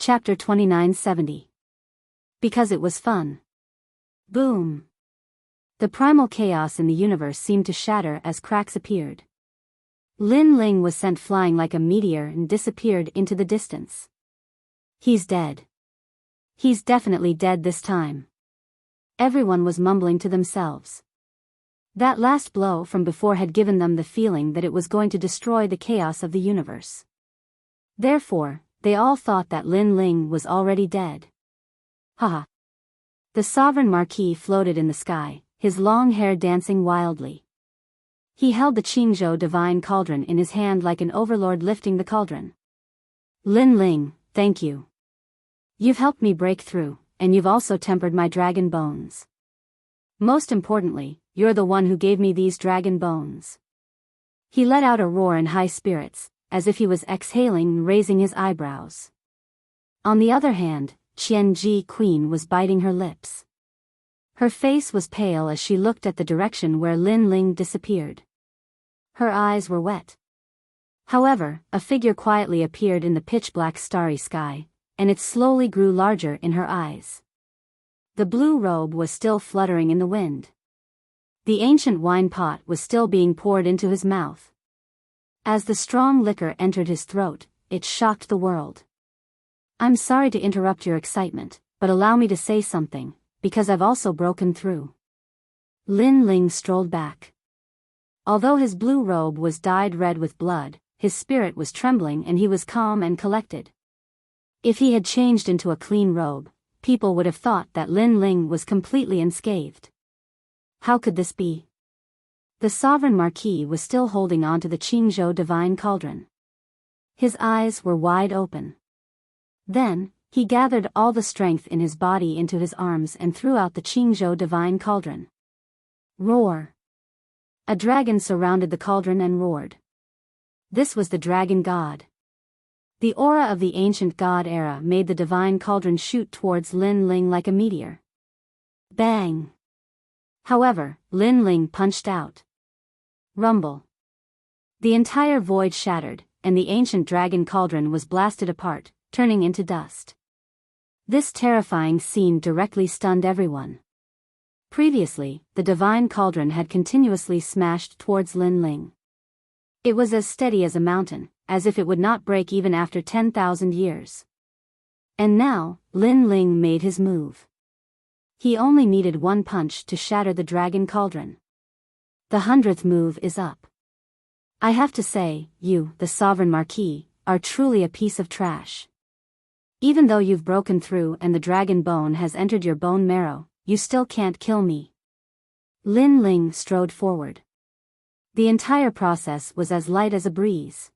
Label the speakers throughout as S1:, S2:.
S1: Chapter 2970. Because it was fun. Boom. The primal chaos in the universe seemed to shatter as cracks appeared. Lin Ling was sent flying like a meteor and disappeared into the distance. He's dead. He's definitely dead this time. Everyone was mumbling to themselves. That last blow from before had given them the feeling that it was going to destroy the chaos of the universe. Therefore, they all thought that Lin Ling was already dead. Haha. The sovereign marquis floated in the sky, his long hair dancing wildly. He held the Qingzhou divine cauldron in his hand like an overlord lifting the cauldron. Lin Ling, thank you. You've helped me break through, and you've also tempered my dragon bones. Most importantly, you're the one who gave me these dragon bones. He let out a roar in high spirits, as if he was exhaling and raising his eyebrows. On the other hand, Qianji Queen was biting her lips. Her face was pale as she looked at the direction where Lin Ling disappeared. Her eyes were wet. However, a figure quietly appeared in the pitch-black starry sky, and it slowly grew larger in her eyes. The blue robe was still fluttering in the wind. The ancient wine pot was still being poured into his mouth. As the strong liquor entered his throat, it shocked the world. I'm sorry to interrupt your excitement, but allow me to say something, because I've also broken through. Lin Ling strolled back. Although his blue robe was dyed red with blood, his spirit was trembling and he was calm and collected. If he had changed into a clean robe, people would have thought that Lin Ling was completely unscathed. How could this be? The sovereign marquis was still holding on to the Qingzhou divine cauldron. His eyes were wide open. Then, he gathered all the strength in his body into his arms and threw out the Qingzhou divine cauldron. Roar! A dragon surrounded the cauldron and roared. This was the dragon god. The aura of the ancient god era made the divine cauldron shoot towards Lin Ling like a meteor. Bang! However, Lin Ling punched out. Rumble. The entire void shattered, and the ancient dragon cauldron was blasted apart, turning into dust. This terrifying scene directly stunned everyone. Previously, the divine cauldron had continuously smashed towards Lin Ling. It was as steady as a mountain, as if it would not break even after 10,000 years. And now, Lin Ling made his move. He only needed one punch to shatter the dragon cauldron. The 100th move is up. I have to say, you, the sovereign marquis, are truly a piece of trash. Even though you've broken through and the dragon bone has entered your bone marrow, you still can't kill me. Lin Ling strode forward. The entire process was as light as a breeze.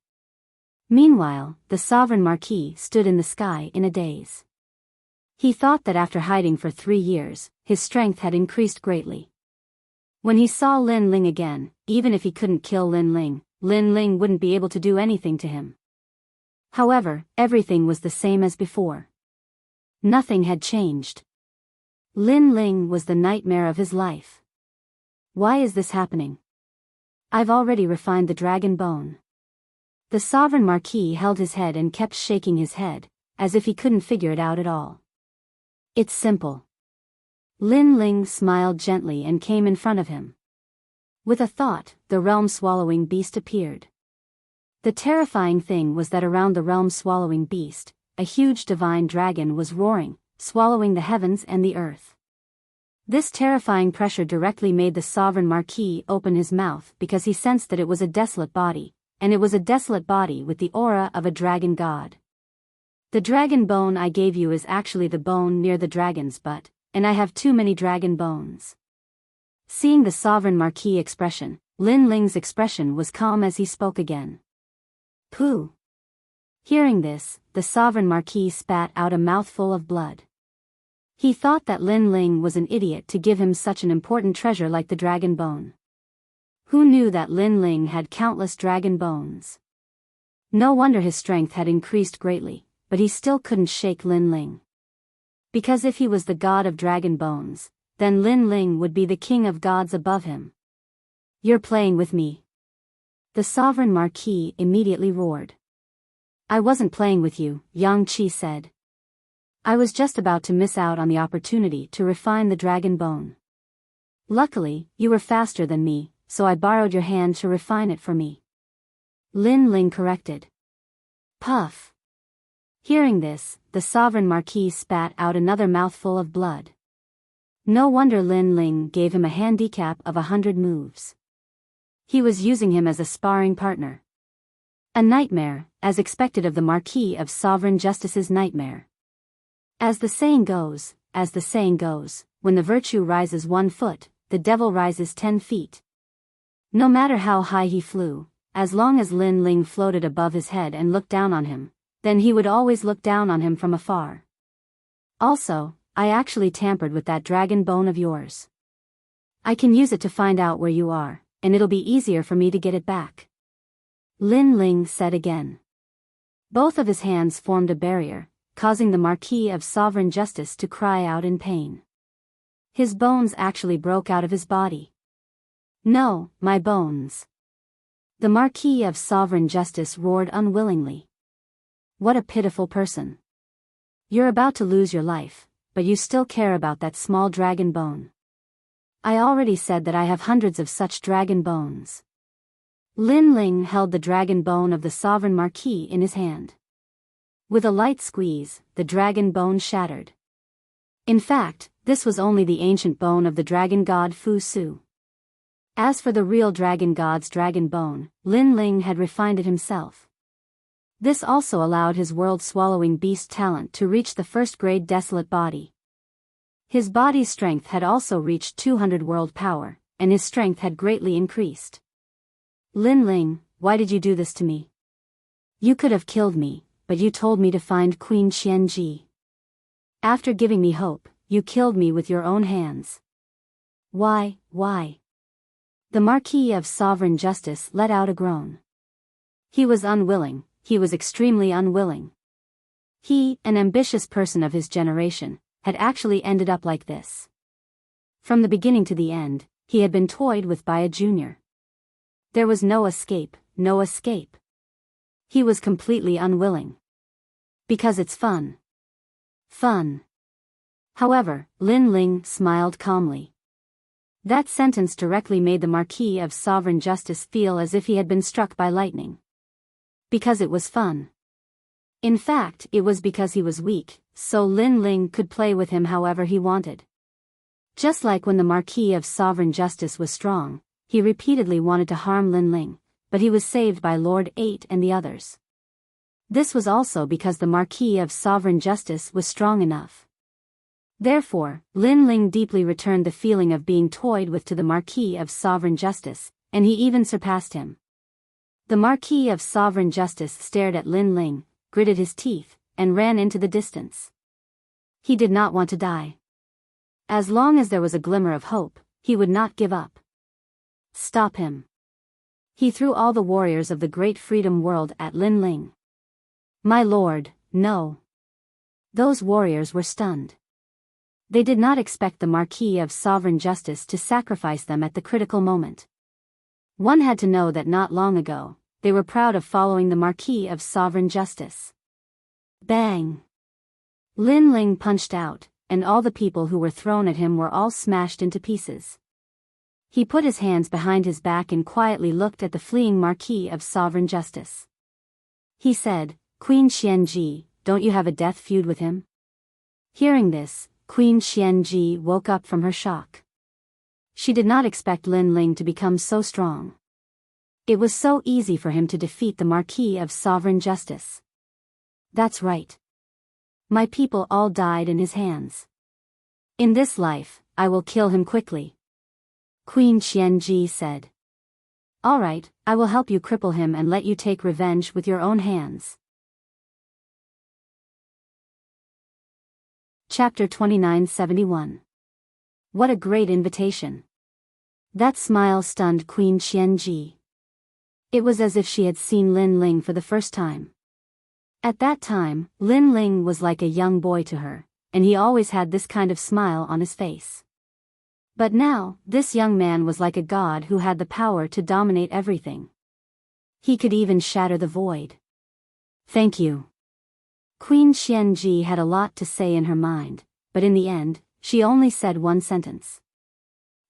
S1: Meanwhile, the sovereign marquis stood in the sky in a daze. He thought that after hiding for 3 years, his strength had increased greatly. When he saw Lin Ling again, even if he couldn't kill Lin Ling wouldn't be able to do anything to him. However, everything was the same as before. Nothing had changed. Lin Ling was the nightmare of his life. Why is this happening? I've already refined the dragon bone. The sovereign marquis held his head and kept shaking his head, as if he couldn't figure it out at all. It's simple. Lin Ling smiled gently and came in front of him. With a thought, the realm-swallowing beast appeared. The terrifying thing was that around the realm-swallowing beast, a huge divine dragon was roaring, swallowing the heavens and the earth. This terrifying pressure directly made the sovereign marquis open his mouth because he sensed that it was a desolate body, and it was a desolate body with the aura of a dragon god. The dragon bone I gave you is actually the bone near the dragon's butt, and I have too many dragon bones. Seeing the sovereign marquis expression, Lin Ling's expression was calm as he spoke again. Pooh! Hearing this, the sovereign marquis spat out a mouthful of blood. He thought that Lin Ling was an idiot to give him such an important treasure like the dragon bone. Who knew that Lin Ling had countless dragon bones? No wonder his strength had increased greatly, but he still couldn't shake Lin Ling. Because if he was the god of dragon bones, then Lin Ling would be the king of gods above him. You're playing with me. The sovereign marquis immediately roared. I wasn't playing with you, Yang Qi said. I was just about to miss out on the opportunity to refine the dragon bone. Luckily, you were faster than me, so I borrowed your hand to refine it for me. Lin Ling corrected. Puff. Hearing this, the sovereign marquis spat out another mouthful of blood. No wonder Lin Ling gave him a handicap of 100 moves. He was using him as a sparring partner. A nightmare, as expected of the Marquis of Sovereign Justice's nightmare. As the saying goes, when the virtue rises 1 foot, the devil rises 10 feet. No matter how high he flew, as long as Lin Ling floated above his head and looked down on him, then he would always look down on him from afar. Also, I actually tampered with that dragon bone of yours. I can use it to find out where you are, and it'll be easier for me to get it back. Lin Ling said again. Both of his hands formed a barrier, causing the Marquis of Sovereign Justice to cry out in pain. His bones actually broke out of his body. No, my bones. The Marquis of Sovereign Justice roared unwillingly. What a pitiful person. You're about to lose your life, but you still care about that small dragon bone. I already said that I have hundreds of such dragon bones. Lin Ling held the dragon bone of the sovereign marquis in his hand. With a light squeeze, the dragon bone shattered. In fact, this was only the ancient bone of the dragon god Fu Su. As for the real dragon god's dragon bone, Lin Ling had refined it himself. This also allowed his world-swallowing beast talent to reach the first-grade desolate body. His body's strength had also reached 200 world power, and his strength had greatly increased. Lin Ling, why did you do this to me? You could have killed me, but you told me to find Queen Qianji. After giving me hope, you killed me with your own hands. Why? The Marquis of Sovereign Justice let out a groan. He was unwilling, he was extremely unwilling. He, an ambitious person of his generation, had actually ended up like this. From the beginning to the end, he had been toyed with by a junior. There was no escape. He was completely unwilling. Because it's fun. However, Lin Ling smiled calmly. That sentence directly made the Marquis of Sovereign Justice feel as if he had been struck by lightning. Because it was fun. In fact, it was because he was weak, so Lin Ling could play with him however he wanted. Just like when the Marquis of Sovereign Justice was strong, he repeatedly wanted to harm Lin Ling, but he was saved by Lord 8 and the others. This was also because the Marquis of Sovereign Justice was strong enough. Therefore, Lin Ling deeply returned the feeling of being toyed with to the Marquis of Sovereign Justice, and he even surpassed him. The Marquis of Sovereign Justice stared at Lin Ling, gritted his teeth, and ran into the distance. He did not want to die. As long as there was a glimmer of hope, he would not give up. Stop him. He threw all the warriors of the great freedom world at Lin Ling. My lord, no. Those warriors were stunned. They did not expect the Marquis of Sovereign Justice to sacrifice them at the critical moment. One had to know that not long ago, they were proud of following the Marquis of Sovereign Justice. Bang! Lin Ling punched out, and all the people who were thrown at him were all smashed into pieces. He put his hands behind his back and quietly looked at the fleeing Marquis of Sovereign Justice. He said, Queen Qianji, don't you have a death feud with him? Hearing this, Queen Qianji woke up from her shock. She did not expect Lin Ling to become so strong. It was so easy for him to defeat the Marquis of Sovereign Justice. That's right. My people all died in his hands. In this life, I will kill him quickly. Queen Qianji said. All right, I will help you cripple him and let you take revenge with your own hands. Chapter 2971. What a great invitation. That smile stunned Queen Qianji. It was as if she had seen Lin Ling for the first time. At that time, Lin Ling was like a young boy to her, and he always had this kind of smile on his face. But now, this young man was like a god who had the power to dominate everything. He could even shatter the void. Thank you. Queen Qianji had a lot to say in her mind, but in the end, she only said one sentence.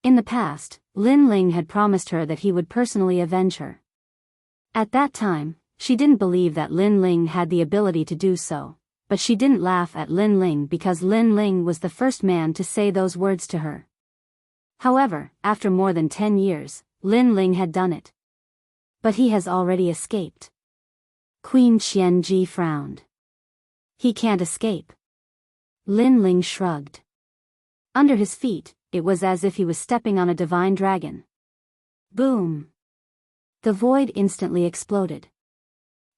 S1: In the past, Lin Ling had promised her that he would personally avenge her. At that time, she didn't believe that Lin Ling had the ability to do so, but she didn't laugh at Lin Ling because Lin Ling was the first man to say those words to her. However, after more than 10 years, Lin Ling had done it. But he has already escaped. Queen Qianji frowned. He can't escape. Lin Ling shrugged. Under his feet, it was as if he was stepping on a divine dragon. Boom! The void instantly exploded.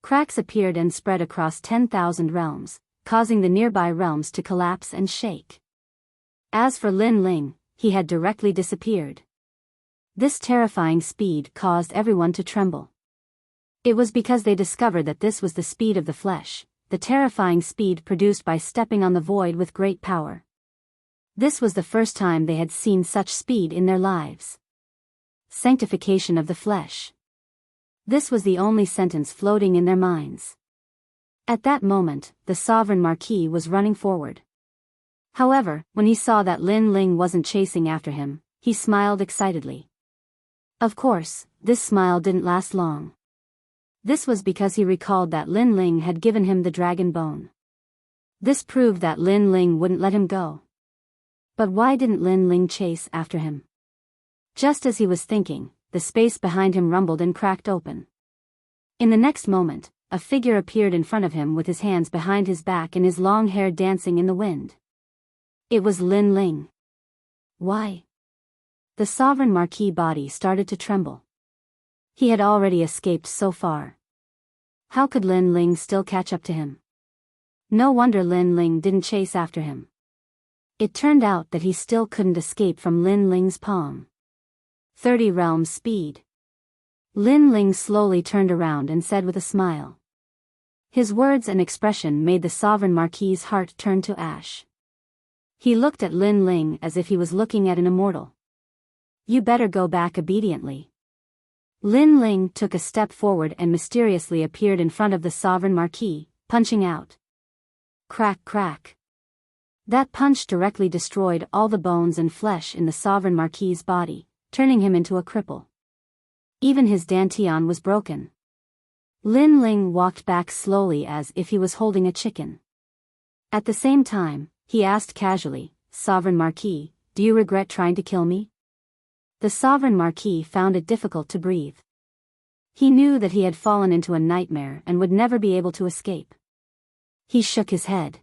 S1: Cracks appeared and spread across 10,000 realms, causing the nearby realms to collapse and shake. As for Lin Ling, he had directly disappeared. This terrifying speed caused everyone to tremble. It was because they discovered that this was the speed of the flesh, the terrifying speed produced by stepping on the void with great power. This was the first time they had seen such speed in their lives. Sanctification of the flesh. This was the only sentence floating in their minds. At that moment, the sovereign marquis was running forward. However, when he saw that Lin Ling wasn't chasing after him, he smiled excitedly. Of course, this smile didn't last long. This was because he recalled that Lin Ling had given him the dragon bone. This proved that Lin Ling wouldn't let him go. But why didn't Lin Ling chase after him? Just as he was thinking, the space behind him rumbled and cracked open. In the next moment, a figure appeared in front of him with his hands behind his back and his long hair dancing in the wind. It was Lin Ling. Why? The sovereign marquis body started to tremble. He had already escaped so far. How could Lin Ling still catch up to him? No wonder Lin Ling didn't chase after him. It turned out that he still couldn't escape from Lin Ling's palm. 30 realms speed. Lin Ling slowly turned around and said with a smile. His words and expression made the sovereign marquis's heart turn to ash. He looked at Lin Ling as if he was looking at an immortal. You better go back obediently. Lin Ling took a step forward and mysteriously appeared in front of the sovereign marquis, punching out. Crack crack. That punch directly destroyed all the bones and flesh in the sovereign marquis's body, turning him into a cripple. Even his dantian was broken. Lin Ling walked back slowly as if he was holding a chicken. At the same time, he asked casually, Sovereign Marquis, do you regret trying to kill me? The sovereign marquis found it difficult to breathe. He knew that he had fallen into a nightmare and would never be able to escape. He shook his head.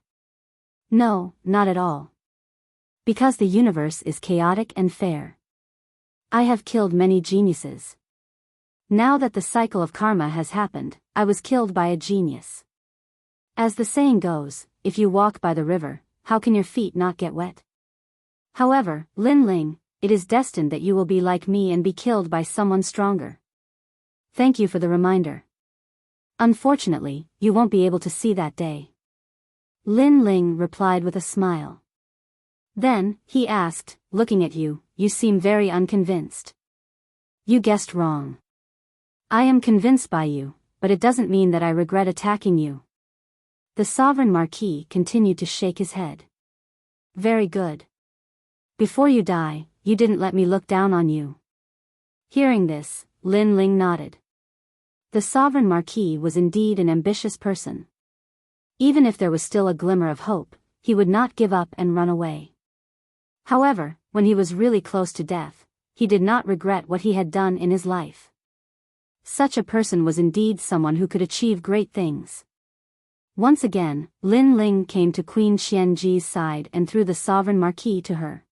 S1: No, not at all. Because the universe is chaotic and fair. I have killed many geniuses. Now that the cycle of karma has happened, I was killed by a genius. As the saying goes, if you walk by the river, how can your feet not get wet? However, Lin Ling, it is destined that you will be like me and be killed by someone stronger. Thank you for the reminder. Unfortunately, you won't be able to see that day. Lin Ling replied with a smile. Then, he asked, looking at you, you seem very unconvinced. You guessed wrong. I am convinced by you, but it doesn't mean that I regret attacking you. The sovereign marquis continued to shake his head. Very good. Before you die, you didn't let me look down on you. Hearing this, Lin Ling nodded. The sovereign marquis was indeed an ambitious person. Even if there was still a glimmer of hope, he would not give up and run away. However, when he was really close to death, he did not regret what he had done in his life. Such a person was indeed someone who could achieve great things. Once again, Lin Ling came to Queen Qianji's side and threw the sovereign marquis to her.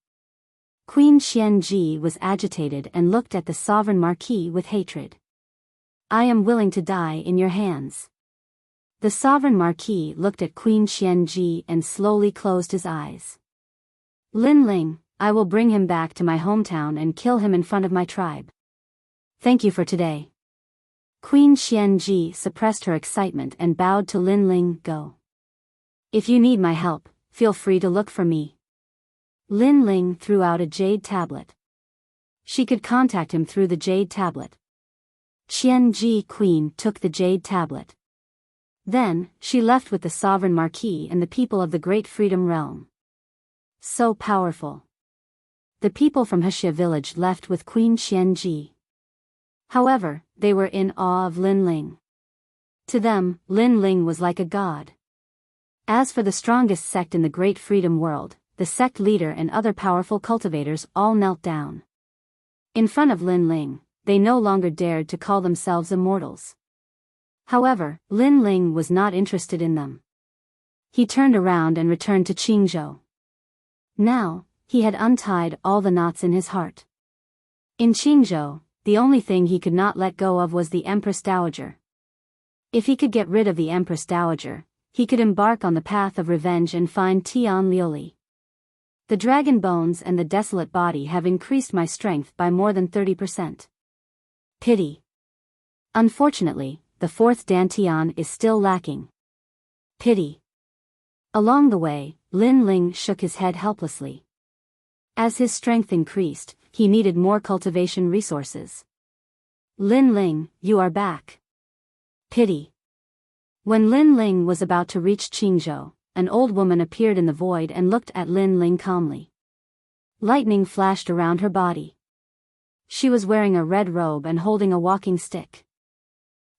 S1: Queen Qianji was agitated and looked at the sovereign marquis with hatred. I am willing to die in your hands. The sovereign marquis looked at Queen Qianji and slowly closed his eyes. Lin Ling, I will bring him back to my hometown and kill him in front of my tribe. Thank you for today. Queen Qianji suppressed her excitement and bowed to Lin Ling. Go. If you need my help, feel free to look for me. Lin Ling threw out a jade tablet. She could contact him through the jade tablet. Qianji Queen took the jade tablet. Then, she left with the sovereign marquis and the people of the Great Freedom Realm. So powerful. The people from Wuxia village left with Queen Xianji. However, they were in awe of Lin Ling. To them, Lin Ling was like a god. As for the strongest sect in the Great Freedom World, the sect leader and other powerful cultivators all knelt down. In front of Lin Ling, they no longer dared to call themselves immortals. However, Lin Ling was not interested in them. He turned around and returned to Qingzhou. Now, he had untied all the knots in his heart. In Qingzhou, the only thing he could not let go of was the Empress Dowager. If he could get rid of the Empress Dowager, he could embark on the path of revenge and find Tian Liuli. The dragon bones and the desolate body have increased my strength by more than 30%. Pity. Unfortunately, the fourth Dantian is still lacking. Pity. Along the way, Lin Ling shook his head helplessly. As his strength increased, he needed more cultivation resources. Lin Ling, you are back. Pity. When Lin Ling was about to reach Qingzhou, an old woman appeared in the void and looked at Lin Ling calmly. Lightning flashed around her body. She was wearing a red robe and holding a walking stick.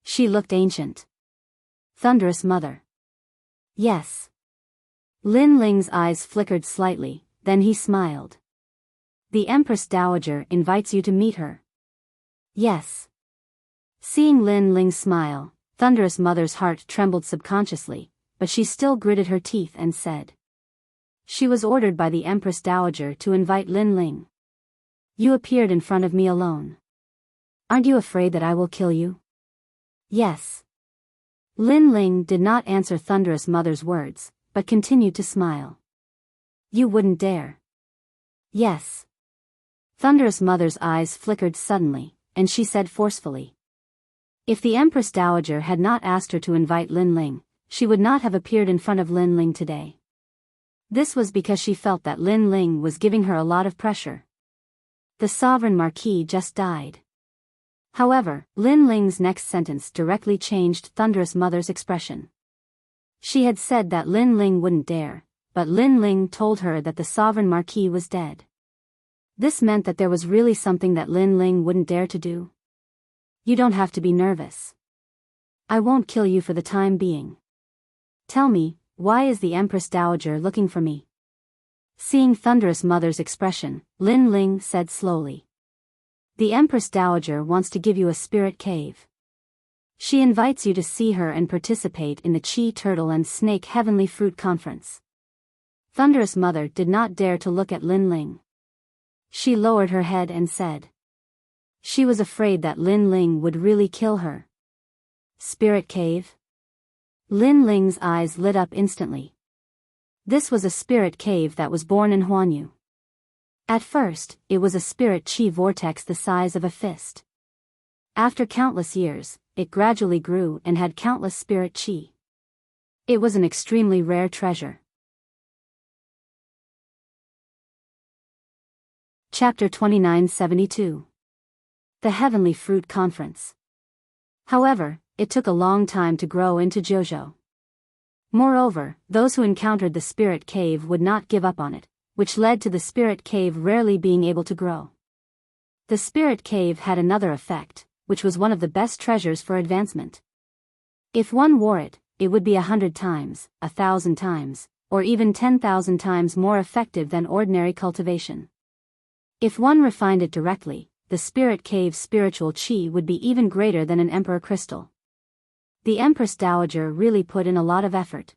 S1: She looked ancient. Thunderous Mother. Yes. Lin Ling's eyes flickered slightly, then he smiled. The Empress Dowager invites you to meet her. Yes. Seeing Lin Ling's smile, Thunderous Mother's heart trembled subconsciously, but she still gritted her teeth and said. She was ordered by the Empress Dowager to invite Lin Ling. You appeared in front of me alone. Aren't you afraid that I will kill you? Yes. Lin Ling did not answer Thunderous Mother's words, but continued to smile. You wouldn't dare. Yes. Thunderous Mother's eyes flickered suddenly, and she said forcefully. If the Empress Dowager had not asked her to invite Lin Ling, she would not have appeared in front of Lin Ling today. This was because she felt that Lin Ling was giving her a lot of pressure. The sovereign marquis just died. However, Lin Ling's next sentence directly changed Thunderous Mother's expression. She had said that Lin Ling wouldn't dare, but Lin Ling told her that the sovereign marquis was dead. This meant that there was really something that Lin Ling wouldn't dare to do. You don't have to be nervous. I won't kill you for the time being. Tell me, why is the Empress Dowager looking for me? Seeing Thunderous Mother's expression, Lin Ling said slowly. The Empress Dowager wants to give you a spirit cave. She invites you to see her and participate in the Chi Turtle and Snake Heavenly Fruit Conference. Thunderous Mother did not dare to look at Lin Ling. She lowered her head and said. She was afraid that Lin Ling would really kill her. Spirit cave? Lin Ling's eyes lit up instantly. This was a spirit cave that was born in Huanyu. At first, it was a spirit chi vortex the size of a fist. After countless years, it gradually grew and had countless spirit chi. It was an extremely rare treasure. Chapter 2972. The Heavenly Fruit Conference. However, it took a long time to grow into Jojo. Moreover, those who encountered the spirit cave would not give up on it, which led to the spirit cave rarely being able to grow. The spirit cave had another effect, which was one of the best treasures for advancement. If one wore it, it would be 100 times, 1,000 times, or even 10,000 times more effective than ordinary cultivation. If one refined it directly, the spirit cave's spiritual chi would be even greater than an emperor crystal. The Empress Dowager really put in a lot of effort.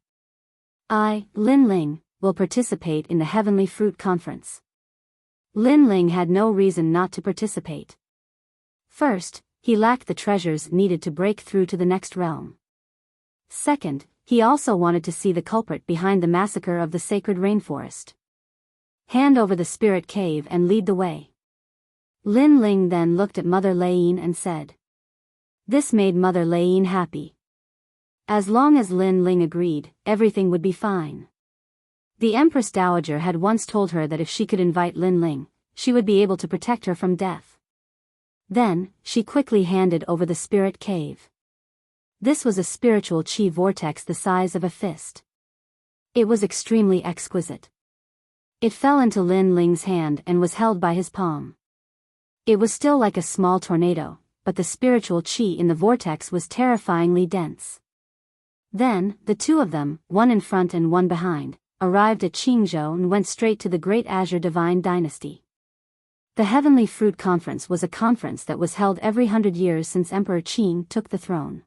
S1: I, Lin Ling, will participate in the Heavenly Fruit Conference. Lin Ling had no reason not to participate. First, he lacked the treasures needed to break through to the next realm. Second, he also wanted to see the culprit behind the massacre of the sacred rainforest. Hand over the spirit cave and lead the way. Lin Ling then looked at Mother Lane and said. This made Mother Lane happy. As long as Lin Ling agreed, everything would be fine. The Empress Dowager had once told her that if she could invite Lin Ling, she would be able to protect her from death. Then, she quickly handed over the spirit cave. This was a spiritual chi vortex the size of a fist. It was extremely exquisite. It fell into Lin Ling's hand and was held by his palm. It was still like a small tornado, but the spiritual chi in the vortex was terrifyingly dense. Then, the two of them, one in front and one behind, arrived at Qingzhou and went straight to the Great Azure Divine Dynasty. The Heavenly Fruit Conference was a conference that was held every 100 years since Emperor Qing took the throne.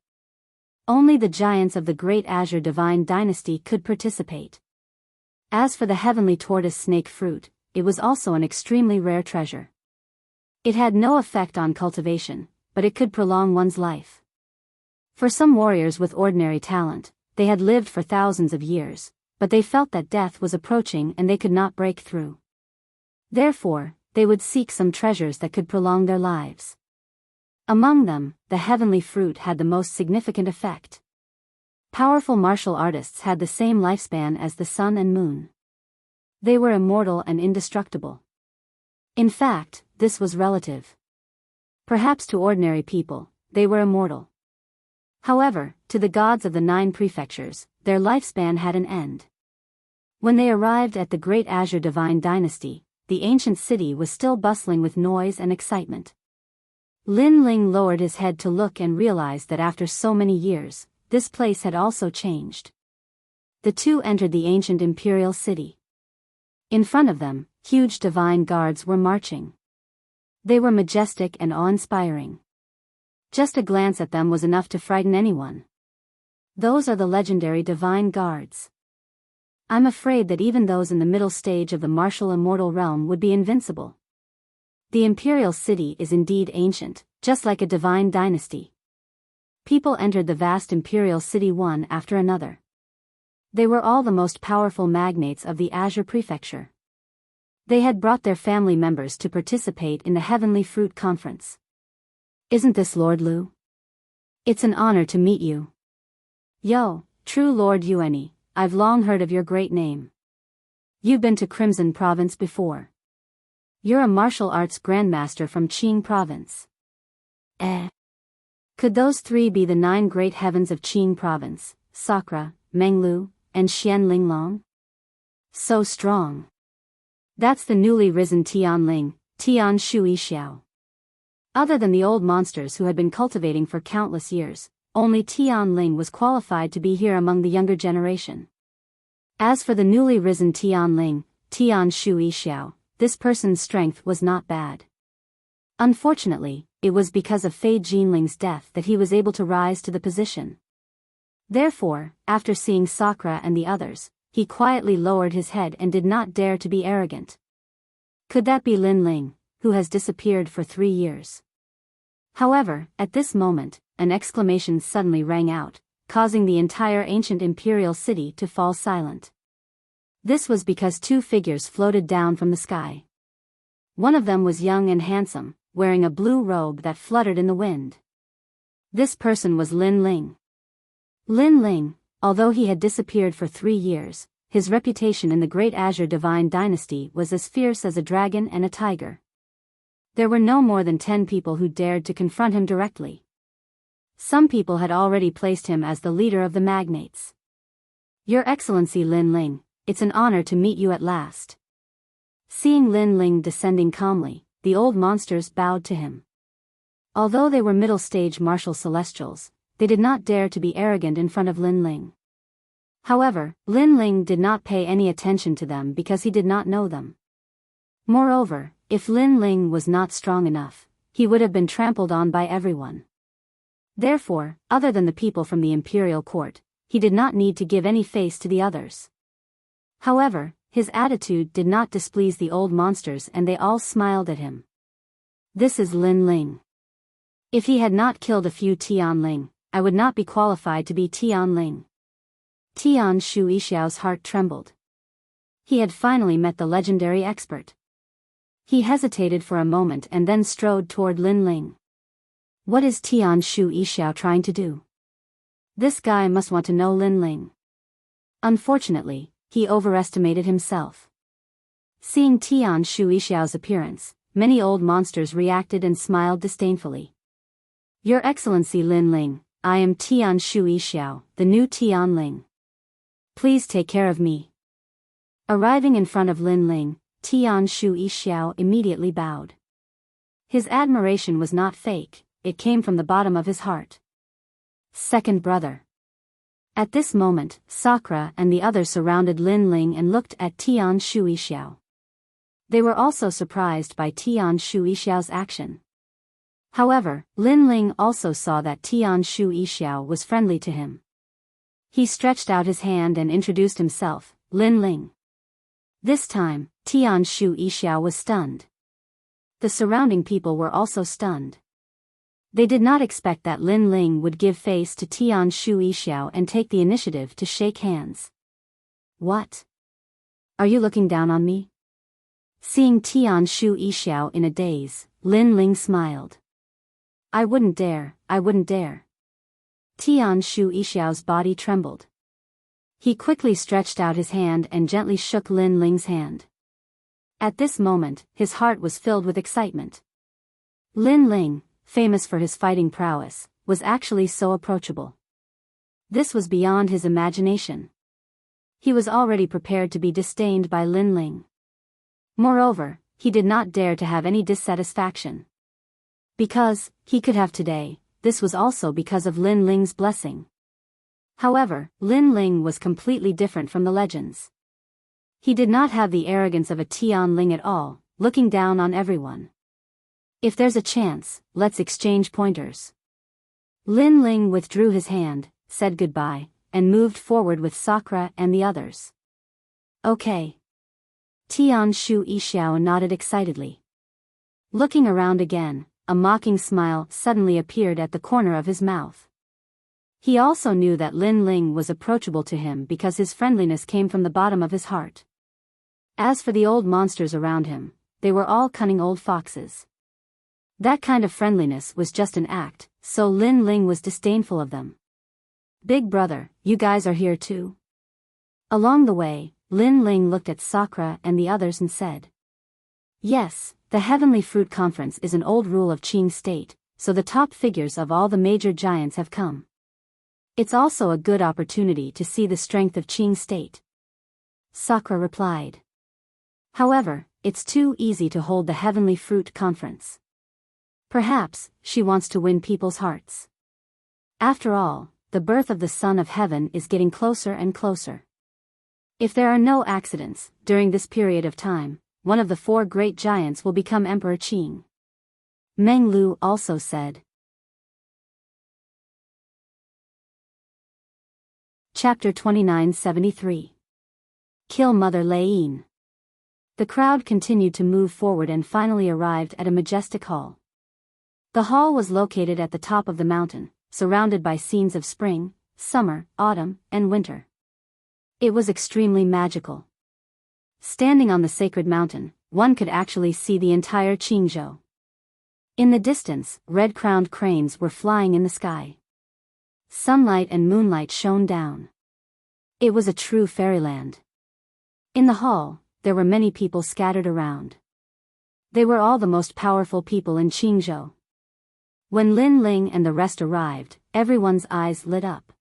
S1: Only the giants of the Great Azure Divine Dynasty could participate. As for the Heavenly Tortoise Snake Fruit, it was also an extremely rare treasure. It had no effect on cultivation, but it could prolong one's life. For some warriors with ordinary talent, they had lived for thousands of years, but they felt that death was approaching and they could not break through. Therefore, they would seek some treasures that could prolong their lives. Among them, the heavenly fruit had the most significant effect. Powerful martial artists had the same lifespan as the sun and moon. They were immortal and indestructible. In fact, this was relative. Perhaps to ordinary people, they were immortal. However, to the gods of the 9 prefectures, their lifespan had an end. When they arrived at the Great Azure Divine Dynasty, the ancient city was still bustling with noise and excitement. Lin Ling lowered his head to look and realized that after so many years, this place had also changed. The two entered the ancient imperial city. In front of them, huge divine guards were marching. They were majestic and awe-inspiring. Just a glance at them was enough to frighten anyone. Those are the legendary divine guards. I'm afraid that even those in the middle stage of the martial immortal realm would be invincible. The imperial city is indeed ancient, just like a divine dynasty. People entered the vast imperial city one after another. They were all the most powerful magnates of the Azure Prefecture. They had brought their family members to participate in the Heavenly Fruit Conference. Isn't this Lord Lu? It's an honor to meet you. Yo, true Lord Yueni, I've long heard of your great name. You've been to Crimson Province before. You're a martial arts grandmaster from Qing Province. Could those 3 be the 9 great heavens of Qing Province, Sakra, Menglu, and Xian Linglong? So strong. That's the newly risen Tian Ling, Tian Shui Xiao. Other than the old monsters who had been cultivating for countless years, only Tian Ling was qualified to be here among the younger generation. As for the newly risen Tian Ling, Tian Shui Xiao, this person's strength was not bad. Unfortunately, it was because of Fei Jinling's death that he was able to rise to the position. Therefore, after seeing Sakra and the others, he quietly lowered his head and did not dare to be arrogant. Could that be Lin Ling, who has disappeared for 3 years? However, at this moment, an exclamation suddenly rang out, causing the entire ancient imperial city to fall silent. This was because 2 figures floated down from the sky. One of them was young and handsome, wearing a blue robe that fluttered in the wind. This person was Lin Ling. Lin Ling, although he had disappeared for 3 years, his reputation in the Great Azure Divine Dynasty was as fierce as a dragon and a tiger. There were no more than 10 people who dared to confront him directly. Some people had already placed him as the leader of the magnates. Your Excellency Lin Ling, it's an honor to meet you at last. Seeing Lin Ling descending calmly, the old monsters bowed to him. Although they were middle-stage martial celestials, they did not dare to be arrogant in front of Lin Ling. However, Lin Ling did not pay any attention to them because he did not know them. Moreover, if Lin Ling was not strong enough, he would have been trampled on by everyone. Therefore, other than the people from the imperial court, he did not need to give any face to the others. However, his attitude did not displease the old monsters and they all smiled at him. This is Lin Ling. If he had not killed a few Tian Ling, I would not be qualified to be Tian Ling. Tian Shui Xiao's heart trembled. He had finally met the legendary expert. He hesitated for a moment and then strode toward Lin Ling. What is Tian Shui Xiao trying to do? This guy must want to know Lin Ling. Unfortunately, he overestimated himself. Seeing Tian Shui Xiao's appearance, many old monsters reacted and smiled disdainfully. Your Excellency Lin Ling, I am Tian Shui Xiao, the new Tian Ling. Please take care of me. Arriving in front of Lin Ling, Tian Shui Xiao immediately bowed. His admiration was not fake, it came from the bottom of his heart. Second brother. At this moment, Sakura and the others surrounded Lin Ling and looked at Tian Shui Xiao. They were also surprised by Tian Shui Xiao's action. However, Lin Ling also saw that Tian Shui Xiao was friendly to him. He stretched out his hand and introduced himself, Lin Ling. This time, Tian Shui Xiao was stunned. The surrounding people were also stunned. They did not expect that Lin Ling would give face to Tian Shui Xiao and take the initiative to shake hands. What? Are you looking down on me? Seeing Tian Shui Xiao in a daze, Lin Ling smiled. I wouldn't dare, I wouldn't dare. Tian Shui Xiao's body trembled. He quickly stretched out his hand and gently shook Lin Ling's hand. At this moment, his heart was filled with excitement. Lin Ling, famous for his fighting prowess, was actually so approachable. This was beyond his imagination. He was already prepared to be disdained by Lin Ling. Moreover, he did not dare to have any dissatisfaction. Because he could have today, this was also because of Lin Ling's blessing. However, Lin Ling was completely different from the legends. He did not have the arrogance of a Tian Ling at all, looking down on everyone. If there's a chance, let's exchange pointers. Lin Ling withdrew his hand, said goodbye, and moved forward with Sakura and the others. Okay. Tian Shui Xiao nodded excitedly. Looking around again, a mocking smile suddenly appeared at the corner of his mouth. He also knew that Lin Ling was approachable to him because his friendliness came from the bottom of his heart. As for the old monsters around him, they were all cunning old foxes. That kind of friendliness was just an act, so Lin Ling was disdainful of them. Big brother, you guys are here too? Along the way, Lin Ling looked at Sakura and the others and said, yes, the Heavenly Fruit Conference is an old rule of Qing State, so the top figures of all the major giants have come. It's also a good opportunity to see the strength of Qing State. Sakura replied. However, it's too easy to hold the Heavenly Fruit Conference. Perhaps, she wants to win people's hearts. After all, the birth of the Son of Heaven is getting closer and closer. If there are no accidents, during this period of time, one of the 4 great giants will become Emperor Qing. Meng Lu also said. Chapter 2973. Kill Mother Lei Yin. The crowd continued to move forward and finally arrived at a majestic hall. The hall was located at the top of the mountain, surrounded by scenes of spring, summer, autumn, and winter. It was extremely magical. Standing on the sacred mountain, one could actually see the entire Qingzhou. In the distance, red-crowned cranes were flying in the sky. Sunlight and moonlight shone down. It was a true fairyland. In the hall, there were many people scattered around. They were all the most powerful people in Qingzhou. When Lin Ling and the rest arrived, everyone's eyes lit up.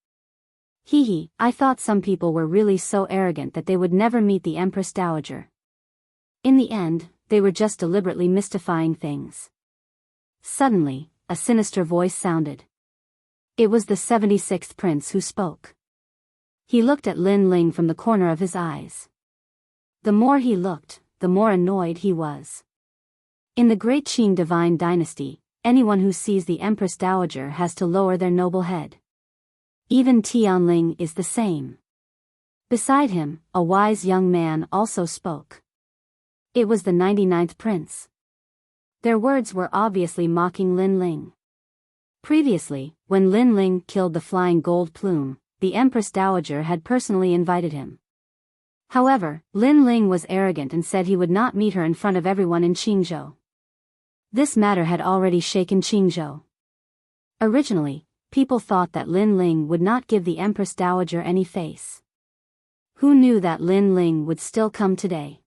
S1: Hee, I thought some people were really so arrogant that they would never meet the Empress Dowager. In the end, they were just deliberately mystifying things. Suddenly, a sinister voice sounded. It was the 76th prince who spoke. He looked at Lin Ling from the corner of his eyes. The more he looked, the more annoyed he was. In the Great Qing Divine Dynasty, anyone who sees the Empress Dowager has to lower their noble head. Even Tianling is the same. Beside him, a wise young man also spoke. It was the 99th prince. Their words were obviously mocking Lin Ling. Previously, when Lin Ling killed the flying gold plume, the Empress Dowager had personally invited him. However, Lin Ling was arrogant and said he would not meet her in front of everyone in Qingzhou. This matter had already shaken Qingzhou. Originally, people thought that Lin Ling would not give the Empress Dowager any face. Who knew that Lin Ling would still come today?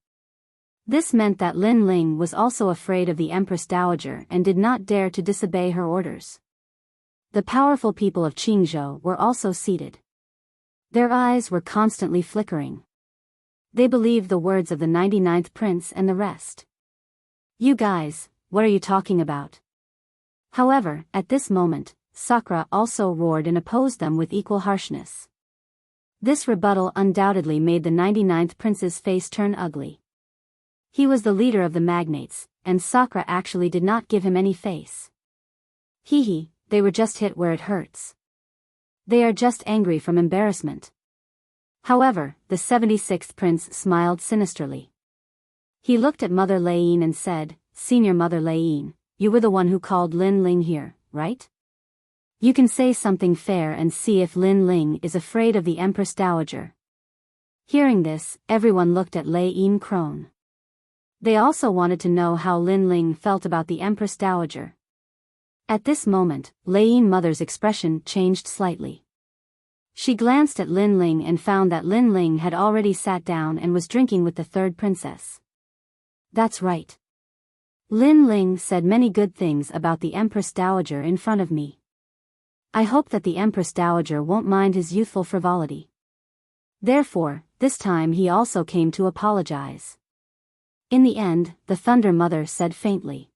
S1: This meant that Lin Ling was also afraid of the Empress Dowager and did not dare to disobey her orders. The powerful people of Qingzhou were also seated. Their eyes were constantly flickering. They believed the words of the 99th prince and the rest. You guys, what are you talking about? However, at this moment, Sakura also roared and opposed them with equal harshness. This rebuttal undoubtedly made the 99th prince's face turn ugly. He was the leader of the magnates, and Sakura actually did not give him any face. Hee, they were just hit where it hurts. They are just angry from embarrassment. However, the 76th prince smiled sinisterly. He looked at Mother Lei and said, Senior Mother Lei, you were the one who called Lin Ling here, right? You can say something fair and see if Lin Ling is afraid of the Empress Dowager. Hearing this, everyone looked at Lei Crone. They also wanted to know how Lin Ling felt about the Empress Dowager. At this moment, Lei Mother's expression changed slightly. She glanced at Lin Ling and found that Lin Ling had already sat down and was drinking with the third princess. That's right. Lin Ling said many good things about the Empress Dowager in front of me. I hope that the Empress Dowager won't mind his youthful frivolity. Therefore, this time he also came to apologize. In the end, the Thunder Mother said faintly.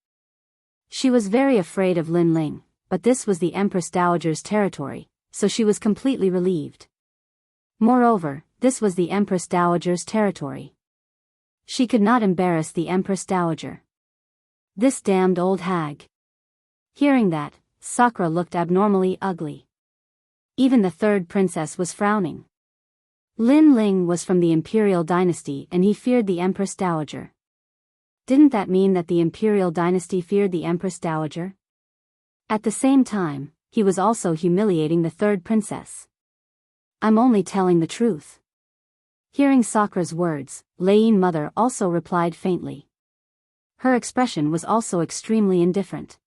S1: She was very afraid of Lin Ling, but this was the Empress Dowager's territory, so she was completely relieved. Moreover, this was the Empress Dowager's territory. She could not embarrass the Empress Dowager. This damned old hag. Hearing that, Sakura looked abnormally ugly. Even the third princess was frowning. Lin Ling was from the imperial dynasty and he feared the Empress Dowager. Didn't that mean that the imperial dynasty feared the Empress Dowager? At the same time, he was also humiliating the third princess. I'm only telling the truth. Hearing Sakura's words, Lei Mother also replied faintly. Her expression was also extremely indifferent.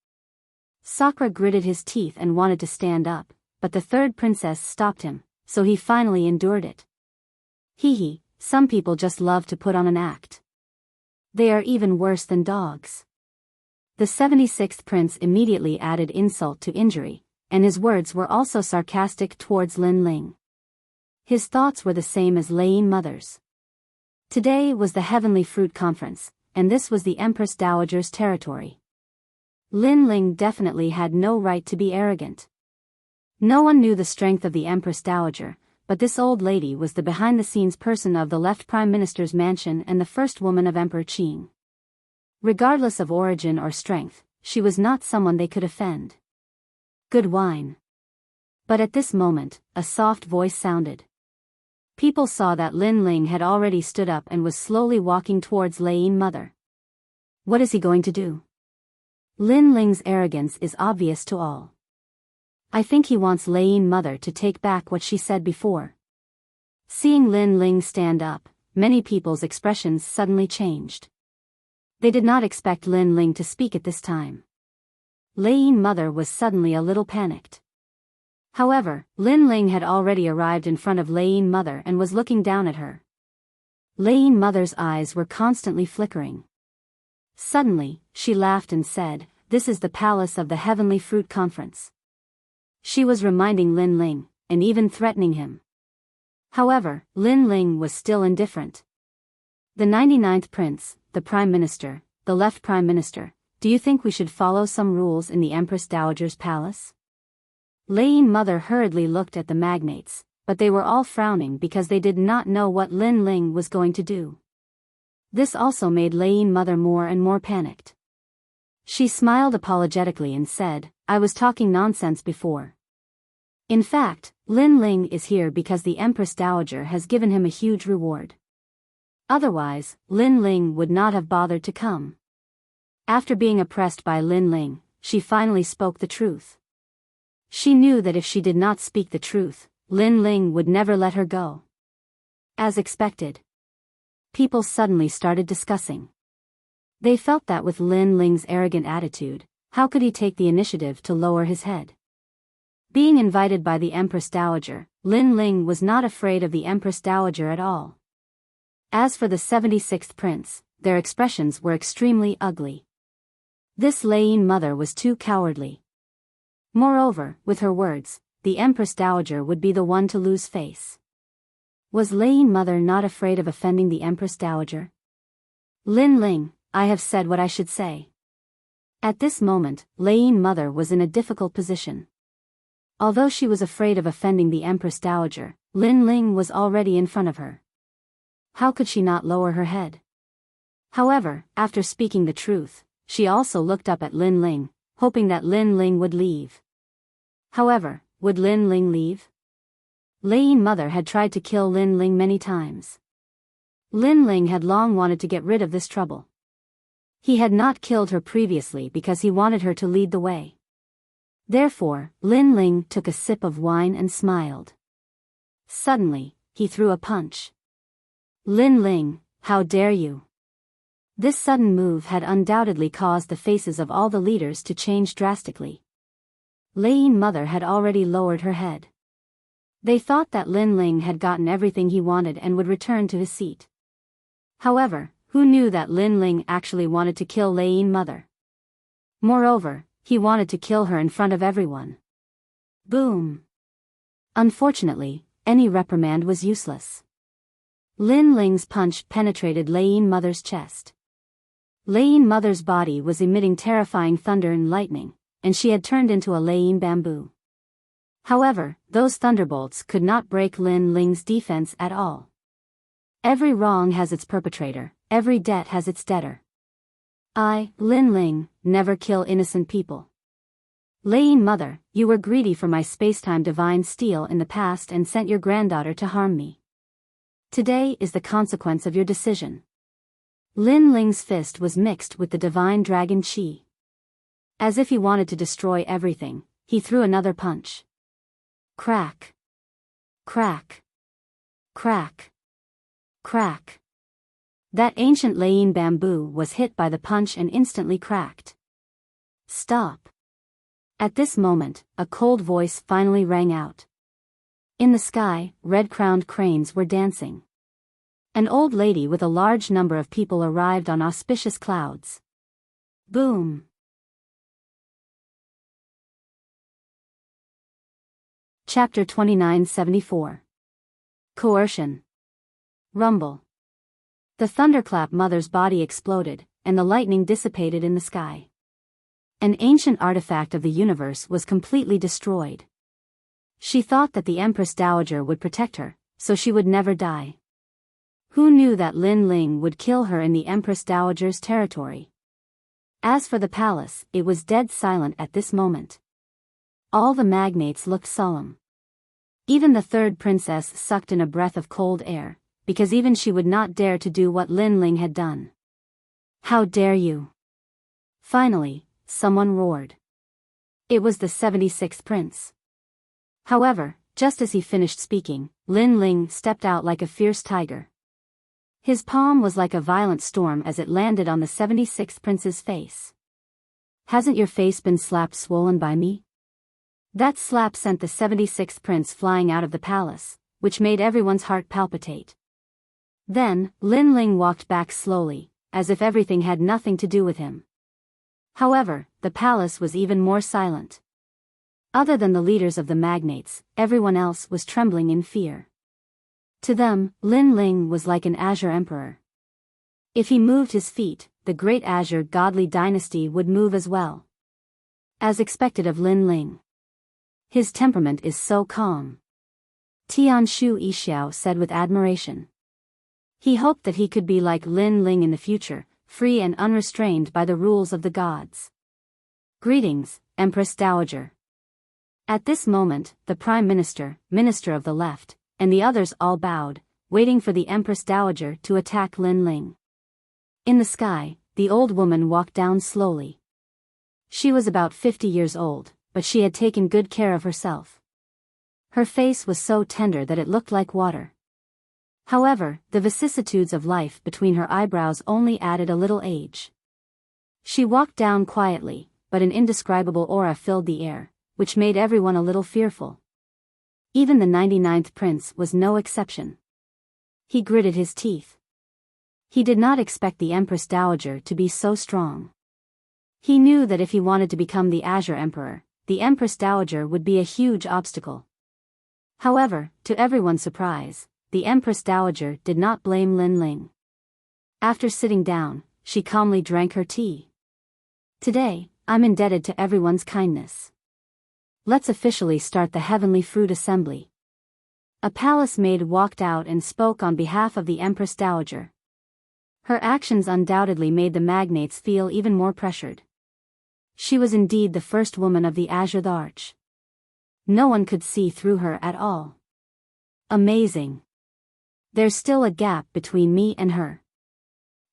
S1: Sakura gritted his teeth and wanted to stand up, but the third princess stopped him, so he finally endured it. Some people just love to put on an act. They are even worse than dogs. The 76th prince immediately added insult to injury, and his words were also sarcastic towards Lin Ling. His thoughts were the same as Lei Mother's. Today was the Heavenly Fruit Conference, and this was the Empress Dowager's territory. Lin Ling definitely had no right to be arrogant. No one knew the strength of the Empress Dowager, but this old lady was the behind-the-scenes person of the left Prime Minister's mansion and the first woman of Emperor Qing. Regardless of origin or strength, she was not someone they could offend. Good wine. But at this moment, a soft voice sounded. People saw that Lin Ling had already stood up and was slowly walking towards Lei Mother. What is he going to do? Lin Ling's arrogance is obvious to all. I think he wants Lei Mother to take back what she said before. Seeing Lin Ling stand up, many people's expressions suddenly changed. They did not expect Lin Ling to speak at this time. Lei Mother was suddenly a little panicked. However, Lin Ling had already arrived in front of Lei Mother and was looking down at her. Lei Mother's eyes were constantly flickering. Suddenly, she laughed and said, "This is the palace of the Heavenly Fruit Conference." She was reminding Lin Ling, and even threatening him. However, Lin Ling was still indifferent. The 99th Prince, the Prime Minister, the left Prime Minister, do you think we should follow some rules in the Empress Dowager's palace? Lei Mother hurriedly looked at the magnates, but they were all frowning because they did not know what Lin Ling was going to do. This also made Lei Mother more and more panicked. She smiled apologetically and said, "I was talking nonsense before. In fact, Lin Ling is here because the Empress Dowager has given him a huge reward. Otherwise, Lin Ling would not have bothered to come." After being oppressed by Lin Ling, she finally spoke the truth. She knew that if she did not speak the truth, Lin Ling would never let her go. As expected, people suddenly started discussing. They felt that with Lin Ling's arrogant attitude, how could he take the initiative to lower his head? Being invited by the Empress Dowager, Lin Ling was not afraid of the Empress Dowager at all. As for the 76th Prince, their expressions were extremely ugly. This Lei Mother was too cowardly. Moreover, with her words, the Empress Dowager would be the one to lose face. Was Lei Mother not afraid of offending the Empress Dowager? Lin Ling, I have said what I should say. At this moment, Lei Mother was in a difficult position. Although she was afraid of offending the Empress Dowager, Lin Ling was already in front of her. How could she not lower her head? However, after speaking the truth, she also looked up at Lin Ling, hoping that Lin Ling would leave. However, would Lin Ling leave? Lei Mother had tried to kill Lin Ling many times. Lin Ling had long wanted to get rid of this trouble. He had not killed her previously because he wanted her to lead the way. Therefore, Lin Ling took a sip of wine and smiled. Suddenly, he threw a punch. Lin Ling, how dare you! This sudden move had undoubtedly caused the faces of all the leaders to change drastically. Lei Mother had already lowered her head. They thought that Lin Ling had gotten everything he wanted and would return to his seat. However, who knew that Lin Ling actually wanted to kill Lei Mother? Moreover, he wanted to kill her in front of everyone. Boom! Unfortunately, any reprimand was useless. Lin Ling's punch penetrated Lei Mother's chest. Lei Mother's body was emitting terrifying thunder and lightning, and she had turned into a Lei bamboo. However, those thunderbolts could not break Lin Ling's defense at all. Every wrong has its perpetrator, every debt has its debtor. I, Lin Ling, never kill innocent people. Lei Mother, you were greedy for my spacetime divine steel in the past and sent your granddaughter to harm me. Today is the consequence of your decision. Lin Ling's fist was mixed with the divine dragon chi. As if he wanted to destroy everything, he threw another punch. Crack. Crack. Crack. Crack. That ancient Lei bamboo was hit by the punch and instantly cracked. Stop. At this moment, a cold voice finally rang out. In the sky, red-crowned cranes were dancing. An old lady with a large number of people arrived on auspicious clouds. Boom. Chapter 2974. Coercion. Rumble. The thunderclap mother's body exploded, and the lightning dissipated in the sky. An ancient artifact of the universe was completely destroyed. She thought that the Empress Dowager would protect her, so she would never die. Who knew that Lin Ling would kill her in the Empress Dowager's territory? As for the palace, it was dead silent at this moment. All the magnates looked solemn. Even the third princess sucked in a breath of cold air, because even she would not dare to do what Lin Ling had done. How dare you! Finally, someone roared. It was the 76th prince. However, just as he finished speaking, Lin Ling stepped out like a fierce tiger. His palm was like a violent storm as it landed on the 76th prince's face. Hasn't your face been slapped swollen by me? That slap sent the 76th prince flying out of the palace, which made everyone's heart palpitate. Then, Lin Ling walked back slowly, as if everything had nothing to do with him. However, the palace was even more silent. Other than the leaders of the magnates, everyone else was trembling in fear. To them, Lin Ling was like an azure emperor. If he moved his feet, the great azure godly dynasty would move as well. As expected of Lin Ling. His temperament is so calm. Tianshu Yixiao said with admiration. He hoped that he could be like Lin Ling in the future, free and unrestrained by the rules of the gods. Greetings, Empress Dowager. At this moment, the Prime Minister, Minister of the Left, and the others all bowed, waiting for the Empress Dowager to attack Lin Ling. In the sky, the old woman walked down slowly. She was about 50 years old, but she had taken good care of herself. Her face was so tender that it looked like water. However, the vicissitudes of life between her eyebrows only added a little age. She walked down quietly, but an indescribable aura filled the air, which made everyone a little fearful. Even the 99th prince was no exception. He gritted his teeth. He did not expect the Empress Dowager to be so strong. He knew that if he wanted to become the Azure Emperor, the Empress Dowager would be a huge obstacle. However, to everyone's surprise, the Empress Dowager did not blame Lin Ling. After sitting down, she calmly drank her tea. Today, I'm indebted to everyone's kindness. Let's officially start the Heavenly Fruit Assembly. A palace maid walked out and spoke on behalf of the Empress Dowager. Her actions undoubtedly made the magnates feel even more pressured. She was indeed the first woman of the Azure Arch. No one could see through her at all. Amazing. There's still a gap between me and her.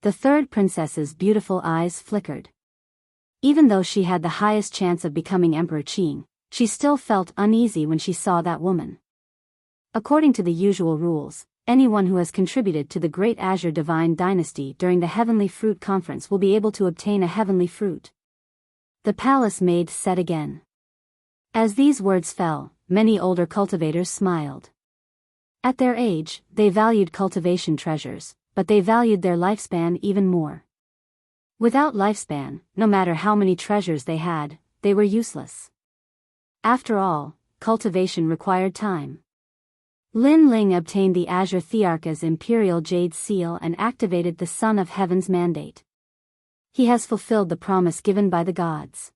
S1: The third princess's beautiful eyes flickered. Even though she had the highest chance of becoming Emperor Qing, she still felt uneasy when she saw that woman. According to the usual rules, anyone who has contributed to the Great Azure Divine Dynasty during the Heavenly Fruit Conference will be able to obtain a heavenly fruit. The palace maid said again. As these words fell, many older cultivators smiled. At their age, they valued cultivation treasures, but they valued their lifespan even more. Without lifespan, no matter how many treasures they had, they were useless. After all, cultivation required time. Lin Ling obtained the Azure Thearcha's Imperial Jade Seal and activated the Son of Heaven's mandate. He has fulfilled the promise given by the gods.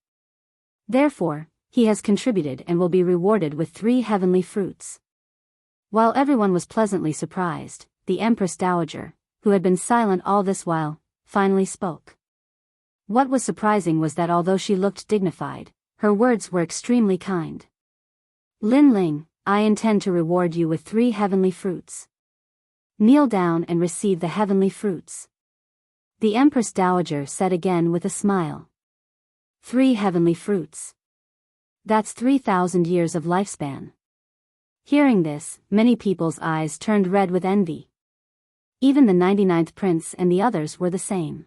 S1: Therefore, he has contributed and will be rewarded with 3 heavenly fruits. While everyone was pleasantly surprised, the Empress Dowager, who had been silent all this while, finally spoke. What was surprising was that although she looked dignified, her words were extremely kind. Lin Ling, I intend to reward you with 3 heavenly fruits. Kneel down and receive the heavenly fruits. The Empress Dowager said again with a smile. 3 heavenly fruits. That's 3,000 years of lifespan. Hearing this, many people's eyes turned red with envy. Even the 99th prince and the others were the same.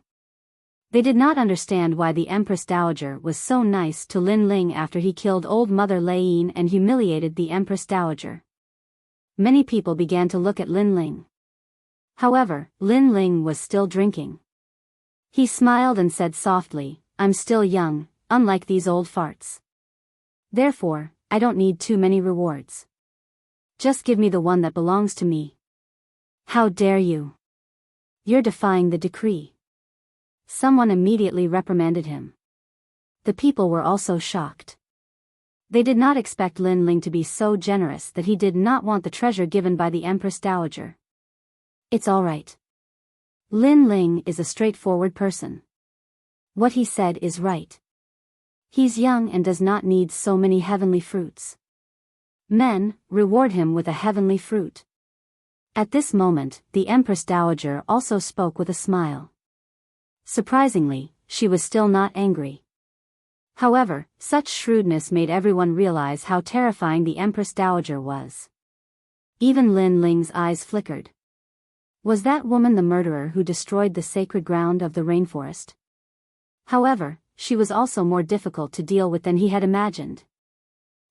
S1: They did not understand why the Empress Dowager was so nice to Lin Ling after he killed old Mother Lei and humiliated the Empress Dowager. Many people began to look at Lin Ling. However, Lin Ling was still drinking. He smiled and said softly, I'm still young, unlike these old farts. Therefore, I don't need too many rewards. Just give me the one that belongs to me. How dare you? You're defying the decree. Someone immediately reprimanded him. The people were also shocked. They did not expect Lin Ling to be so generous that he did not want the treasure given by the Empress Dowager. It's all right. Lin Ling is a straightforward person. What he said is right. He's young and does not need so many heavenly fruits. Men, reward him with a heavenly fruit. At this moment, the Empress Dowager also spoke with a smile. Surprisingly, she was still not angry. However, such shrewdness made everyone realize how terrifying the Empress Dowager was. Even Lin Ling's eyes flickered. Was that woman the murderer who destroyed the sacred ground of the rainforest? However, she was also more difficult to deal with than he had imagined.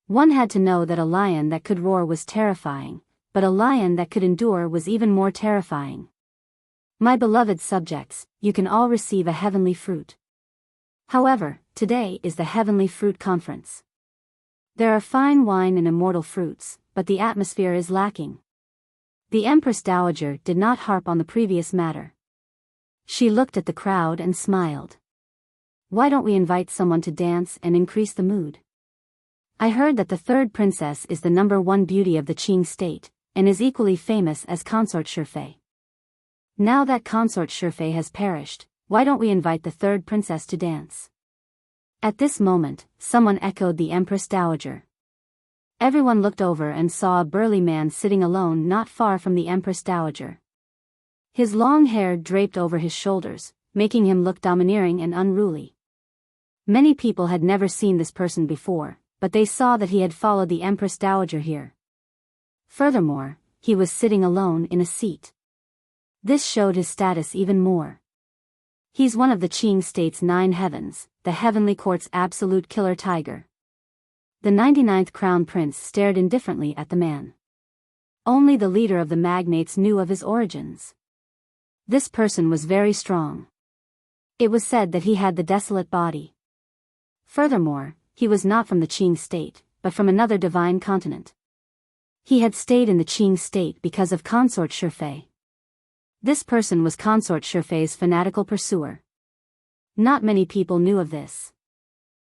S1: One had to know that a lion that could roar was terrifying, but a lion that could endure was even more terrifying. My beloved subjects, you can all receive a heavenly fruit. However, today is the Heavenly Fruit Conference. There are fine wine and immortal fruits, but the atmosphere is lacking. The Empress Dowager did not harp on the previous matter. She looked at the crowd and smiled. Why don't we invite someone to dance and increase the mood? I heard that the 3rd princess is the #1 beauty of the Qing state, and is equally famous as Consort Shifei. Now that Consort Shifei has perished, why don't we invite the 3rd princess to dance? At this moment, someone echoed the Empress Dowager. Everyone looked over and saw a burly man sitting alone not far from the Empress Dowager. His long hair draped over his shoulders, making him look domineering and unruly. Many people had never seen this person before, but they saw that he had followed the Empress Dowager here. Furthermore, he was sitting alone in a seat. This showed his status even more. He's one of the Qing state's 9 heavens, the heavenly court's absolute killer tiger. The 99th crown prince stared indifferently at the man. Only the leader of the magnates knew of his origins. This person was very strong. It was said that he had the desolate body. Furthermore, he was not from the Qing state, but from another divine continent. He had stayed in the Qing state because of Consort Shifei. This person was Consort Shifei's fanatical pursuer. Not many people knew of this.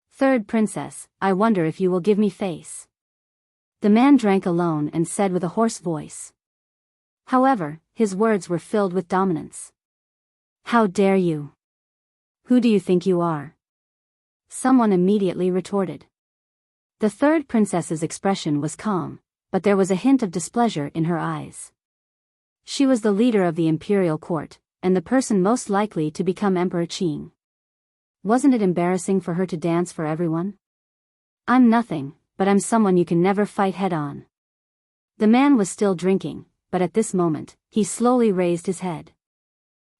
S1: Third princess, I wonder if you will give me face. The man drank alone and said with a hoarse voice. However, his words were filled with dominance. How dare you? Who do you think you are? Someone immediately retorted. The third princess's expression was calm, but there was a hint of displeasure in her eyes. She was the leader of the imperial court, and the person most likely to become Emperor Qing. Wasn't it embarrassing for her to dance for everyone? I'm nothing, but I'm someone you can never fight head-on. The man was still drinking, but at this moment, he slowly raised his head.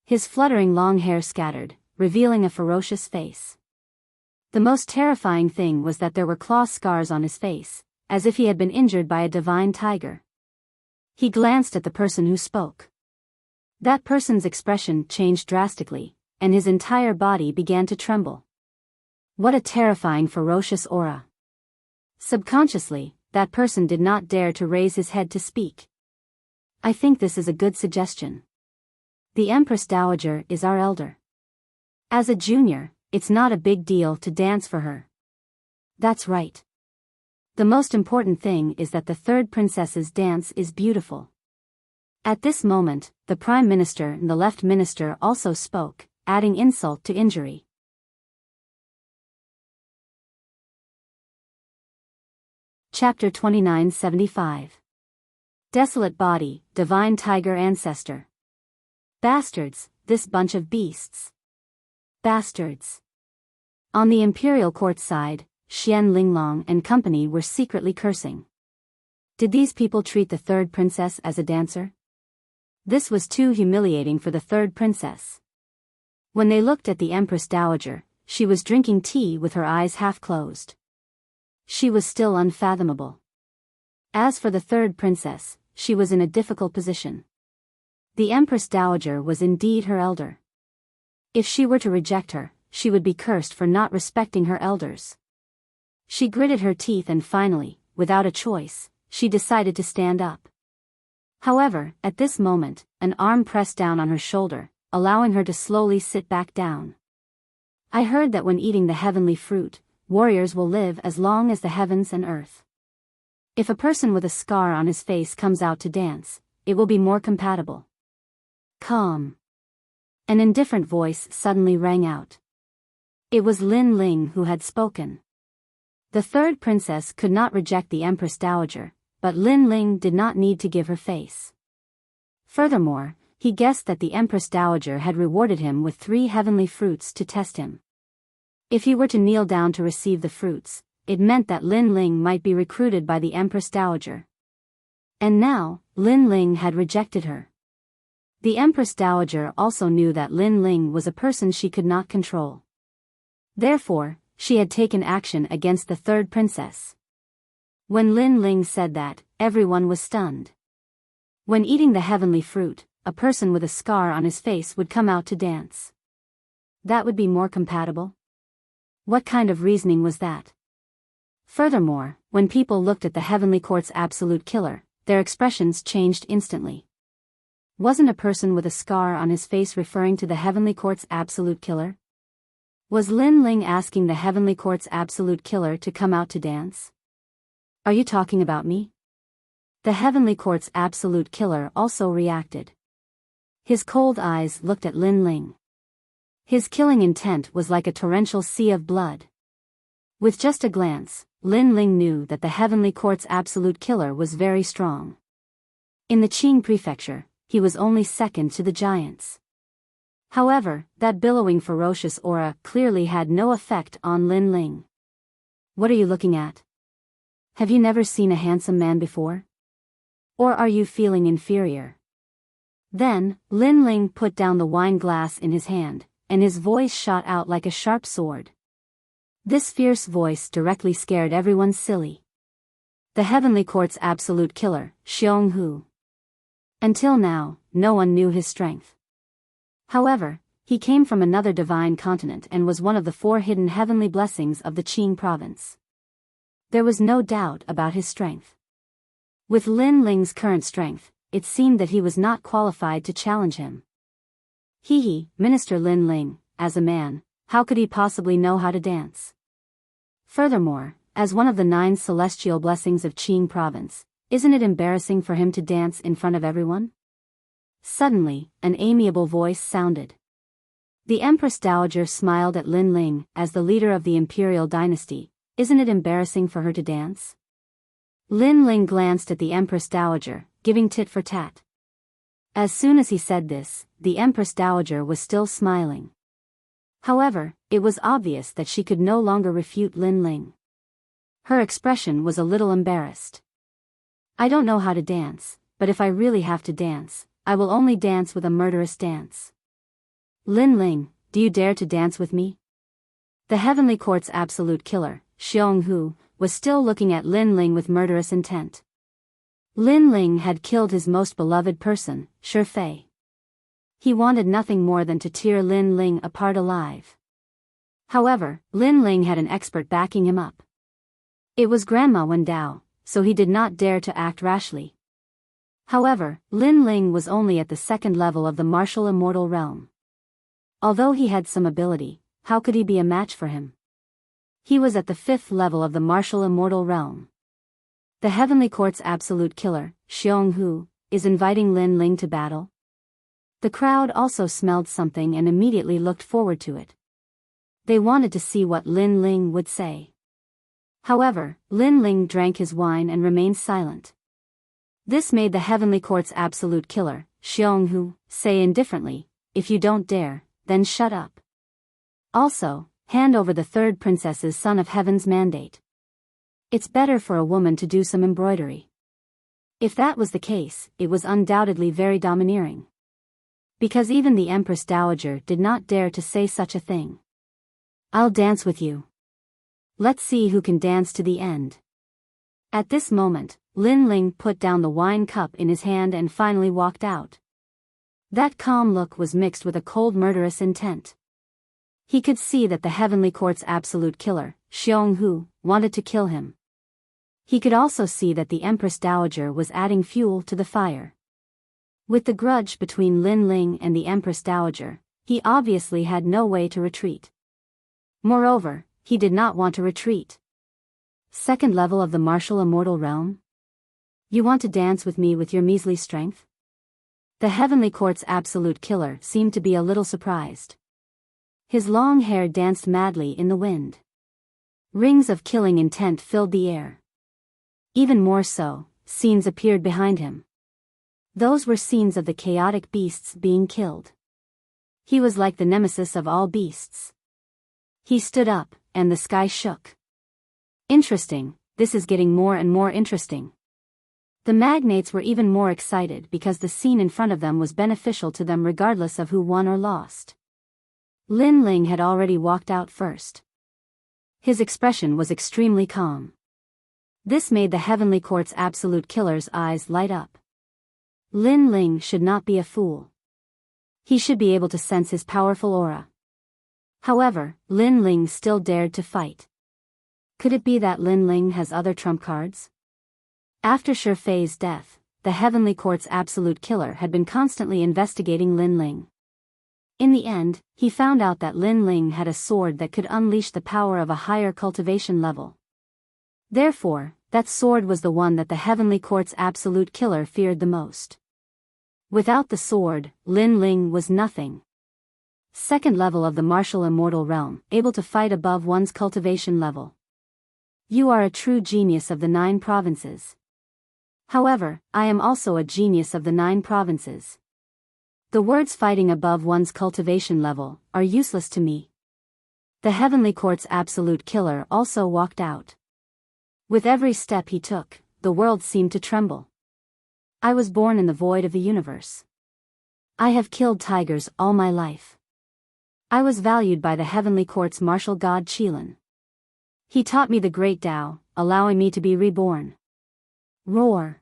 S1: His fluttering long hair scattered, revealing a ferocious face. The most terrifying thing was that there were claw scars on his face, as if he had been injured by a divine tiger. He glanced at the person who spoke. That person's expression changed drastically, and his entire body began to tremble. What a terrifying, ferocious aura. Subconsciously, that person did not dare to raise his head to speak. I think this is a good suggestion. The Empress Dowager is our elder. As a junior, it's not a big deal to dance for her. That's right. The most important thing is that the third princess's dance is beautiful. At this moment, the Prime Minister and the Left Minister also spoke, adding insult to injury. Chapter 2975. Desolate body, divine tiger ancestor. Bastards, this bunch of beasts. Bastards. On the imperial court side, Xian Linglong and company were secretly cursing. Did these people treat the third princess as a dancer? This was too humiliating for the third princess. When they looked at the Empress Dowager, she was drinking tea with her eyes half closed. She was still unfathomable. As for the third princess, she was in a difficult position. The Empress Dowager was indeed her elder. If she were to reject her, she would be cursed for not respecting her elders. She gritted her teeth and finally, without a choice, she decided to stand up. However, at this moment, an arm pressed down on her shoulder, allowing her to slowly sit back down. I heard that when eating the heavenly fruit, warriors will live as long as the heavens and earth. If a person with a scar on his face comes out to dance, it will be more compatible. Calm. An indifferent voice suddenly rang out. It was Lin Ling who had spoken. The third princess could not reject the Empress Dowager, but Lin Ling did not need to give her face. Furthermore, he guessed that the Empress Dowager had rewarded him with 3 heavenly fruits to test him. If he were to kneel down to receive the fruits, it meant that Lin Ling might be recruited by the Empress Dowager. And now, Lin Ling had rejected her. The Empress Dowager also knew that Lin Ling was a person she could not control. Therefore, she had taken action against the third princess. When Lin Ling said that, everyone was stunned. When eating the heavenly fruit, a person with a scar on his face would come out to dance. That would be more compatible? What kind of reasoning was that? Furthermore, when people looked at the Heavenly Court's absolute killer, their expressions changed instantly. Wasn't a person with a scar on his face referring to the Heavenly Court's absolute killer? Was Lin Ling asking the Heavenly Court's absolute killer to come out to dance? Are you talking about me? The Heavenly Court's absolute killer also reacted. His cold eyes looked at Lin Ling. His killing intent was like a torrential sea of blood. With just a glance, Lin Ling knew that the Heavenly Court's absolute killer was very strong. In the Qing prefecture, he was only second to the giants. However, that billowing ferocious aura clearly had no effect on Lin Ling. What are you looking at? Have you never seen a handsome man before? Or are you feeling inferior? Then, Lin Ling put down the wine glass in his hand, and his voice shot out like a sharp sword. This fierce voice directly scared everyone silly. The Heavenly Court's absolute killer, Xiong Hu. Until now, no one knew his strength. However, He came from another divine continent and was one of the 4 hidden heavenly blessings of the Qing province. There was no doubt about his strength. With Lin Ling's current strength, it seemed that he was not qualified to challenge him. Minister Lin Ling, as a man, how could he possibly know how to dance? Furthermore, as one of the 9 celestial blessings of Qing province, isn't it embarrassing for him to dance in front of everyone? Suddenly, an amiable voice sounded. The Empress Dowager smiled at Lin Ling. As the leader of the imperial dynasty, isn't it embarrassing for her to dance? Lin Ling glanced at the Empress Dowager, giving tit for tat. As soon as he said this, the Empress Dowager was still smiling. However, it was obvious that she could no longer refute Lin Ling. Her expression was a little embarrassed. I don't know how to dance, but if I really have to dance, I will only dance with a murderous dance. Lin Ling, do you dare to dance with me? The Heavenly Court's absolute killer, Xiong Hu, was still looking at Lin Ling with murderous intent. Lin Ling had killed his most beloved person, Shi Fei. He wanted nothing more than to tear Lin Ling apart alive. However, Lin Ling had an expert backing him up. It was Grandma Wen Dao, so he did not dare to act rashly. However, Lin Ling was only at the 2nd level of the martial immortal realm. Although he had some ability, how could he be a match for him? He was at the 5th level of the martial immortal realm. The Heavenly Court's absolute killer, Xiong Hu, is inviting Lin Ling to battle. The crowd also smelled something and immediately looked forward to it. They wanted to see what Lin Ling would say. However, Lin Ling drank his wine and remained silent. This made the Heavenly Court's absolute killer, Xiong Hu, say indifferently, if you don't dare, then shut up. Also, hand over the 3rd princess's Son of Heaven's mandate. It's better for a woman to do some embroidery. If that was the case, it was undoubtedly very domineering. Because even the Empress Dowager did not dare to say such a thing. I'll dance with you. Let's see who can dance to the end. At this moment, Lin Ling put down the wine cup in his hand and finally walked out. That calm look was mixed with a cold murderous intent. He could see that the Heavenly Court's absolute killer, Xiong Hu, wanted to kill him. He could also see that the Empress Dowager was adding fuel to the fire. With the grudge between Lin Ling and the Empress Dowager, he obviously had no way to retreat. Moreover, he did not want to retreat. 2nd level of the martial immortal realm? You want to dance with me with your measly strength? The Heavenly Court's absolute killer seemed to be a little surprised. His long hair danced madly in the wind. Rings of killing intent filled the air. Even more so, scenes appeared behind him. Those were scenes of the chaotic beasts being killed. He was like the nemesis of all beasts. He stood up, and the sky shook. Interesting, this is getting more and more interesting. The magnates were even more excited because the scene in front of them was beneficial to them regardless of who won or lost. Lin Ling had already walked out first. His expression was extremely calm. This made the Heavenly Court's absolute killer's eyes light up. Lin Ling should not be a fool. He should be able to sense his powerful aura. However, Lin Ling still dared to fight. Could it be that Lin Ling has other trump cards? After Shi Fei's death, the Heavenly Court's absolute killer had been constantly investigating Lin Ling. In the end, he found out that Lin Ling had a sword that could unleash the power of a higher cultivation level. Therefore, that sword was the one that the Heavenly Court's absolute killer feared the most. Without the sword, Lin Ling was nothing. 2nd level of the martial immortal realm, able to fight above one's cultivation level. You are a true genius of the 9 provinces. However, I am also a genius of the 9 provinces. The words fighting above one's cultivation level are useless to me. The Heavenly Court's absolute killer also walked out. With every step he took, the world seemed to tremble. I was born in the void of the universe. I have killed tigers all my life. I was valued by the Heavenly Court's martial god Qilin. He taught me the great Tao, allowing me to be reborn. Roar.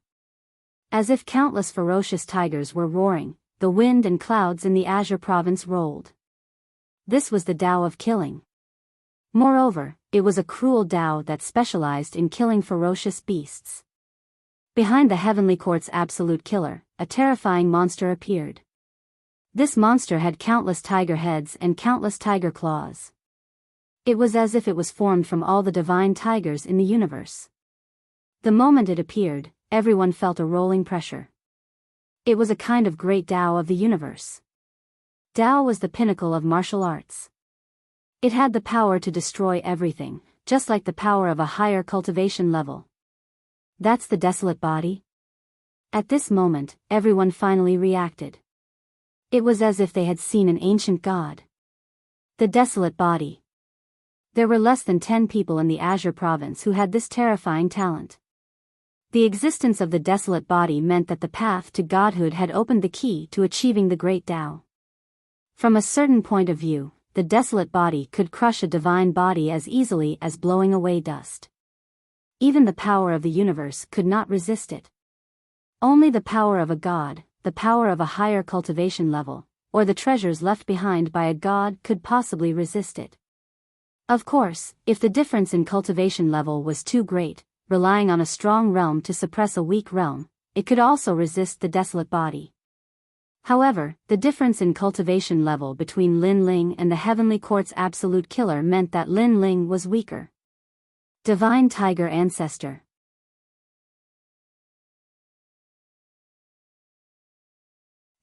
S1: As if countless ferocious tigers were roaring, the wind and clouds in the Azure province rolled. This was the Tao of killing. Moreover, it was a cruel Tao that specialized in killing ferocious beasts. Behind the Heavenly Court's absolute killer, a terrifying monster appeared. This monster had countless tiger heads and countless tiger claws. It was as if it was formed from all the divine tigers in the universe. The moment it appeared, everyone felt a rolling pressure. It was a kind of great Tao of the universe. Tao was the pinnacle of martial arts. It had the power to destroy everything, just like the power of a higher cultivation level. That's the desolate body? At this moment, everyone finally reacted. It was as if they had seen an ancient god. The desolate body. There were less than 10 people in the Azure province who had this terrifying talent. The existence of the desolate body meant that the path to godhood had opened the key to achieving the great Tao. From a certain point of view, the desolate body could crush a divine body as easily as blowing away dust. Even the power of the universe could not resist it. Only the power of a god, the power of a higher cultivation level, or the treasures left behind by a god could possibly resist it. Of course, if the difference in cultivation level was too great, relying on a strong realm to suppress a weak realm, it could also resist the desolate body. However, the difference in cultivation level between Lin Ling and the Heavenly Court's absolute killer meant that Lin Ling was weaker. Divine Tiger Ancestor.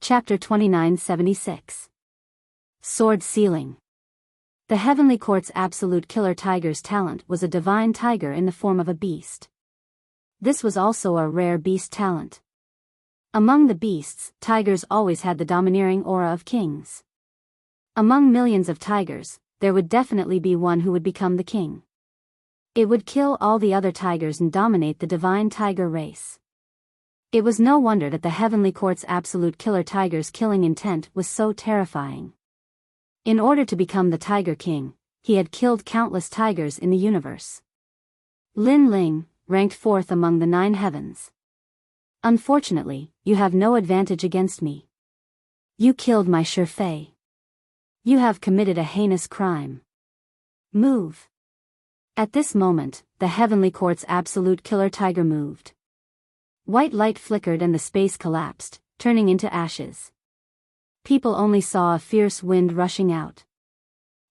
S1: Chapter 2976. Sword Sealing. The Heavenly Court's absolute killer tiger's talent was a divine tiger in the form of a beast. This was also a rare beast talent. Among the beasts, tigers always had the domineering aura of kings. Among millions of tigers, there would definitely be one who would become the king. It would kill all the other tigers and dominate the divine tiger race. It was no wonder that the Heavenly Court's absolute killer tiger's killing intent was so terrifying. In order to become the Tiger King, he had killed countless tigers in the universe. Lin Ling, ranked 4th among the 9 heavens. Unfortunately, you have no advantage against me. You killed my Shifei. You have committed a heinous crime. Move. At this moment, the Heavenly Court's absolute killer tiger moved. White light flickered and the space collapsed, turning into ashes. People only saw a fierce wind rushing out.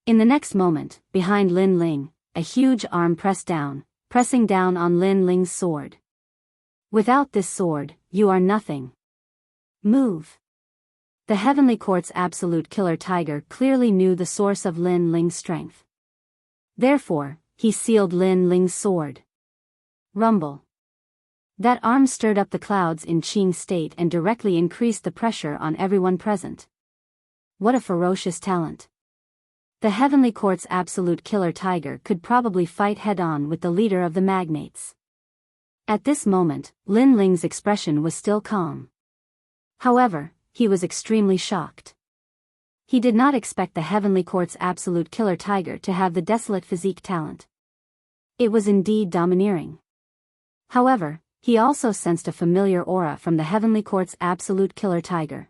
S1: In the next moment, behind Lin Ling, a huge arm pressing down on Lin Ling's sword. Without this sword, you are nothing. Move. The Heavenly Court's absolute killer tiger clearly knew the source of Lin Ling's strength. Therefore, he sealed Lin Ling's sword. Rumble. That arm stirred up the clouds in Qing state and directly increased the pressure on everyone present. What a ferocious talent. The Heavenly Court's absolute killer tiger could probably fight head-on with the leader of the magnates. At this moment, Lin Ling's expression was still calm. However, he was extremely shocked. He did not expect the Heavenly Court's absolute killer tiger to have the desolate physique talent. It was indeed domineering. However, he also sensed a familiar aura from the Heavenly Court's absolute killer tiger.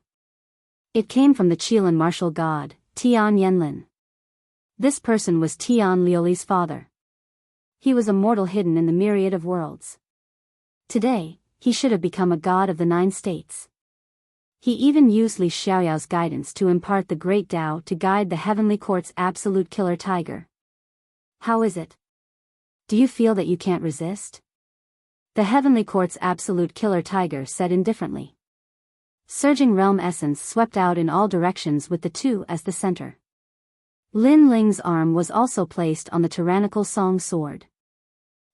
S1: It came from the Qilin martial god, Tian Yanlin. This person was Tian Liuli's father. He was a mortal hidden in the myriad of worlds. Today, he should have become a god of the 9 states. He even used Li Xiaoyao's guidance to impart the great Tao to guide the Heavenly Court's absolute killer tiger. How is it? Do you feel that you can't resist? The Heavenly Court's absolute killer tiger said indifferently. Surging realm essence swept out in all directions with the 2 as the center. Lin Ling's arm was also placed on the tyrannical Song sword.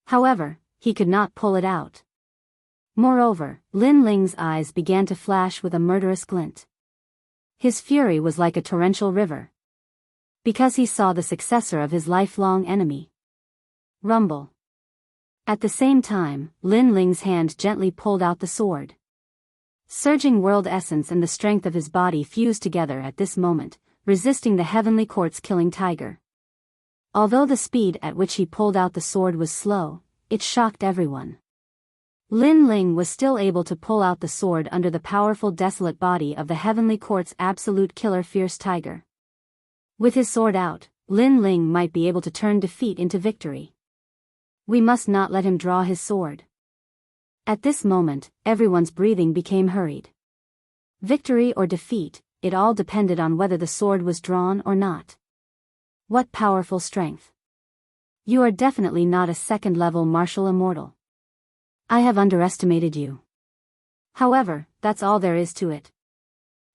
S1: However, he could not pull it out. Moreover, Lin Ling's eyes began to flash with a murderous glint. His fury was like a torrential river. Because he saw the successor of his lifelong enemy. Rumble. At the same time, Lin Ling's hand gently pulled out the sword. Surging world essence and the strength of his body fused together at this moment, resisting the Heavenly Court's killing tiger. Although the speed at which he pulled out the sword was slow, it shocked everyone. Lin Ling was still able to pull out the sword under the powerful desolate body of the Heavenly Court's absolute killer fierce tiger. With his sword out, Lin Ling might be able to turn defeat into victory. We must not let him draw his sword. At this moment, everyone's breathing became hurried. Victory or defeat, it all depended on whether the sword was drawn or not. What powerful strength. You are definitely not a second-level martial immortal. I have underestimated you. However, that's all there is to it.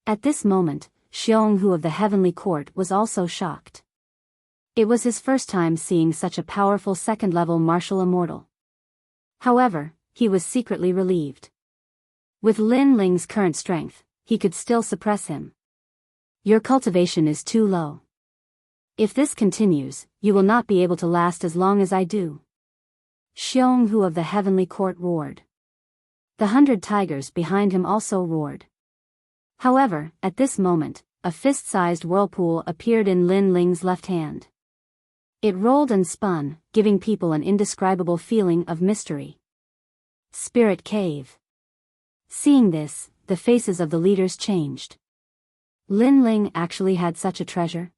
S1: At this moment, Xionghu of the Heavenly Court was also shocked. It was his first time seeing such a powerful second-level martial immortal. However, he was secretly relieved. With Lin Ling's current strength, he could still suppress him. Your cultivation is too low. If this continues, you will not be able to last as long as I do. Xionghu of the Heavenly Court roared. The 100 tigers behind him also roared. However, at this moment, a fist-sized whirlpool appeared in Lin Ling's left hand. It rolled and spun, giving people an indescribable feeling of mystery. Spirit Cave. Seeing this, the faces of the leaders changed. Lin Ling actually had such a treasure?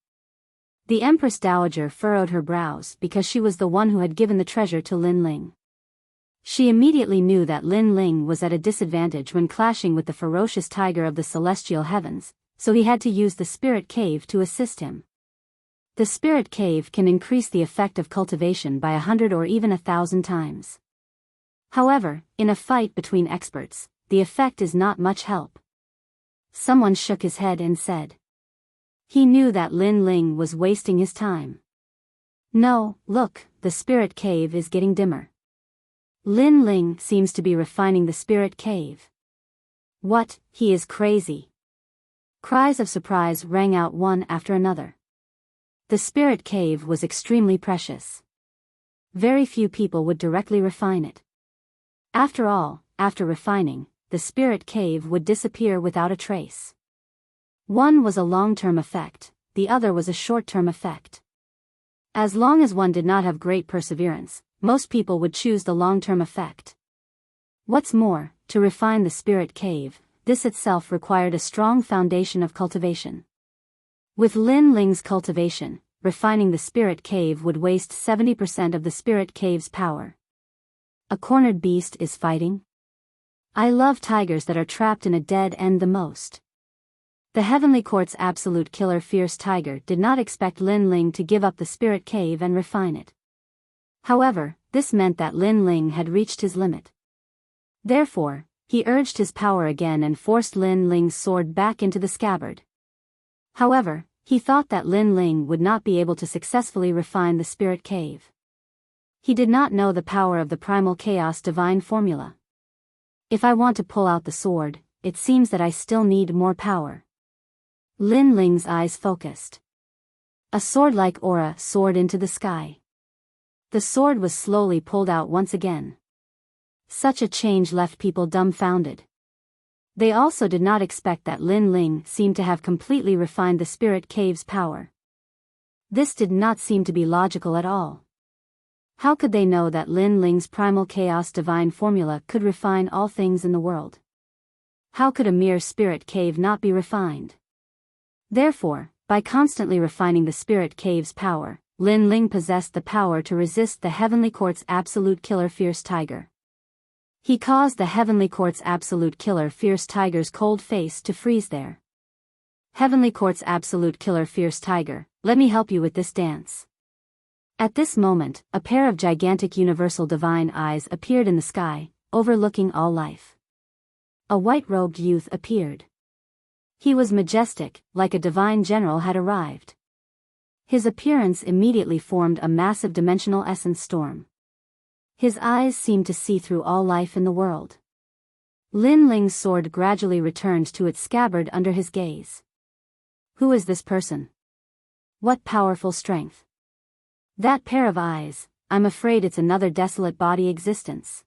S1: The Empress Dowager furrowed her brows because she was the one who had given the treasure to Lin Ling. She immediately knew that Lin Ling was at a disadvantage when clashing with the ferocious tiger of the celestial heavens, so he had to use the Spirit Cave to assist him. The Spirit Cave can increase the effect of cultivation by 100 or even 1,000 times. However, in a fight between experts, the effect is not much help. Someone shook his head and said. He knew that Lin Ling was wasting his time. No, look, the Spirit Cave is getting dimmer. Lin Ling seems to be refining the Spirit Cave. What, he is crazy. Cries of surprise rang out one after another. The Spirit Cave was extremely precious. Very few people would directly refine it. After all, after refining, the Spirit Cave would disappear without a trace. One was a long-term effect, the other was a short-term effect. As long as one did not have great perseverance, most people would choose the long-term effect. What's more, to refine the Spirit Cave, this itself required a strong foundation of cultivation. With Lin Ling's cultivation, refining the Spirit Cave would waste 70% of the Spirit Cave's power. A cornered beast is fighting? I love tigers that are trapped in a dead end the most. The Heavenly Court's absolute killer Fierce Tiger did not expect Lin Ling to give up the Spirit Cave and refine it. However, this meant that Lin Ling had reached his limit. Therefore, he urged his power again and forced Lin Ling's sword back into the scabbard. However, he thought that Lin Ling would not be able to successfully refine the Spirit Cave. He did not know the power of the Primal Chaos Divine Formula. If I want to pull out the sword, it seems that I still need more power. Lin Ling's eyes focused. A sword-like aura soared into the sky. The sword was slowly pulled out once again. Such a change left people dumbfounded. They also did not expect that Lin Ling seemed to have completely refined the Spirit Cave's power. This did not seem to be logical at all. How could they know that Lin Ling's Primal Chaos Divine Formula could refine all things in the world? How could a mere Spirit Cave not be refined? Therefore, by constantly refining the Spirit Cave's power, Lin Ling possessed the power to resist the Heavenly Court's absolute killer Fierce Tiger. He caused the Heavenly Court's absolute killer Fierce Tiger's cold face to freeze there. Heavenly Court's absolute killer Fierce Tiger, let me help you with this dance. At this moment, a pair of gigantic universal divine eyes appeared in the sky, overlooking all life. A white-robed youth appeared. He was majestic, like a divine general had arrived. His appearance immediately formed a massive dimensional essence storm. His eyes seemed to see through all life in the world. Lin Ling's sword gradually returned to its scabbard under his gaze. Who is this person? What powerful strength! That pair of eyes, I'm afraid it's another desolate body existence.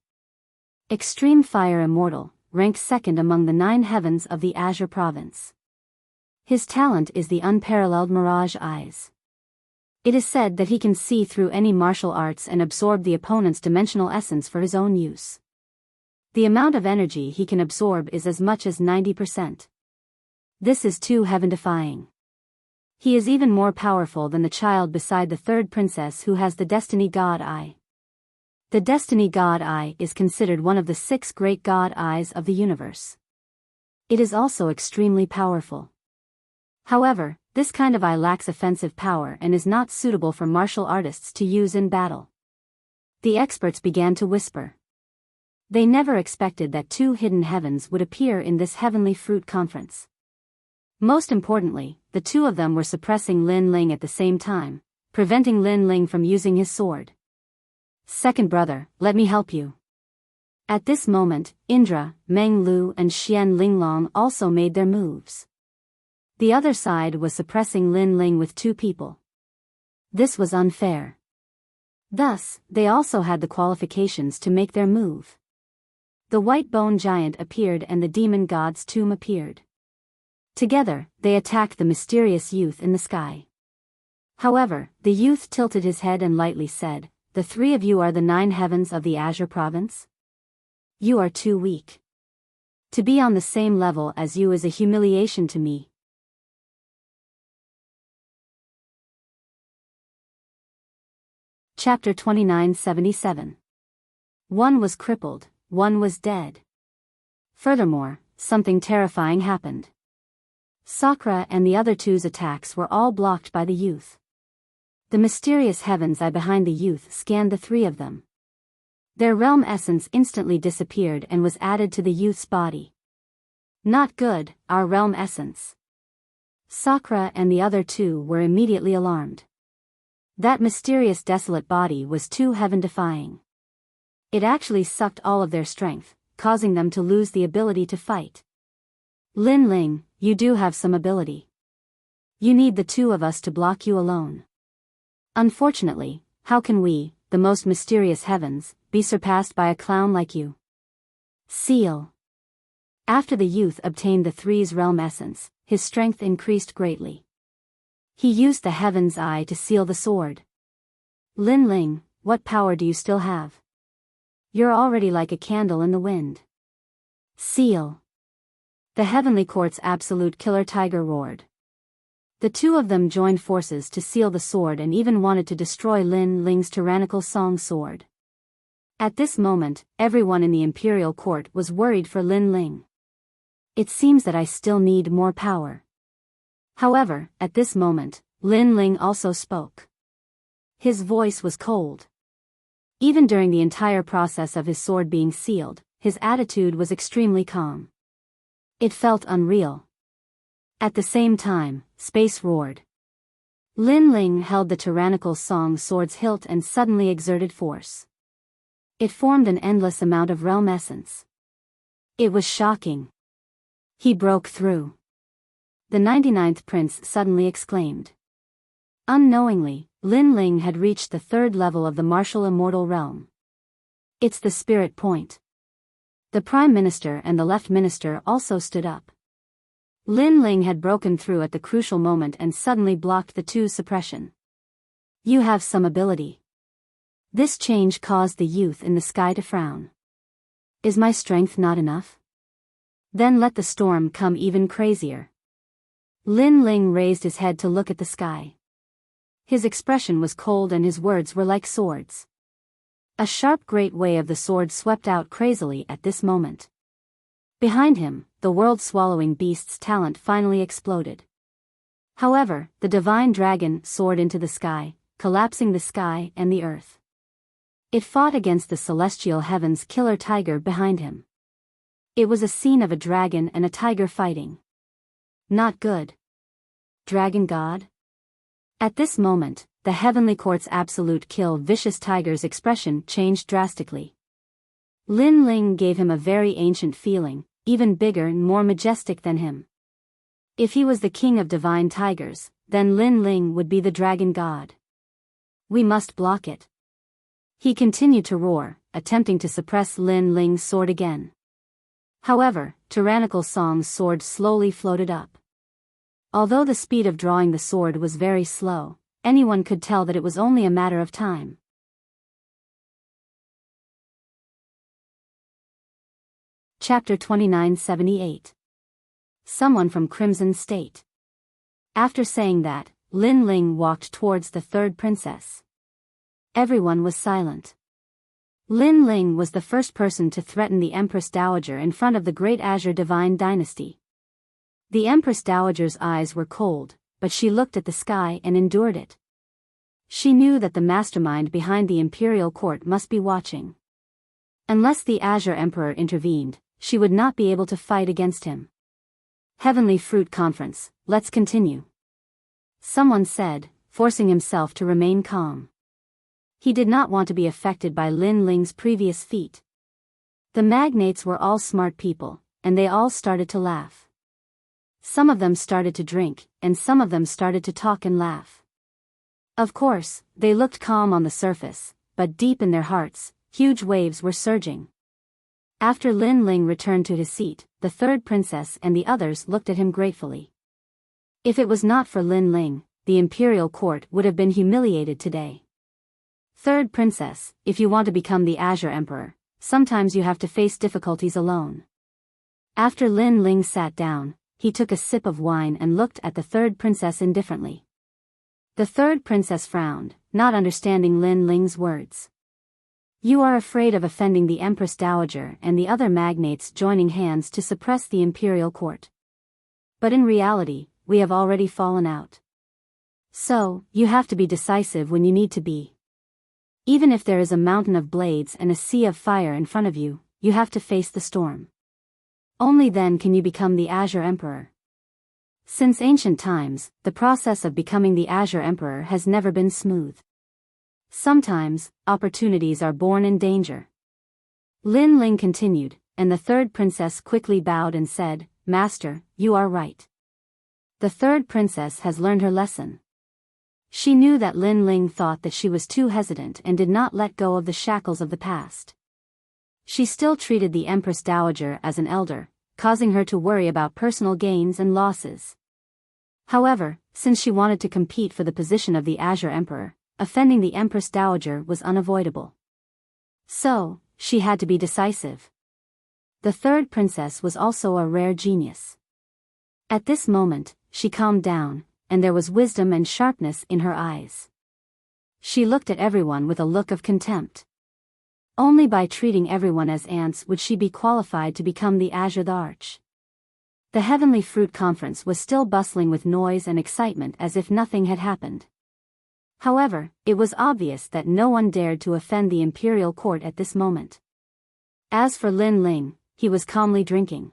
S1: Extreme Fire Immortal, ranked second among the 9 heavens of the Azure Province. His talent is the unparalleled Mirage Eyes. It is said that he can see through any martial arts and absorb the opponent's dimensional essence for his own use. The amount of energy he can absorb is as much as 90%. This is too heaven-defying. He is even more powerful than the child beside the third princess who has the Destiny God Eye. The Destiny God Eye is considered one of the 6 great God Eyes of the universe. It is also extremely powerful. However, this kind of eye lacks offensive power and is not suitable for martial artists to use in battle. The experts began to whisper. They never expected that 2 hidden heavens would appear in this heavenly fruit conference. Most importantly, the 2 of them were suppressing Lin Ling at the same time, preventing Lin Ling from using his sword. Second brother, let me help you. At this moment, Indra, Meng Lu and Xian Linglong also made their moves. The other side was suppressing Lin Ling with 2 people. This was unfair. Thus, they also had the qualifications to make their move. The white bone giant appeared and the demon god's tomb appeared. Together, they attacked the mysterious youth in the sky. However, the youth tilted his head and lightly said, "The 3 of you are the 9 heavens of the Azure province? You are too weak. To be on the same level as you is a humiliation to me." Chapter 2977. One was crippled, one was dead. Furthermore, something terrifying happened. Sakura and the other 2's attacks were all blocked by the youth. The mysterious heavens eye behind the youth scanned the 3 of them. Their realm essence instantly disappeared and was added to the youth's body. Not good, our realm essence. Sakura and the other 2 were immediately alarmed. That mysterious desolate body was too heaven-defying. It actually sucked all of their strength, causing them to lose the ability to fight. Lin Ling, you do have some ability. You need the 2 of us to block you alone. Unfortunately, how can we, the most mysterious heavens, be surpassed by a clown like you? Seal. After the youth obtained the 3's realm essence, his strength increased greatly. He used the heaven's eye to seal the sword. Lin Ling, what power do you still have? You're already like a candle in the wind. Seal. The Heavenly Court's absolute killer tiger roared. The 2 of them joined forces to seal the sword and even wanted to destroy Lin Ling's tyrannical song sword. At this moment, everyone in the Imperial Court was worried for Lin Ling. It seems that I still need more power. However, at this moment, Lin Ling also spoke. His voice was cold. Even during the entire process of his sword being sealed, his attitude was extremely calm. It felt unreal. At the same time, space roared. Lin Ling held the tyrannical song sword's hilt and suddenly exerted force. It formed an endless amount of realm essence. It was shocking. He broke through. The 99th prince suddenly exclaimed. Unknowingly, Lin Ling had reached the 3rd level of the martial immortal realm. It's the spirit point. The Prime Minister and the Left Minister also stood up. Lin Ling had broken through at the crucial moment and suddenly blocked the 2's suppression. You have some ability. This change caused the youth in the sky to frown. Is my strength not enough? Then let the storm come even crazier. Lin Ling raised his head to look at the sky. His expression was cold and his words were like swords. A sharp great wave of the sword swept out crazily at this moment. Behind him, the world-swallowing beast's talent finally exploded. However, the divine dragon soared into the sky, collapsing the sky and the earth. It fought against the celestial heaven's killer tiger behind him. It was a scene of a dragon and a tiger fighting. Not good. Dragon God? At this moment, the Heavenly Court's absolute kill vicious tiger's expression changed drastically. Lin Ling gave him a very ancient feeling, even bigger and more majestic than him. If he was the king of divine tigers, then Lin Ling would be the dragon god. We must block it. He continued to roar, attempting to suppress Lin Ling's sword again. However, tyrannical Song's sword slowly floated up. Although the speed of drawing the sword was very slow, anyone could tell that it was only a matter of time. Chapter 2978. Someone from Crimson State. After saying that, Lin Ling walked towards the third princess. Everyone was silent. Lin Ling was the first person to threaten the Empress Dowager in front of the great Azure Divine Dynasty. The Empress Dowager's eyes were cold, but she looked at the sky and endured it. She knew that the mastermind behind the imperial court must be watching. Unless the Azure Emperor intervened, she would not be able to fight against him. Heavenly Fruit Conference, let's continue. Someone said, forcing himself to remain calm. He did not want to be affected by Lin Ling's previous feat. The magnates were all smart people, and they all started to laugh. Some of them started to drink, and some of them started to talk and laugh. Of course, they looked calm on the surface, but deep in their hearts, huge waves were surging. After Lin Ling returned to his seat, the third princess and the others looked at him gratefully. If it was not for Lin Ling, the imperial court would have been humiliated today. Third princess, if you want to become the Azure Emperor, sometimes you have to face difficulties alone. After Lin Ling sat down, he took a sip of wine and looked at the third princess indifferently. The third princess frowned, not understanding Lin Ling's words. You are afraid of offending the Empress Dowager and the other magnates joining hands to suppress the imperial court. But in reality, we have already fallen out. So, you have to be decisive when you need to be. Even if there is a mountain of blades and a sea of fire in front of you, you have to face the storm. Only then can you become the Azure Emperor. Since ancient times, the process of becoming the Azure Emperor has never been smooth. Sometimes, opportunities are born in danger. Lin Ling continued, and the third princess quickly bowed and said, Master, you are right. The third princess has learned her lesson. She knew that Lin Ling thought that she was too hesitant and did not let go of the shackles of the past. She still treated the Empress Dowager as an elder, causing her to worry about personal gains and losses. However, since she wanted to compete for the position of the Azure Emperor, offending the Empress Dowager was unavoidable. So, she had to be decisive. The third princess was also a rare genius. At this moment, she calmed down, and there was wisdom and sharpness in her eyes. She looked at everyone with a look of contempt. Only by treating everyone as ants would she be qualified to become the Azure Arch. The Heavenly Fruit Conference was still bustling with noise and excitement as if nothing had happened. However, it was obvious that no one dared to offend the imperial court at this moment. As for Lin Ling, he was calmly drinking.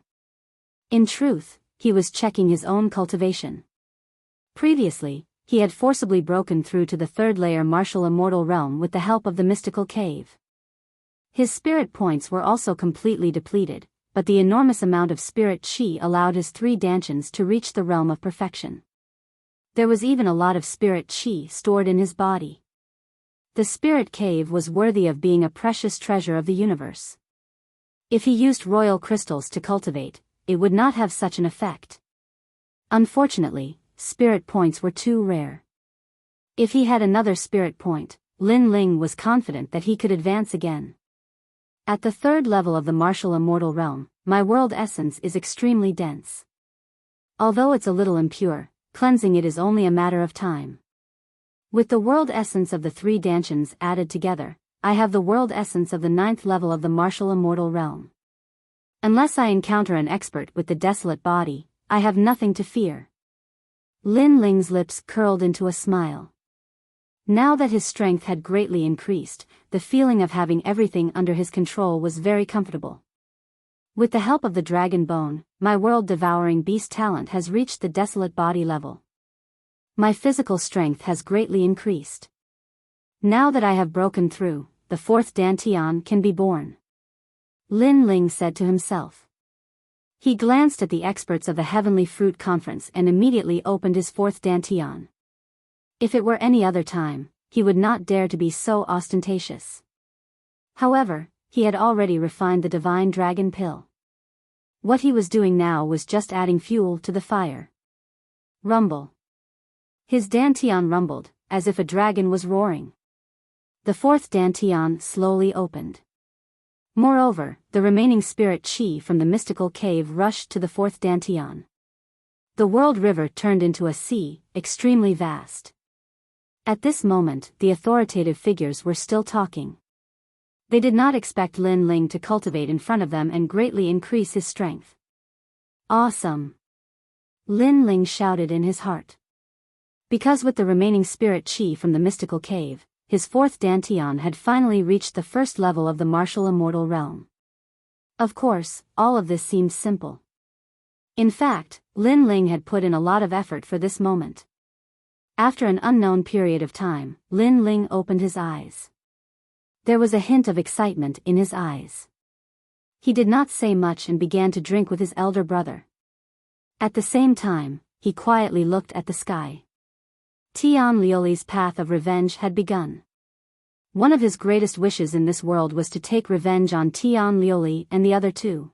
S1: In truth, he was checking his own cultivation. Previously, he had forcibly broken through to the third layer martial immortal realm with the help of the mystical cave. His spirit points were also completely depleted, but the enormous amount of spirit chi allowed his 3 dantians to reach the realm of perfection. There was even a lot of spirit chi stored in his body. The spirit cave was worthy of being a precious treasure of the universe. If he used royal crystals to cultivate, it would not have such an effect. Unfortunately, spirit points were too rare. If he had another spirit point, Lin Ling was confident that he could advance again. At the third level of the martial immortal realm, my world essence is extremely dense. Although it's a little impure, cleansing it is only a matter of time. With the world essence of the 3 dantians added together, I have the world essence of the 9th level of the martial immortal realm. Unless I encounter an expert with the desolate body, I have nothing to fear. Lin Ling's lips curled into a smile. Now that his strength had greatly increased, the feeling of having everything under his control was very comfortable. With the help of the dragon bone, my world-devouring beast talent has reached the desolate body level. My physical strength has greatly increased. Now that I have broken through, the 4th dantian can be born. Lin Ling said to himself. He glanced at the experts of the Heavenly Fruit Conference and immediately opened his 4th dantian. If it were any other time, he would not dare to be so ostentatious. However, he had already refined the divine dragon pill. What he was doing now was just adding fuel to the fire. Rumble. His dantian rumbled, as if a dragon was roaring. The 4th dantian slowly opened. Moreover, the remaining spirit chi from the mystical cave rushed to the 4th dantian. The world river turned into a sea, extremely vast. At this moment, the authoritative figures were still talking. They did not expect Lin Ling to cultivate in front of them and greatly increase his strength. Awesome! Lin Ling shouted in his heart. Because with the remaining spirit chi from the mystical cave, his fourth dantian had finally reached the first level of the martial immortal realm. Of course, all of this seemed simple. In fact, Lin Ling had put in a lot of effort for this moment. After an unknown period of time, Lin Ling opened his eyes. There was a hint of excitement in his eyes. He did not say much and began to drink with his elder brother. At the same time, he quietly looked at the sky. Tian Liuli's path of revenge had begun. One of his greatest wishes in this world was to take revenge on Tian Liuli and the other two.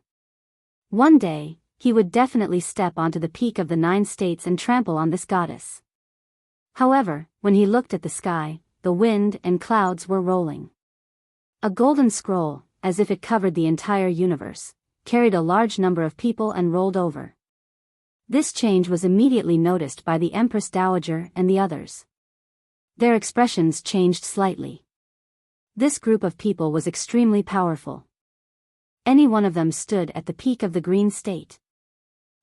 S1: One day, he would definitely step onto the peak of the 9 states and trample on this goddess. However, when he looked at the sky, the wind and clouds were rolling. A golden scroll, as if it covered the entire universe, carried a large number of people and rolled over. This change was immediately noticed by the Empress Dowager and the others. Their expressions changed slightly. This group of people was extremely powerful. Any one of them stood at the peak of the green state.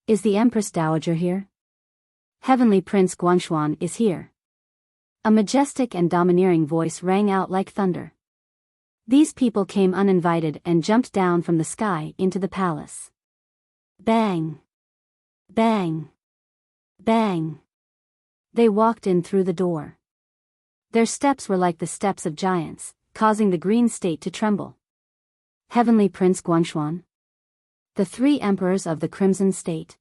S1: Is the Empress Dowager here? Heavenly Prince Guangshuan is here. A majestic and domineering voice rang out like thunder. These people came uninvited and jumped down from the sky into the palace. Bang! Bang! Bang! They walked in through the door. Their steps were like the steps of giants, causing the green state to tremble. Heavenly Prince Guangshuan? The 3 emperors of the Crimson State.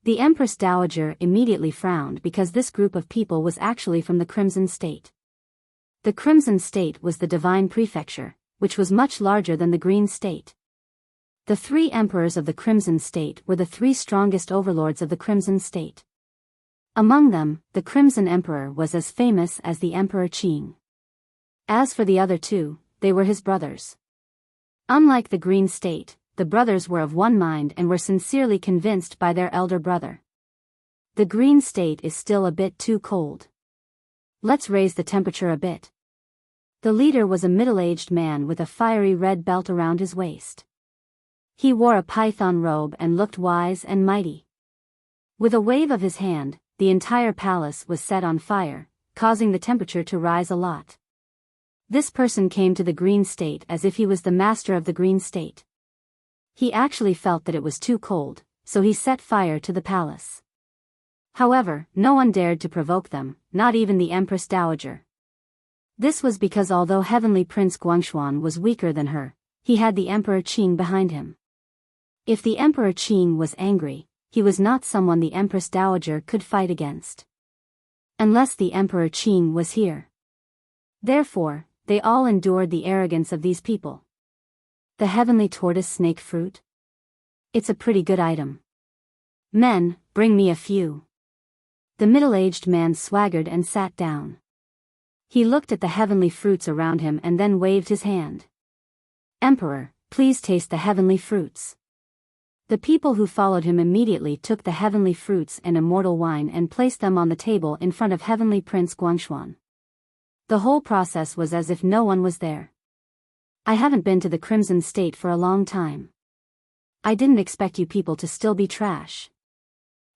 S1: The Empress Dowager immediately frowned because this group of people was actually from the Crimson State. The Crimson State was the divine prefecture, which was much larger than the Green State. The 3 emperors of the Crimson State were the 3 strongest overlords of the Crimson State. Among them, the Crimson Emperor was as famous as the Emperor Qing. As for the other 2, they were his brothers. Unlike the Green State, the brothers were of one mind and were sincerely convinced by their elder brother. The Green State is still a bit too cold. Let's raise the temperature a bit. The leader was a middle-aged man with a fiery red belt around his waist. He wore a python robe and looked wise and mighty. With a wave of his hand, the entire palace was set on fire, causing the temperature to rise a lot. This person came to the Green State as if he was the master of the Green State. He actually felt that it was too cold, so he set fire to the palace. However, no one dared to provoke them, not even the Empress Dowager. This was because although Heavenly Prince Guangshuan was weaker than her, he had the Emperor Qing behind him. If the Emperor Qing was angry, he was not someone the Empress Dowager could fight against. Unless the Emperor Qing was here. Therefore, they all endured the arrogance of these people. The heavenly tortoise snake fruit? It's a pretty good item. Men, bring me a few. The middle-aged man swaggered and sat down. He looked at the heavenly fruits around him and then waved his hand. Emperor, please taste the heavenly fruits. The people who followed him immediately took the heavenly fruits and immortal wine and placed them on the table in front of Heavenly Prince Guangshuan. The whole process was as if no one was there. I haven't been to the Crimson State for a long time. I didn't expect you people to still be trash.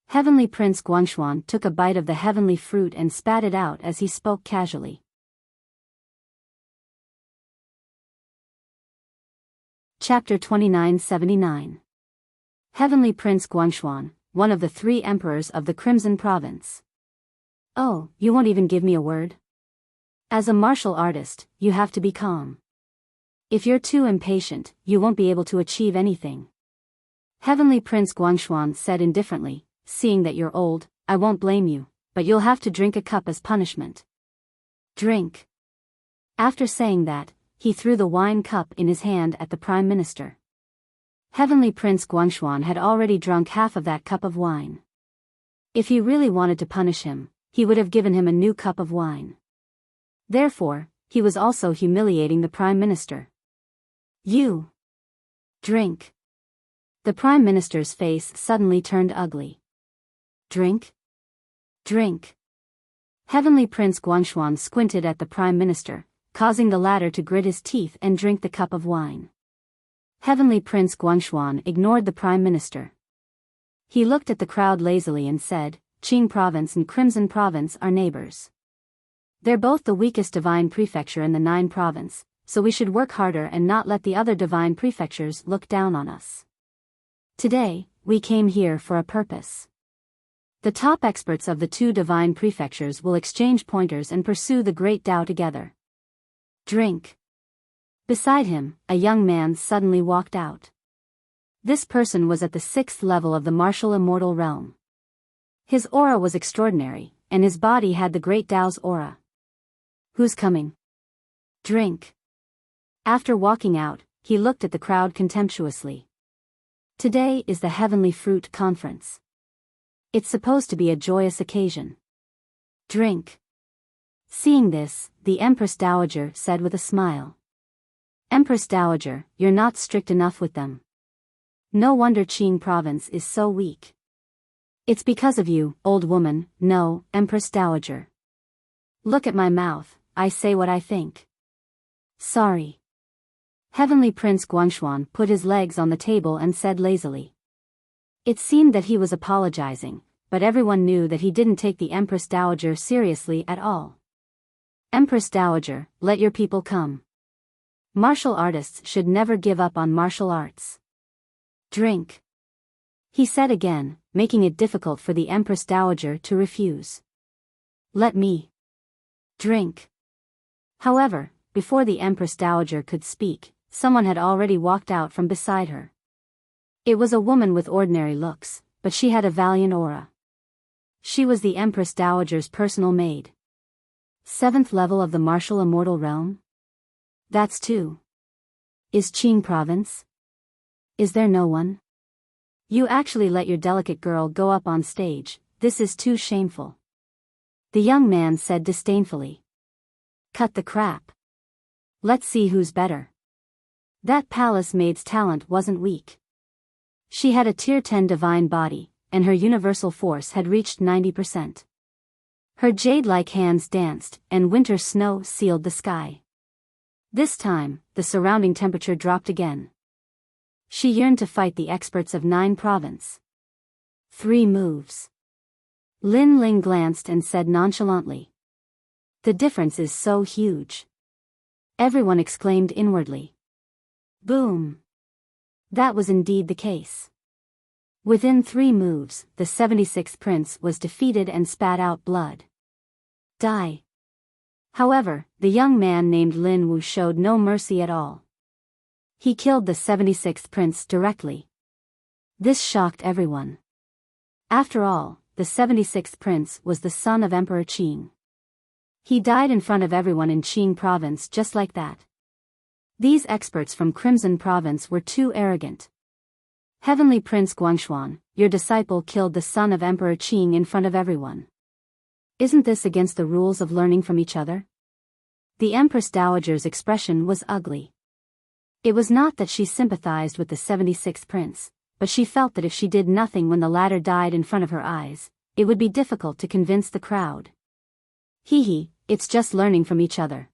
S1: Heavenly Prince Guangshuan took a bite of the heavenly fruit and spat it out as he spoke casually. Chapter 2979. Heavenly Prince Guangshuan, one of the 3 emperors of the Crimson Province. Oh, you won't even give me a word? As a martial artist, you have to be calm. If you're too impatient, you won't be able to achieve anything. Heavenly Prince Guangshuan said indifferently, seeing that you're old, I won't blame you, but you'll have to drink a cup as punishment. Drink. After saying that, he threw the wine cup in his hand at the Prime Minister. Heavenly Prince Guangshuan had already drunk half of that cup of wine. If he really wanted to punish him, he would have given him a new cup of wine. Therefore, he was also humiliating the Prime Minister. You. Drink. The Prime Minister's face suddenly turned ugly. Drink? Drink. Heavenly Prince Guangshuan squinted at the Prime Minister, causing the latter to grit his teeth and drink the cup of wine. Heavenly Prince Guangshuan ignored the Prime Minister. He looked at the crowd lazily and said, Qing Province and Crimson Province are neighbors. They're both the weakest divine prefecture in the 9 province, so we should work harder and not let the other divine prefectures look down on us. Today, we came here for a purpose. The top experts of the 2 divine prefectures will exchange pointers and pursue the Great Tao together. Drink. Beside him, a young man suddenly walked out. This person was at the 6th level of the martial immortal realm. His aura was extraordinary, and his body had the Great Tao's aura. Who's coming? Drink. After walking out, he looked at the crowd contemptuously. Today is the Heavenly Fruit Conference. It's supposed to be a joyous occasion. Drink. Seeing this, the Empress Dowager said with a smile. Empress Dowager, you're not strict enough with them. No wonder Qing Province is so weak. It's because of you, old woman. No, Empress Dowager. Look at my mouth, I say what I think. Sorry. Heavenly Prince Guangshuan put his legs on the table and said lazily. It seemed that he was apologizing, but everyone knew that he didn't take the Empress Dowager seriously at all. Empress Dowager, let your people come. Martial artists should never give up on martial arts. Drink. He said again, making it difficult for the Empress Dowager to refuse. Let me. Drink. However, before the Empress Dowager could speak, someone had already walked out from beside her. It was a woman with ordinary looks, but she had a valiant aura. She was the Empress Dowager's personal maid. 7th level of the martial immortal realm? That's 2. Is Qing Province? Is there no one? You actually let your delicate girl go up on stage, this is too shameful. The young man said disdainfully. Cut the crap. Let's see who's better. That palace maid's talent wasn't weak. She had a tier 10 divine body, and her universal force had reached 90%. Her jade-like hands danced, and winter snow sealed the sky. This time, the surrounding temperature dropped again. She yearned to fight the experts of 9 province. 3 moves. Lin Ling glanced and said nonchalantly. The difference is so huge. Everyone exclaimed inwardly. Boom. That was indeed the case. Within 3 moves, the 76th prince was defeated and spat out blood. Die. However, the young man named Lin Wu showed no mercy at all. He killed the 76th prince directly. This shocked everyone. After all, the 76th prince was the son of Emperor Qing. He died in front of everyone in Qing province just like that. These experts from Crimson Province were too arrogant. Heavenly Prince Guangshuan, your disciple killed the son of Emperor Qing in front of everyone. Isn't this against the rules of learning from each other? The Empress Dowager's expression was ugly. It was not that she sympathized with the 76th prince, but she felt that if she did nothing when the latter died in front of her eyes, it would be difficult to convince the crowd. Hee, it's just learning from each other.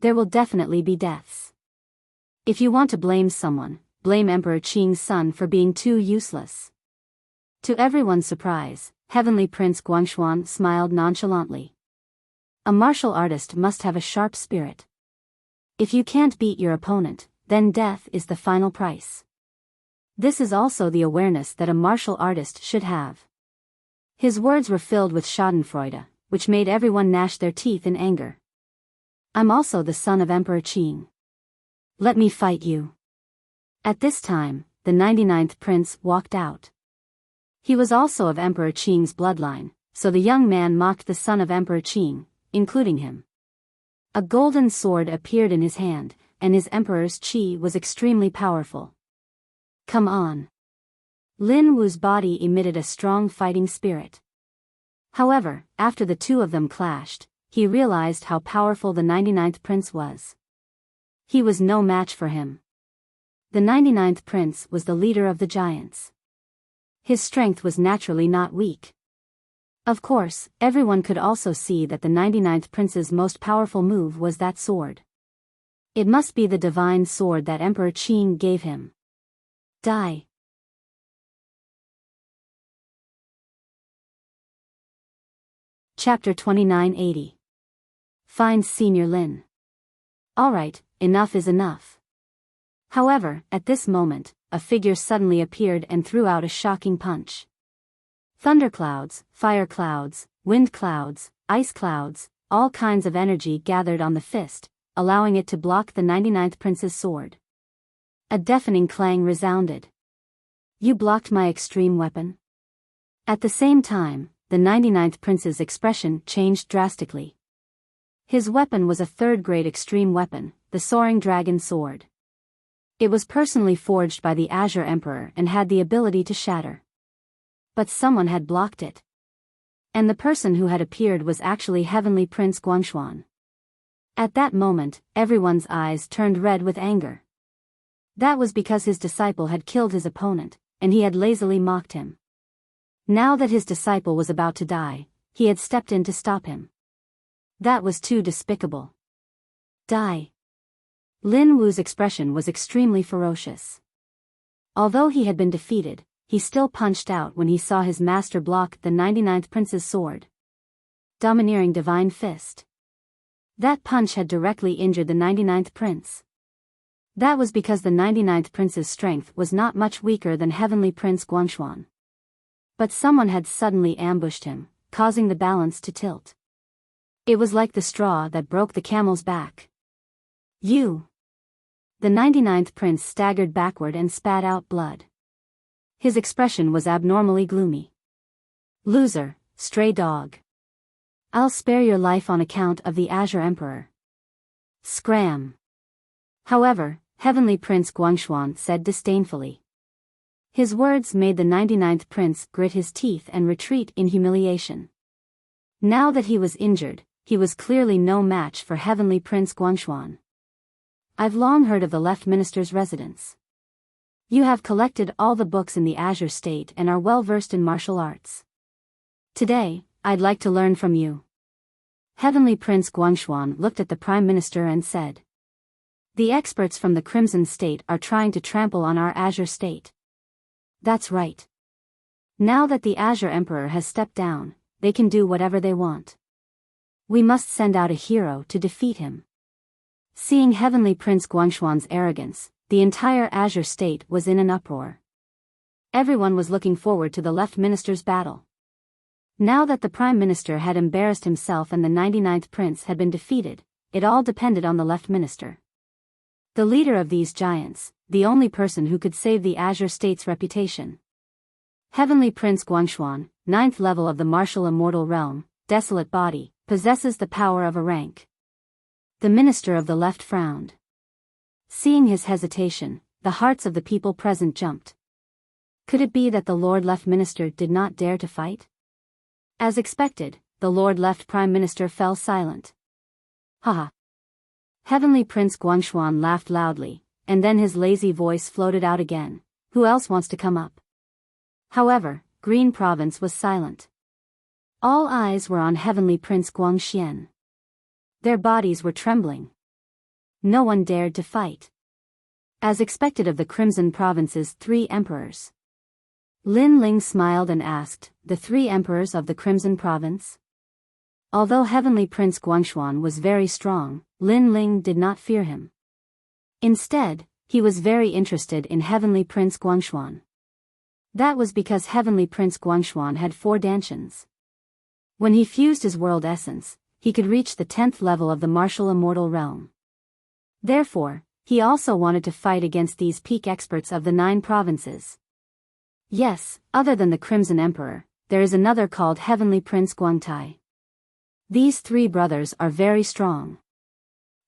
S1: There will definitely be deaths. If you want to blame someone, blame Emperor Qing's son for being too useless. To everyone's surprise, Heavenly Prince Guangshuan smiled nonchalantly. A martial artist must have a sharp spirit. If you can't beat your opponent, then death is the final price. This is also the awareness that a martial artist should have. His words were filled with schadenfreude, which made everyone gnash their teeth in anger. I'm also the son of Emperor Qing. Let me fight you. At this time, the 99th prince walked out. He was also of Emperor Qing's bloodline, so the young man mocked the son of Emperor Qing, including him. A golden sword appeared in his hand, and his emperor's qi was extremely powerful. Come on. Lin Wu's body emitted a strong fighting spirit. However, after the two of them clashed, he realized how powerful the 99th prince was. He was no match for him. The 99th prince was the leader of the giants. His strength was naturally not weak. Of course, everyone could also see that the 99th prince's most powerful move was that sword. It must be the divine sword that Emperor Qing gave him. Die. Chapter 2980. Finds Senior Lin. Alright, enough is enough. However, at this moment, a figure suddenly appeared and threw out a shocking punch. Thunderclouds, fire clouds, wind clouds, ice clouds, all kinds of energy gathered on the fist, allowing it to block the 99th prince's sword. A deafening clang resounded. You blocked my extreme weapon? At the same time, the 99th prince's expression changed drastically. His weapon was a third-grade extreme weapon, the Soaring Dragon Sword. It was personally forged by the Azure Emperor and had the ability to shatter. But someone had blocked it. And the person who had appeared was actually Heavenly Prince Guangshuan. At that moment, everyone's eyes turned red with anger. That was because his disciple had killed his opponent, and he had lazily mocked him. Now that his disciple was about to die, he had stepped in to stop him. That was too despicable. Die. Lin Wu's expression was extremely ferocious. Although he had been defeated, he still punched out when he saw his master block the 99th prince's sword. Domineering divine fist. That punch had directly injured the 99th prince. That was because the 99th prince's strength was not much weaker than Heavenly Prince Guangshuan. But someone had suddenly ambushed him, causing the balance to tilt. It was like the straw that broke the camel's back. You! The 99th prince staggered backward and spat out blood. His expression was abnormally gloomy. Loser, stray dog. I'll spare your life on account of the Azure Emperor. Scram. However, Heavenly Prince Guangshuan said disdainfully. His words made the 99th prince grit his teeth and retreat in humiliation. Now that he was injured, he was clearly no match for Heavenly Prince Guangshuan. I've long heard of the Left Minister's residence. You have collected all the books in the Azure State and are well versed in martial arts. Today, I'd like to learn from you. Heavenly Prince Guangshuan looked at the Prime Minister and said. The experts from the Crimson State are trying to trample on our Azure State. That's right. Now that the Azure Emperor has stepped down, they can do whatever they want. We must send out a hero to defeat him. Seeing Heavenly Prince Guangshuan's arrogance, the entire Azure State was in an uproar. Everyone was looking forward to the Left Minister's battle. Now that the Prime Minister had embarrassed himself and the 99th Prince had been defeated, it all depended on the Left Minister. The leader of these giants, the only person who could save the Azure State's reputation. Heavenly Prince Guangshuan, 9th level of the martial immortal realm, desolate body, possesses the power of a rank. The Minister of the Left frowned. Seeing his hesitation, the hearts of the people present jumped. Could it be that the Lord Left Minister did not dare to fight? As expected, the Lord Left Prime Minister fell silent. Haha. Heavenly Prince Guangshuan laughed loudly, and then his lazy voice floated out again. Who else wants to come up? However, Green Province was silent. All eyes were on Heavenly Prince Guangxian. Their bodies were trembling. No one dared to fight. As expected of the Crimson Province's 3 emperors. Lin Ling smiled and asked, the 3 emperors of the Crimson Province? Although Heavenly Prince Guangshuan was very strong, Lin Ling did not fear him. Instead, he was very interested in Heavenly Prince Guangshuan. That was because Heavenly Prince Guangshuan had 4 dantians. When he fused his world essence, he could reach the 10th level of the martial immortal realm. Therefore, he also wanted to fight against these peak experts of the 9 provinces. Yes, other than the Crimson Emperor, there is another called Heavenly Prince Guangtai. These 3 brothers are very strong.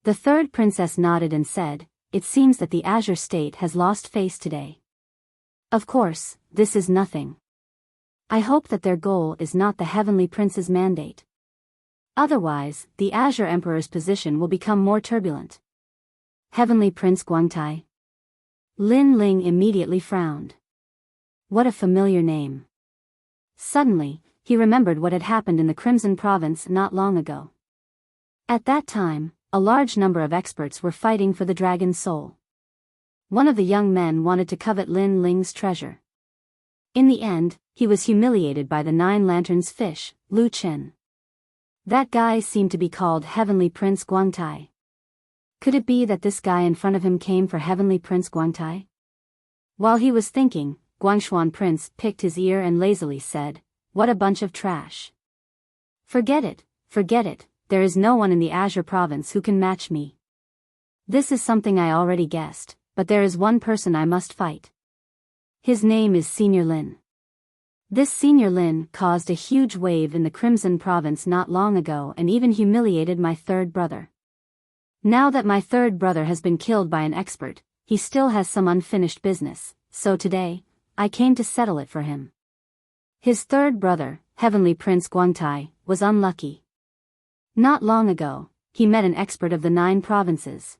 S1: The 3rd princess nodded and said, it seems that the Azure State has lost face today. Of course, this is nothing. I hope that their goal is not the Heavenly Prince's mandate. Otherwise, the Azure Emperor's position will become more turbulent. Heavenly Prince Guangtai. Lin Ling immediately frowned. What a familiar name. Suddenly, he remembered what had happened in the Crimson Province not long ago. At that time, a large number of experts were fighting for the dragon's soul. One of the young men wanted to covet Lin Ling's treasure. In the end, he was humiliated by the 9 lanterns fish, Lu Chen. That guy seemed to be called Heavenly Prince Guangtai. Could it be that this guy in front of him came for Heavenly Prince Guangtai? While he was thinking, Guangshuan Prince picked his ear and lazily said, "What a bunch of trash. Forget it, there is no one in the Azure Province who can match me. This is something I already guessed, but there is one person I must fight. His name is Senior Lin. This Senior Lin caused a huge wave in the Crimson Province not long ago and even humiliated my third brother. Now that my third brother has been killed by an expert, he still has some unfinished business, so today, I came to settle it for him." His third brother, Heavenly Prince Guangtai, was unlucky. Not long ago, he met an expert of the 9 provinces.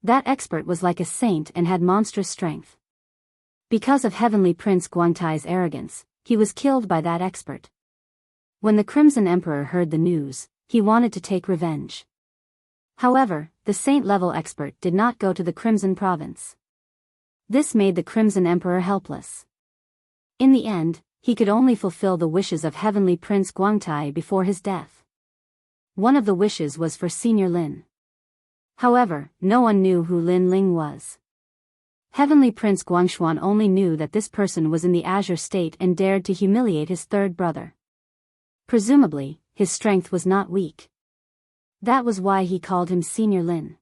S1: That expert was like a saint and had monstrous strength. Because of Heavenly Prince Guangtai's arrogance, he was killed by that expert. When the Crimson Emperor heard the news, he wanted to take revenge. However, the saint-level expert did not go to the Crimson Province. This made the Crimson Emperor helpless. In the end, he could only fulfill the wishes of Heavenly Prince Guangtai before his death. One of the wishes was for Senior Lin. However, no one knew who Lin Ling was. Heavenly Prince Guangshuan only knew that this person was in the Azure State and dared to humiliate his third brother. Presumably, his strength was not weak. That was why he called him Senior Lin.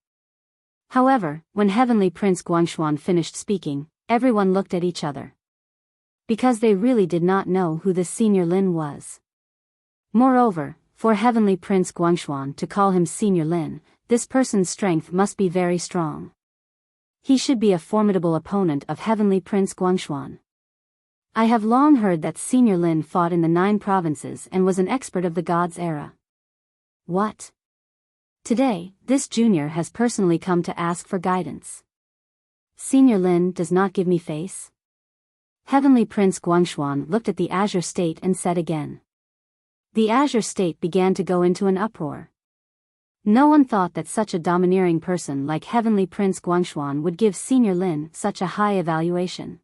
S1: However, when Heavenly Prince Guangshuan finished speaking, everyone looked at each other. Because they really did not know who this Senior Lin was. Moreover, for Heavenly Prince Guangshuan to call him Senior Lin, this person's strength must be very strong. He should be a formidable opponent of Heavenly Prince Guangshuan. I have long heard that Senior Lin fought in the 9 provinces and was an expert of the God's era. What? Today, this junior has personally come to ask for guidance. Senior Lin does not give me face? Heavenly Prince Guangshuan looked at the Azure State and said again. The Azure State began to go into an uproar. No one thought that such a domineering person like Heavenly Prince Guangshuan would give Senior Lin such a high evaluation.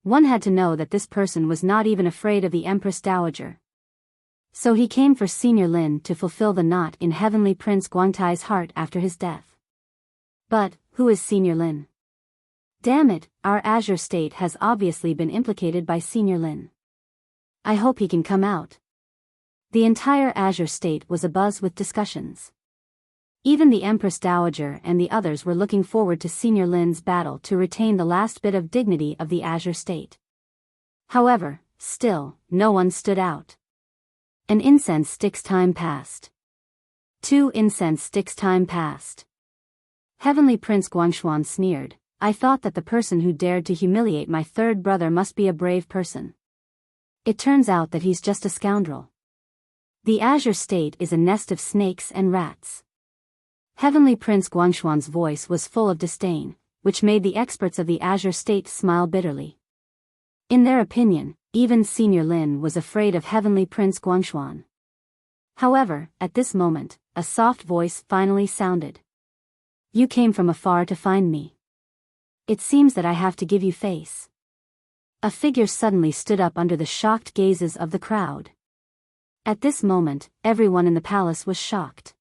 S1: One had to know that this person was not even afraid of the Empress Dowager. So he came for Senior Lin to fulfill the knot in Heavenly Prince Guangtai's heart after his death. But, who is Senior Lin? Damn it, our Azure State has obviously been implicated by Senior Lin. I hope he can come out. The entire Azure State was abuzz with discussions. Even the Empress Dowager and the others were looking forward to Senior Lin's battle to retain the last bit of dignity of the Azure State. However, still, no one stood out. An incense stick's time passed. 2 incense sticks time passed. Heavenly Prince Guangshuan sneered, I thought that the person who dared to humiliate my third brother must be a brave person. It turns out that he's just a scoundrel. The Azure State is a nest of snakes and rats. Heavenly Prince Guangshuan's voice was full of disdain, which made the experts of the Azure State smile bitterly. In their opinion, even Senior Lin was afraid of Heavenly Prince Guangshuan. However, at this moment, a soft voice finally sounded. You came from afar to find me. It seems that I have to give you face. A figure suddenly stood up under the shocked gazes of the crowd. At this moment, everyone in the palace was shocked.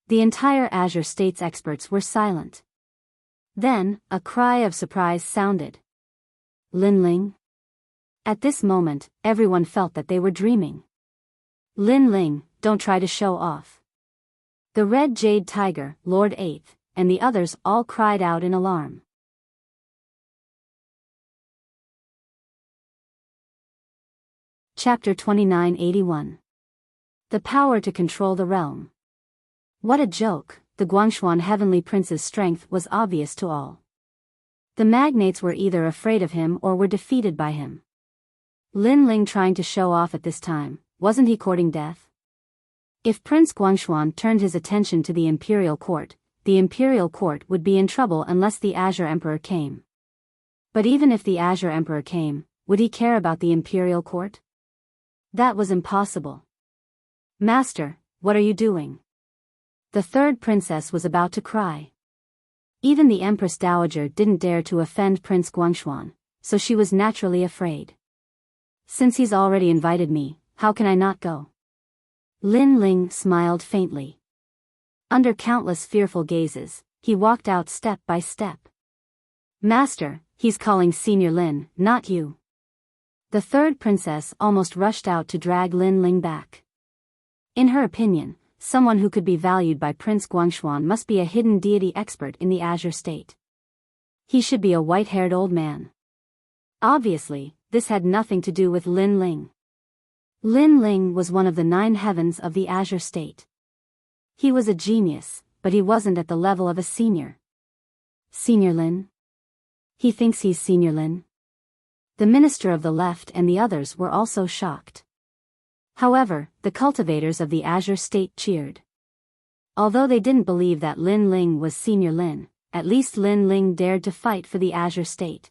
S1: The entire Azure State's experts were silent. Then, a cry of surprise sounded. Lin Ling? At this moment, everyone felt that they were dreaming. Lin Ling, don't try to show off. The Red Jade Tiger, Lord 8th, and the others all cried out in alarm. Chapter 2981. The power to control the realm. What a joke, the Guangshuan Heavenly Prince's strength was obvious to all. The magnates were either afraid of him or were defeated by him. Lin Ling trying to show off at this time, wasn't he courting death? If Prince Guangshuan turned his attention to the Imperial Court would be in trouble unless the Azure Emperor came. But even if the Azure Emperor came, would he care about the imperial court? That was impossible. Master, what are you doing? The third princess was about to cry. Even the Empress Dowager didn't dare to offend Prince Guangshuan, so she was naturally afraid. Since he's already invited me, how can I not go? Lin Ling smiled faintly. Under countless fearful gazes, he walked out step by step. Master, he's calling Senior Lin, not you. The third princess almost rushed out to drag Lin Ling back. In her opinion, someone who could be valued by Prince Guangshuan must be a hidden deity expert in the Azure State. He should be a white-haired old man. Obviously, this had nothing to do with Lin Ling. Lin Ling was one of the 9 heavens of the Azure State. He was a genius, but he wasn't at the level of a senior. Senior Lin? He thinks he's Senior Lin? The minister of the left and the others were also shocked. However, the cultivators of the Azure State cheered. Although they didn't believe that Lin Ling was Senior Lin, at least Lin Ling dared to fight for the Azure State.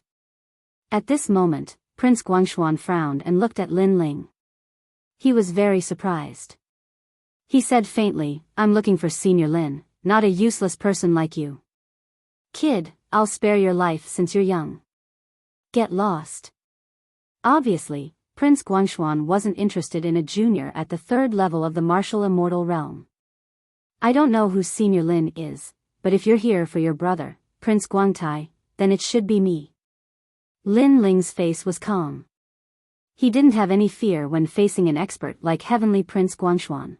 S1: At this moment, Prince Guangshuan frowned and looked at Lin Ling. He was very surprised. He said faintly, I'm looking for Senior Lin, not a useless person like you. Kid, I'll spare your life since you're young. Get lost. Obviously, Prince Guangshuan wasn't interested in a junior at the 3rd level of the martial immortal realm. I don't know who Senior Lin is, but if you're here for your brother, Prince Guangtai, then it should be me. Lin Ling's face was calm. He didn't have any fear when facing an expert like Heavenly Prince Guangshuan.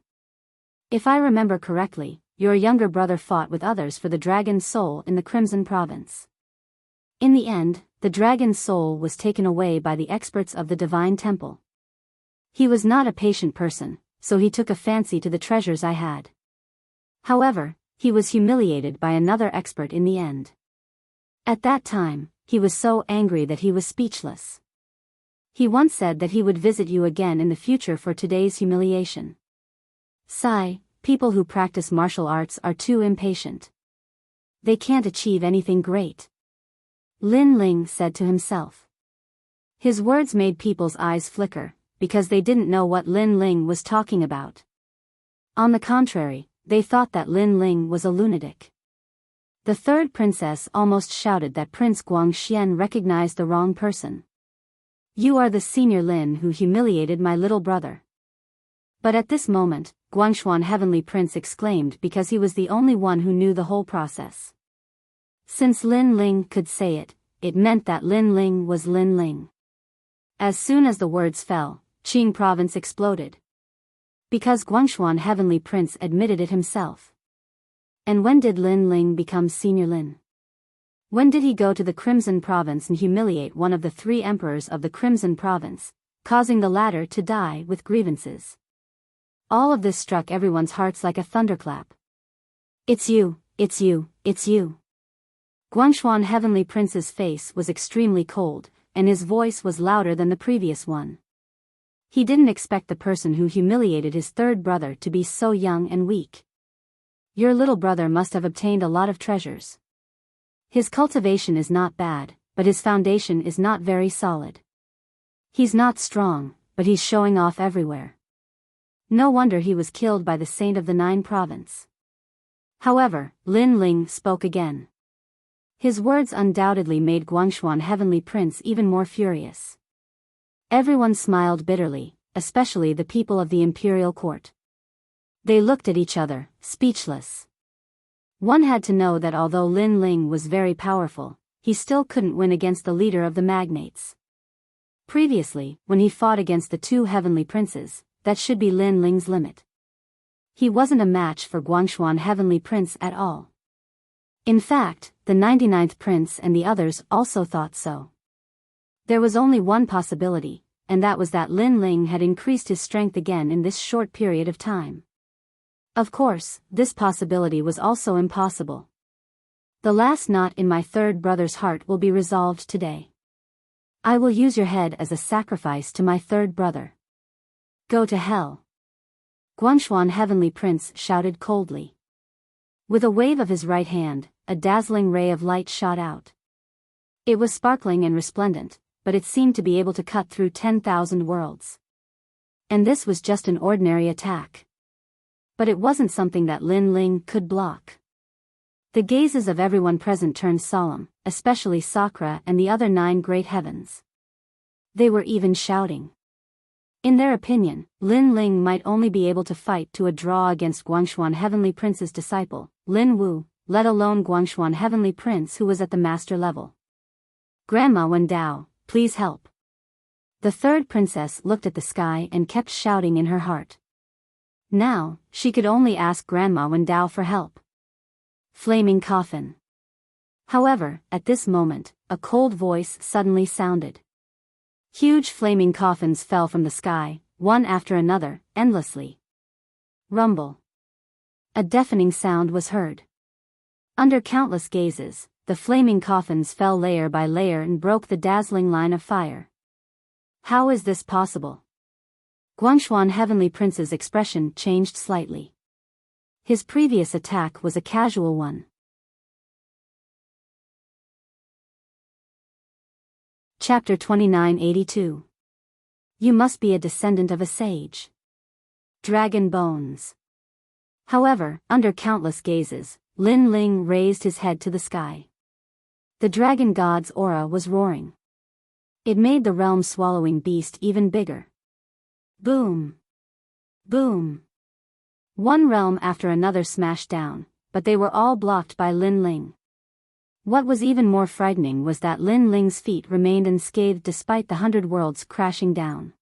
S1: If I remember correctly, your younger brother fought with others for the Dragon's Soul in the Crimson Province. In the end, the Dragon's Soul was taken away by the experts of the Divine Temple. He was not a patient person, so he took a fancy to the treasures I had. However, he was humiliated by another expert in the end. At that time, he was so angry that he was speechless. He once said that he would visit you again in the future for today's humiliation. Sigh, people who practice martial arts are too impatient. They can't achieve anything great. Lin Ling said to himself. His words made people's eyes flicker, because they didn't know what Lin Ling was talking about. On the contrary, they thought that Lin Ling was a lunatic. The third princess almost shouted that Prince Guangxian recognized the wrong person. You are the Senior Lin who humiliated my little brother. But at this moment, Guangshuan Heavenly Prince exclaimed because he was the only one who knew the whole process. Since Lin Ling could say it, it meant that Lin Ling was Lin Ling. As soon as the words fell, Qing Province exploded. Because Guangshuan Heavenly Prince admitted it himself. And when did Lin Ling become Senior Lin? When did he go to the Crimson Province and humiliate one of the 3 emperors of the Crimson Province, causing the latter to die with grievances? All of this struck everyone's hearts like a thunderclap. It's you, it's you, it's you. Guangshuan Heavenly Prince's face was extremely cold, and his voice was louder than the previous one. He didn't expect the person who humiliated his third brother to be so young and weak. Your little brother must have obtained a lot of treasures. His cultivation is not bad, but his foundation is not very solid. He's not strong, but he's showing off everywhere. No wonder he was killed by the Saint of the 9 Province. However, Lin Ling spoke again. His words undoubtedly made Guangshuan Heavenly Prince even more furious. Everyone smiled bitterly, especially the people of the imperial court. They looked at each other, speechless. One had to know that although Lin Ling was very powerful, he still couldn't win against the leader of the magnates. Previously, when he fought against the 2 heavenly princes, that should be Lin Ling's limit. He wasn't a match for Guangshuan Heavenly Prince at all. In fact, the 99th prince and the others also thought so. There was only one possibility, and that was that Lin Ling had increased his strength again in this short period of time. Of course, this possibility was also impossible. The last knot in my third brother's heart will be resolved today. I will use your head as a sacrifice to my third brother. Go to hell. Guangshuan Heavenly Prince shouted coldly. With a wave of his right hand, a dazzling ray of light shot out. It was sparkling and resplendent, but it seemed to be able to cut through 10,000 worlds. And this was just an ordinary attack. But it wasn't something that Lin Ling could block. The gazes of everyone present turned solemn, especially Sakura and the other 9 great heavens. They were even shouting. In their opinion, Lin Ling might only be able to fight to a draw against Guangshuan Heavenly Prince's disciple, Lin Wu, let alone Guangshuan Heavenly Prince who was at the master level. Grandma Wendao, please help. The third princess looked at the sky and kept shouting in her heart. Now, she could only ask Grandma Wendao for help. Flaming coffin. However, at this moment, a cold voice suddenly sounded. Huge flaming coffins fell from the sky, one after another, endlessly. Rumble. A deafening sound was heard. Under countless gazes, the flaming coffins fell layer by layer and broke the dazzling line of fire. How is this possible? Guangshuan Heavenly Prince's expression changed slightly. His previous attack was a casual one. Chapter 2982. You must be a descendant of a sage. Dragon bones. However, under countless gazes, Lin Ling raised his head to the sky. The dragon god's aura was roaring. It made the realm-swallowing beast even bigger. Boom! Boom! One realm after another smashed down, but they were all blocked by Lin Ling. What was even more frightening was that Lin Ling's feet remained unscathed despite the 100 worlds crashing down.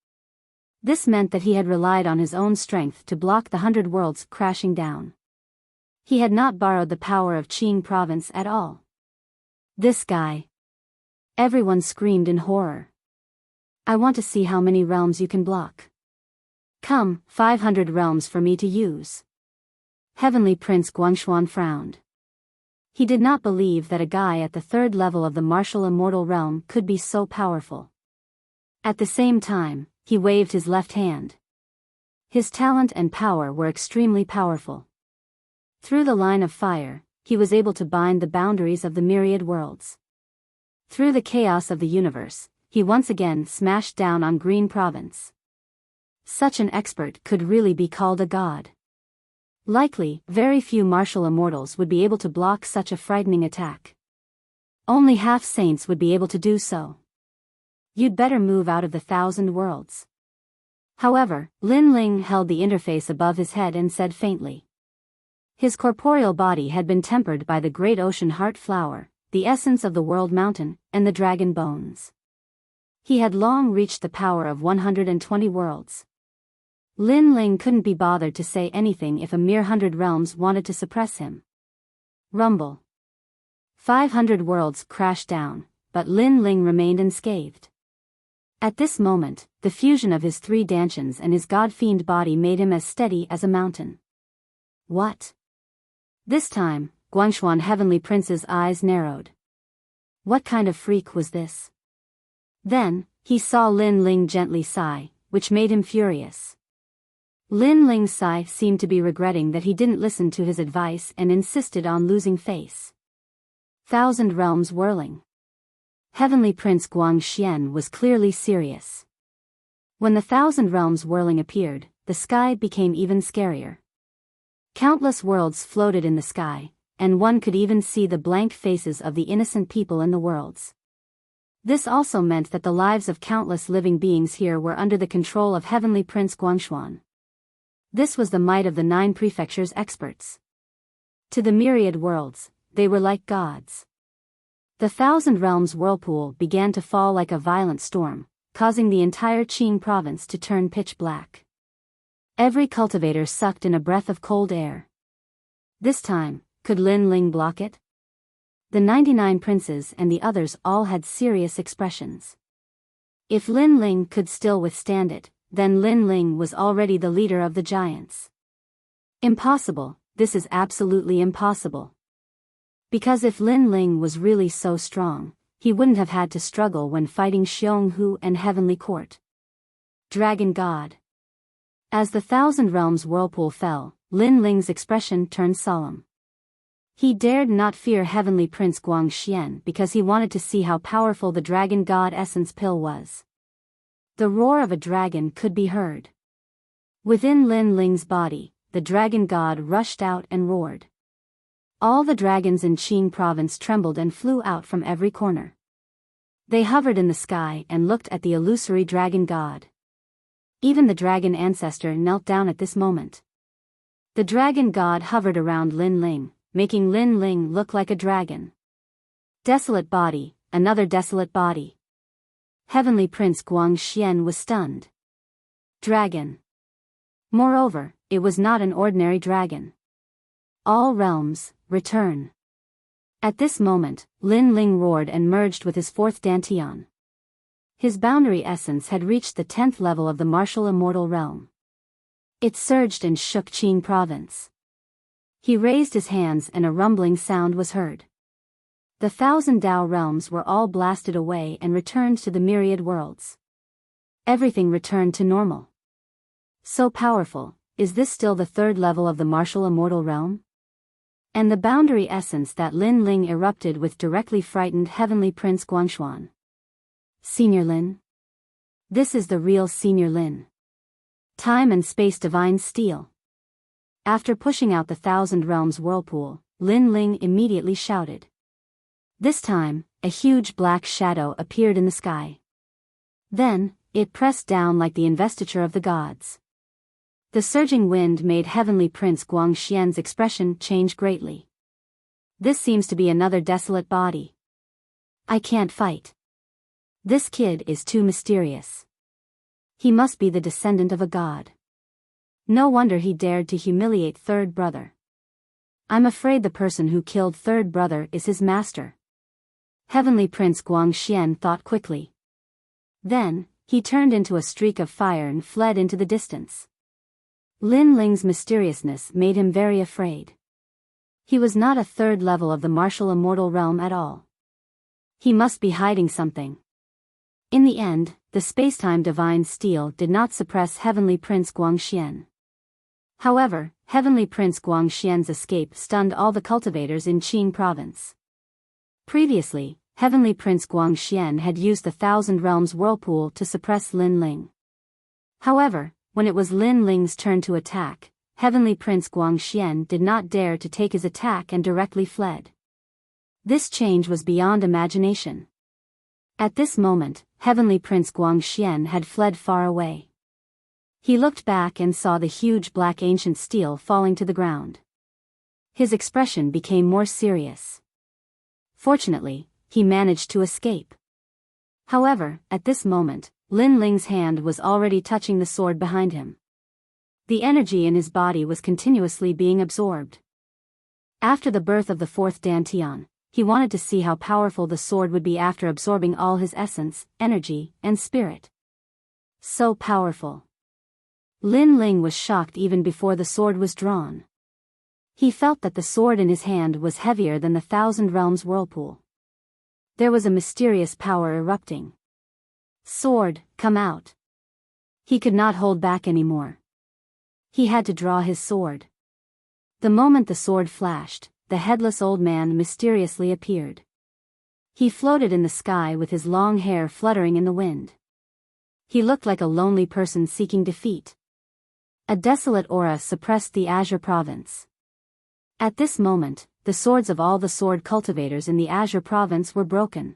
S1: This meant that he had relied on his own strength to block the 100 worlds crashing down. He had not borrowed the power of Qing province at all. This guy. Everyone screamed in horror. I want to see how many realms you can block. Come, 500 realms for me to use. Heavenly Prince Guangshuan frowned. He did not believe that a guy at the 3rd level of the martial immortal realm could be so powerful. At the same time, he waved his left hand. His talent and power were extremely powerful. Through the line of fire, he was able to bind the boundaries of the myriad worlds. Through the chaos of the universe, he once again smashed down on Green Province. Such an expert could really be called a god. Likely, very few martial immortals would be able to block such a frightening attack. Only half-saints would be able to do so. You'd better move out of the 1,000 worlds. However, Lin Ling held the interface above his head and said faintly. His corporeal body had been tempered by the great ocean heart flower, the essence of the world mountain, and the dragon bones. He had long reached the power of 120 worlds. Lin Ling couldn't be bothered to say anything if a mere 100 realms wanted to suppress him. Rumble. 500 worlds crashed down, but Lin Ling remained unscathed. At this moment, the fusion of his 3 dantians and his god-fiend body made him as steady as a mountain. What? This time, Guangshuan Heavenly Prince's eyes narrowed. What kind of freak was this? Then, he saw Lin Ling gently sigh, which made him furious. Lin Ling's sigh seemed to be regretting that he didn't listen to his advice and insisted on losing face. 1,000 realms whirling. Heavenly Prince Guangxian was clearly serious. When the 1,000 realms whirling appeared, the sky became even scarier. Countless worlds floated in the sky, and one could even see the blank faces of the innocent people in the worlds. This also meant that the lives of countless living beings here were under the control of Heavenly Prince Guangshuan. This was the might of the 9 prefectures' experts. To the myriad worlds, they were like gods. The 1,000 realms whirlpool began to fall like a violent storm, causing the entire Qing province to turn pitch black. Every cultivator sucked in a breath of cold air. This time, could Lin Ling block it? The 99 princes and the others all had serious expressions. If Lin Ling could still withstand it, then Lin Ling was already the leader of the giants. Impossible, this is absolutely impossible. Because if Lin Ling was really so strong, he wouldn't have had to struggle when fighting Xiong Hu and Heavenly Court. Dragon God. As the 1,000 realms whirlpool fell, Lin Ling's expression turned solemn. He dared not fear Heavenly Prince Guangxian because he wanted to see how powerful the Dragon God Essence Pill was. The roar of a dragon could be heard. Within Lin Ling's body, the Dragon God rushed out and roared. All the dragons in Qing province trembled and flew out from every corner. They hovered in the sky and looked at the illusory Dragon God. Even the dragon ancestor knelt down at this moment. The Dragon God hovered around Lin Ling, making Lin Ling look like a dragon. Desolate body, another desolate body. Heavenly Prince Guangxian was stunned. Dragon. Moreover, it was not an ordinary dragon. All realms, return. At this moment, Lin Ling roared and merged with his fourth dantian. His boundary essence had reached the 10th level of the martial immortal realm. It surged and shook Qing province. He raised his hands and a rumbling sound was heard. The 1,000 Dao realms were all blasted away and returned to the myriad worlds. Everything returned to normal. So powerful, is this still the 3rd level of the martial immortal realm? And the boundary essence that Lin Ling erupted with directly frightened Heavenly Prince Guangxuan. Senior Lin? This is the real Senior Lin. Time and space divine steel. After pushing out the 1,000 realms whirlpool, Lin Ling immediately shouted. This time, a huge black shadow appeared in the sky. Then, it pressed down like the investiture of the gods. The surging wind made Heavenly Prince Guangxian's expression change greatly. This seems to be another desolate body. I can't fight. This kid is too mysterious. He must be the descendant of a god. No wonder he dared to humiliate third brother. I'm afraid the person who killed third brother is his master. Heavenly Prince Guangxian thought quickly. Then, he turned into a streak of fire and fled into the distance. Lin Ling's mysteriousness made him very afraid. He was not a 3rd level of the martial immortal realm at all. He must be hiding something. In the end, the spacetime divine steel did not suppress Heavenly Prince Guangxian. However, Heavenly Prince Guangxian's escape stunned all the cultivators in Qing province. Previously, Heavenly Prince Guangxian had used the 1,000 realms whirlpool to suppress Lin Ling. However, when it was Lin Ling's turn to attack, Heavenly Prince Guangxian did not dare to take his attack and directly fled. This change was beyond imagination. At this moment, Heavenly Prince Guangxian had fled far away. He looked back and saw the huge black ancient steel falling to the ground. His expression became more serious. Fortunately, he managed to escape. However, at this moment, Lin Ling's hand was already touching the sword behind him. The energy in his body was continuously being absorbed. After the birth of the 4th dantian, he wanted to see how powerful the sword would be after absorbing all his essence, energy, and spirit. So powerful. Lin Ling was shocked even before the sword was drawn. He felt that the sword in his hand was heavier than the 1,000 realms whirlpool. There was a mysterious power erupting. Sword, come out. He could not hold back anymore. He had to draw his sword. The moment the sword flashed, the headless old man mysteriously appeared. He floated in the sky with his long hair fluttering in the wind. He looked like a lonely person seeking defeat. A desolate aura suppressed the Azure province. At this moment, the swords of all the sword cultivators in the Azure province were broken.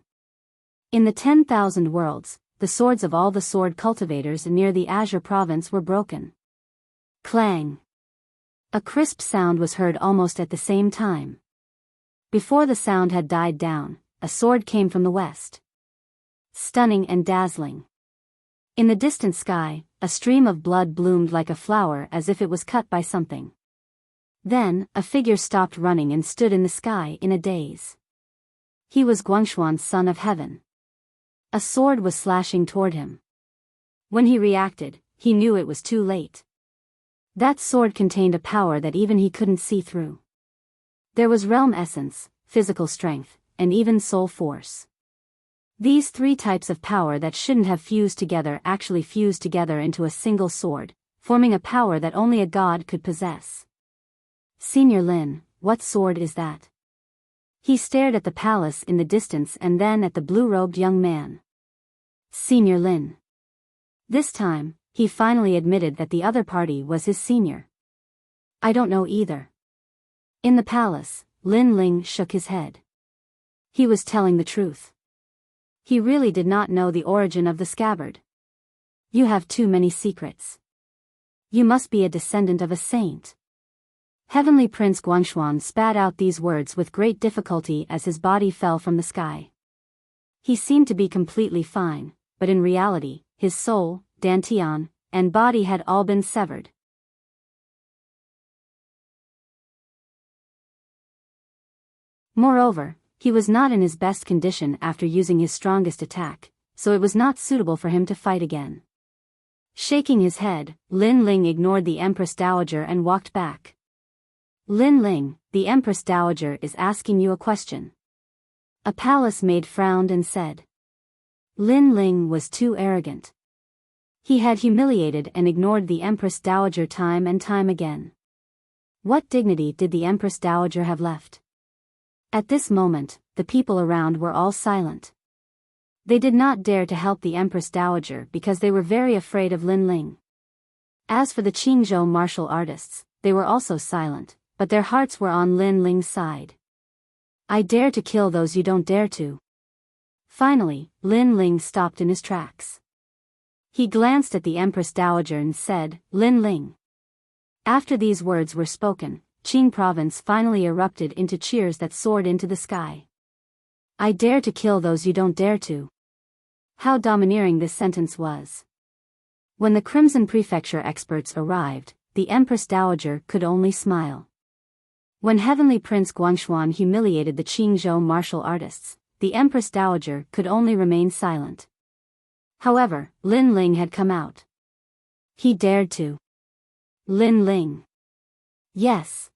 S1: In the 10,000 worlds, the swords of all the sword cultivators near the Azure province were broken. Clang! A crisp sound was heard almost at the same time. Before the sound had died down, a sword came from the west. Stunning and dazzling. In the distant sky, a stream of blood bloomed like a flower as if it was cut by something. Then, a figure stopped running and stood in the sky in a daze. He was Guangxuan's son of heaven. A sword was slashing toward him. When he reacted, he knew it was too late. That sword contained a power that even he couldn't see through. There was realm essence, physical strength, and even soul force. These 3 types of power that shouldn't have fused together actually fused together into a single sword, forming a power that only a god could possess. Senior Lin, what sword is that? He stared at the palace in the distance and then at the blue-robed young man. Senior Lin. This time, he finally admitted that the other party was his senior. I don't know either. In the palace, Lin Ling shook his head. He was telling the truth. He really did not know the origin of the scabbard. You have too many secrets. You must be a descendant of a saint. Heavenly Prince Guangshuan spat out these words with great difficulty as his body fell from the sky. He seemed to be completely fine, but in reality, his soul, dantian, and body had all been severed. Moreover, he was not in his best condition after using his strongest attack, so it was not suitable for him to fight again. Shaking his head, Lin Ling ignored the Empress Dowager and walked back. Lin Ling, the Empress Dowager is asking you a question. A palace maid frowned and said. Lin Ling was too arrogant. He had humiliated and ignored the Empress Dowager time and time again. What dignity did the Empress Dowager have left? At this moment, the people around were all silent. They did not dare to help the Empress Dowager because they were very afraid of Lin Ling. As for the Qingzhou martial artists, they were also silent, but their hearts were on Lin Ling's side. I dare to kill those you don't dare to. Finally, Lin Ling stopped in his tracks. He glanced at the Empress Dowager and said, Lin Ling. After these words were spoken, Qing province finally erupted into cheers that soared into the sky. I dare to kill those you don't dare to. How domineering this sentence was. When the Crimson Prefecture experts arrived, the Empress Dowager could only smile. When Heavenly Prince Guangshuan humiliated the Qingzhou martial artists, the Empress Dowager could only remain silent. However, Lin Ling had come out. He dared to. Lin Ling. Yes.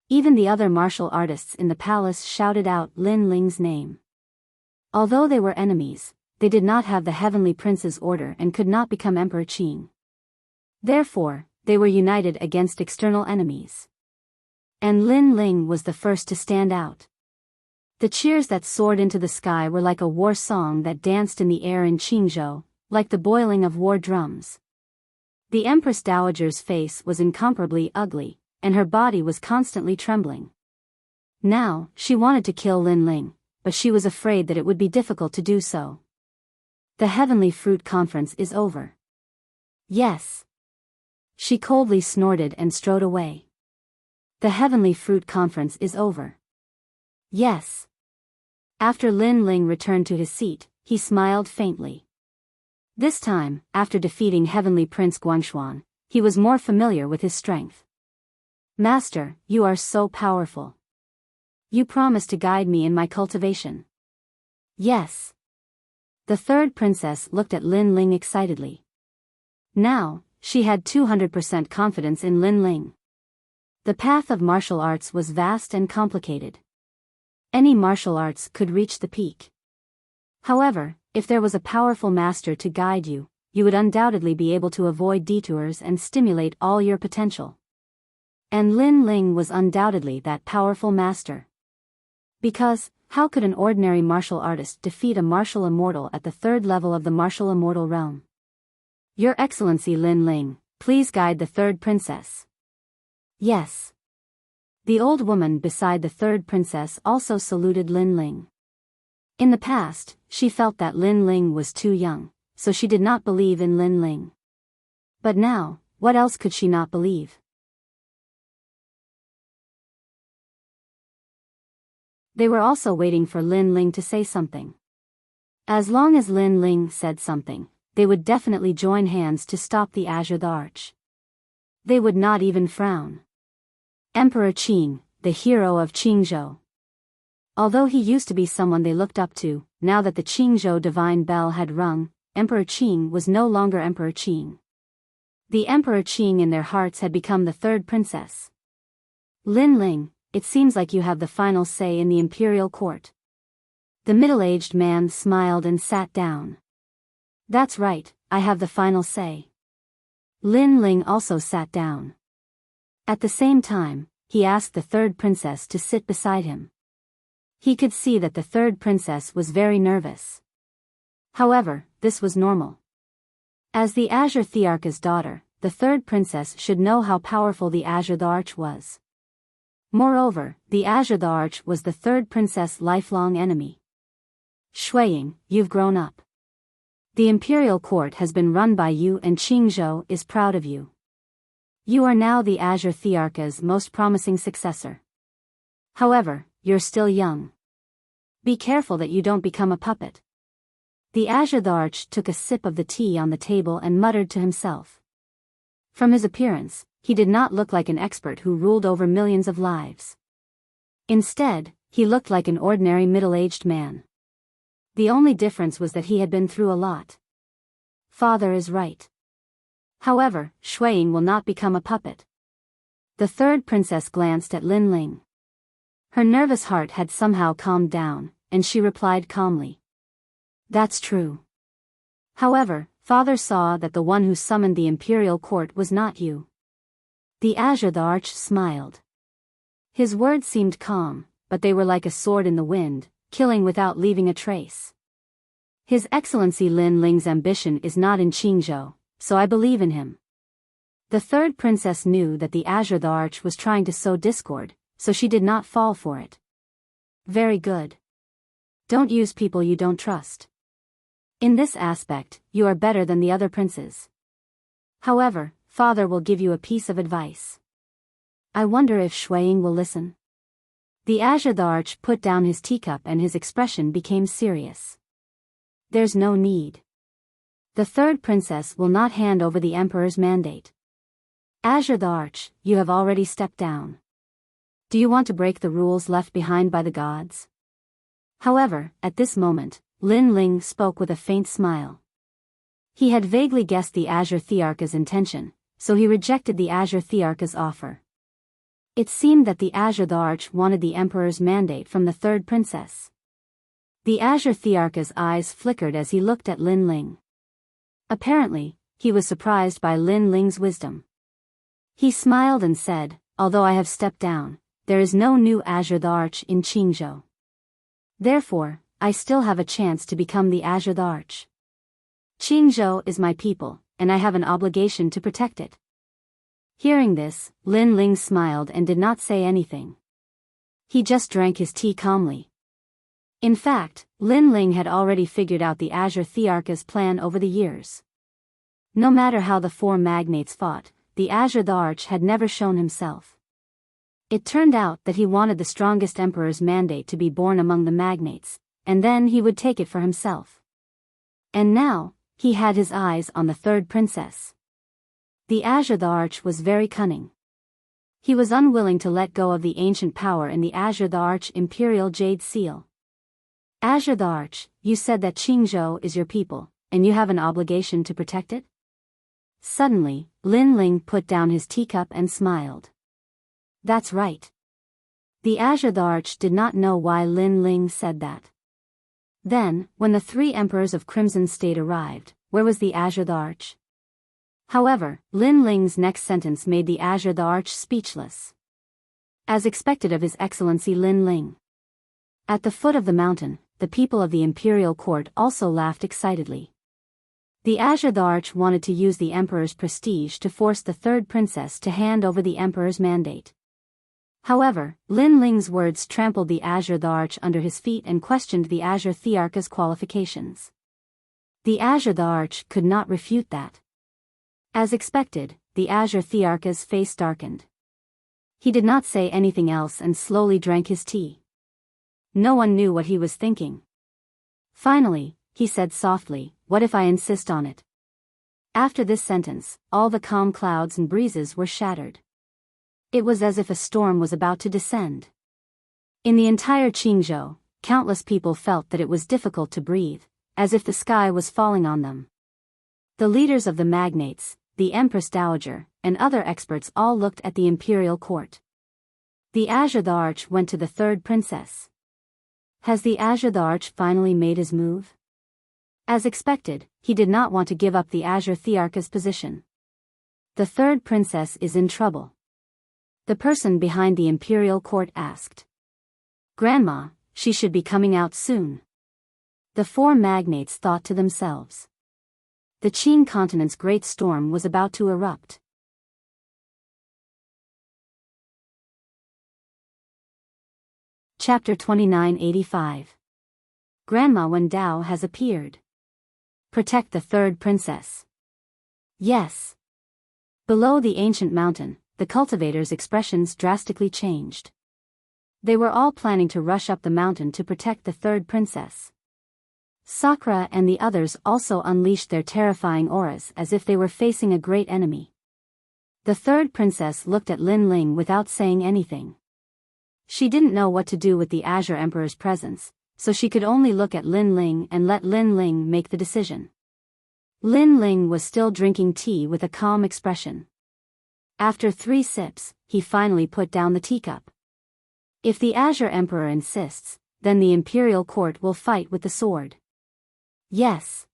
S1: Even the other martial artists in the palace shouted out Lin Ling's name. Although they were enemies, they did not have the Heavenly Prince's order and could not become Emperor Qing. Therefore, they were united against external enemies. And Lin Ling was the first to stand out. The cheers that soared into the sky were like a war song that danced in the air in Qingzhou, like the boiling of war drums. The Empress Dowager's face was incomparably ugly, and her body was constantly trembling. Now, she wanted to kill Lin Ling, but she was afraid that it would be difficult to do so. The Heavenly Fruit Conference is over. Yes. She coldly snorted and strode away. The Heavenly Fruit Conference is over. Yes. After Lin Ling returned to his seat, he smiled faintly. This time, after defeating Heavenly Prince Guangshuan, he was more familiar with his strength. Master, you are so powerful. You promised to guide me in my cultivation. Yes. The third princess looked at Lin Ling excitedly. Now, she had 200% confidence in Lin Ling. The path of martial arts was vast and complicated. Any martial arts could reach the peak. However, if there was a powerful master to guide you, you would undoubtedly be able to avoid detours and stimulate all your potential. And Lin Ling was undoubtedly that powerful master. Because, how could an ordinary martial artist defeat a martial immortal at the third level of the martial immortal realm? Your Excellency Lin Ling, please guide the third princess. Yes. The old woman beside the third princess also saluted Lin Ling. In the past, she felt that Lin Ling was too young, so she did not believe in Lin Ling. But now, what else could she not believe? They were also waiting for Lin Ling to say something. As long as Lin Ling said something, they would definitely join hands to stop the Azure the Arch. They would not even frown. Emperor Qing, the hero of Qingzhou. Although he used to be someone they looked up to, now that the Qingzhou divine bell had rung, Emperor Qing was no longer Emperor Qing. The Emperor Qing in their hearts had become the third princess. Lin Ling, it seems like you have the final say in the imperial court. The middle-aged man smiled and sat down. That's right, I have the final say. Lin Ling also sat down. At the same time, he asked the third princess to sit beside him. He could see that the third princess was very nervous. However, this was normal. As the Azure Thearch's daughter, the third princess should know how powerful the Azure Thearch was. Moreover, the Azure Thearch was the third princess' lifelong enemy. Shuiying, you've grown up. The imperial court has been run by you and Qingzhou is proud of you. You are now the Azure Thearch's most promising successor. However, you're still young. Be careful that you don't become a puppet. The Azure Thearch took a sip of the tea on the table and muttered to himself. From his appearance, he did not look like an expert who ruled over millions of lives. Instead, he looked like an ordinary middle-aged man. The only difference was that he had been through a lot. Father is right. However, Shuiying will not become a puppet. The third princess glanced at Lin Ling. Her nervous heart had somehow calmed down, and she replied calmly. That's true. However, Father saw that the one who summoned the imperial court was not you. The Azure Thearch smiled. His words seemed calm, but they were like a sword in the wind, killing without leaving a trace. His Excellency Lin Ling's ambition is not in Qingzhou, so I believe in him. The third princess knew that the Azure Thearch was trying to sow discord, so she did not fall for it. Very good. Don't use people you don't trust. In this aspect, you are better than the other princes. However, Father will give you a piece of advice. I wonder if Shuiying will listen. The Azure Thearch put down his teacup and his expression became serious. There's no need. The third princess will not hand over the Emperor's mandate. Azure Thearch, you have already stepped down. Do you want to break the rules left behind by the gods? However, at this moment, Lin Ling spoke with a faint smile. He had vaguely guessed the Azure Thearch's intention, so he rejected the Azure Thearch's offer. It seemed that the Azure Thearch wanted the Emperor's mandate from the third princess. The Azure Thearch's eyes flickered as he looked at Lin Ling. Apparently, he was surprised by Lin Ling's wisdom. He smiled and said, although I have stepped down, there is no new Azure Thearch in Qingzhou. Therefore, I still have a chance to become the Azure Thearch. Qingzhou is my people, and I have an obligation to protect it. Hearing this, Lin Ling smiled and did not say anything. He just drank his tea calmly. In fact, Lin Ling had already figured out the Azure Thearch's plan over the years. No matter how the four magnates fought, the Azure Thearch had never shown himself. It turned out that he wanted the strongest emperor's mandate to be born among the magnates, and then he would take it for himself. And now, he had his eyes on the third princess. The Azure Thearch was very cunning. He was unwilling to let go of the ancient power in the Azure Thearch Imperial Jade Seal. Azure Thearch, you said that Qingzhou is your people, and you have an obligation to protect it? Suddenly, Lin Ling put down his teacup and smiled. That's right. The Azure Thearch did not know why Lin Ling said that. Then, when the three emperors of Crimson State arrived, where was the Azure Thearch? However, Lin Ling's next sentence made the Azure Thearch speechless. As expected of His Excellency Lin Ling. At the foot of the mountain, the people of the imperial court also laughed excitedly. The Azure Thearch wanted to use the emperor's prestige to force the third princess to hand over the emperor's mandate. However, Lin Ling's words trampled the Azure Thearch under his feet and questioned the Azure Thearch's qualifications. The Azure Thearch could not refute that. As expected, the Azure Thearch's face darkened. He did not say anything else and slowly drank his tea. No one knew what he was thinking. Finally, he said softly, "What if I insist on it?" After this sentence, all the calm clouds and breezes were shattered. It was as if a storm was about to descend. In the entire Qingzhou, countless people felt that it was difficult to breathe, as if the sky was falling on them. The leaders of the magnates, the Empress Dowager, and other experts all looked at the imperial court. The Azure Thearch went to the third princess. Has the Azure Thearch finally made his move? As expected, he did not want to give up the Azure Thearch's position. The third princess is in trouble. The person behind the imperial court asked. Grandma, she should be coming out soon. The four magnates thought to themselves. The Qing continent's great storm was about to erupt. Chapter 2985. Grandma Wen Dao has appeared. Protect the third princess. Yes. Below the ancient mountain, the cultivators' expressions drastically changed. They were all planning to rush up the mountain to protect the third princess. Sakura and the others also unleashed their terrifying auras as if they were facing a great enemy. The third princess looked at Lin Ling without saying anything. She didn't know what to do with the Azure Emperor's presence, so she could only look at Lin Ling and let Lin Ling make the decision. Lin Ling was still drinking tea with a calm expression. After 3 sips, he finally put down the teacup. If the Azure Emperor insists, then the Imperial Court will fight with the sword. Yes.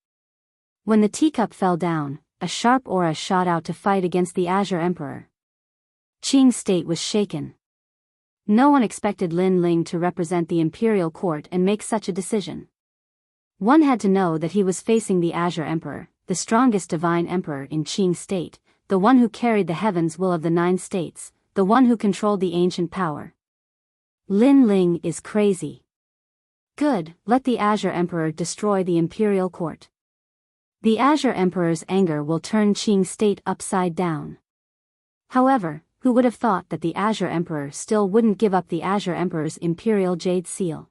S1: When the teacup fell down, a sharp aura shot out to fight against the Azure Emperor. Qing's state was shaken. No one expected Lin Ling to represent the Imperial Court and make such a decision. One had to know that he was facing the Azure Emperor, the strongest divine emperor in Qing's state, the one who carried the heaven's will of the 9 states, the one who controlled the ancient power. Lin Ling is crazy. Good, let the Azure Emperor destroy the Imperial Court. The Azure Emperor's anger will turn Qing's state upside down. However, who would have thought that the Azure Emperor still wouldn't give up the Azure Emperor's Imperial Jade Seal?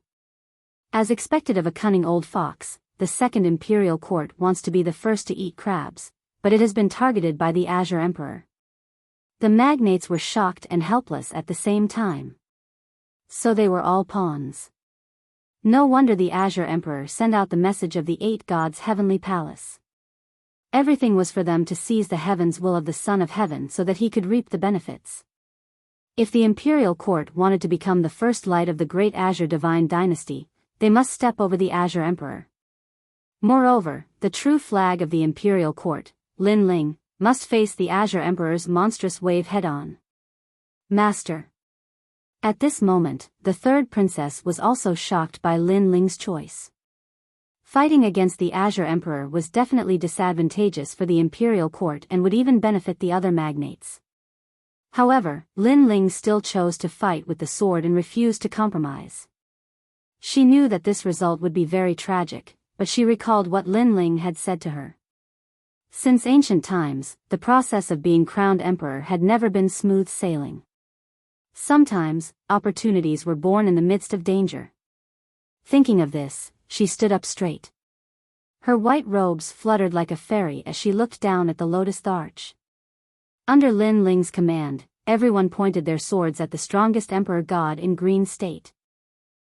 S1: As expected of a cunning old fox, the Second Imperial Court wants to be the first to eat crabs, but it has been targeted by the Azure Emperor. The magnates were shocked and helpless at the same time. So they were all pawns. No wonder the Azure Emperor sent out the message of the 8 gods' heavenly palace. Everything was for them to seize the heaven's will of the Son of Heaven so that he could reap the benefits. If the Imperial Court wanted to become the first light of the great Azure divine dynasty, they must step over the Azure Emperor. Moreover, the true flag of the Imperial Court, Lin Ling, must face the Azure Emperor's monstrous wave head-on. Master. At this moment, the third princess was also shocked by Lin Ling's choice. Fighting against the Azure Emperor was definitely disadvantageous for the Imperial Court and would even benefit the other magnates. However, Lin Ling still chose to fight with the sword and refused to compromise. She knew that this result would be very tragic, but she recalled what Lin Ling had said to her. Since ancient times, the process of being crowned emperor had never been smooth sailing. Sometimes, opportunities were born in the midst of danger. Thinking of this, she stood up straight. Her white robes fluttered like a fairy as she looked down at the lotus arch. Under Lin Ling's command, everyone pointed their swords at the strongest emperor god in Green State.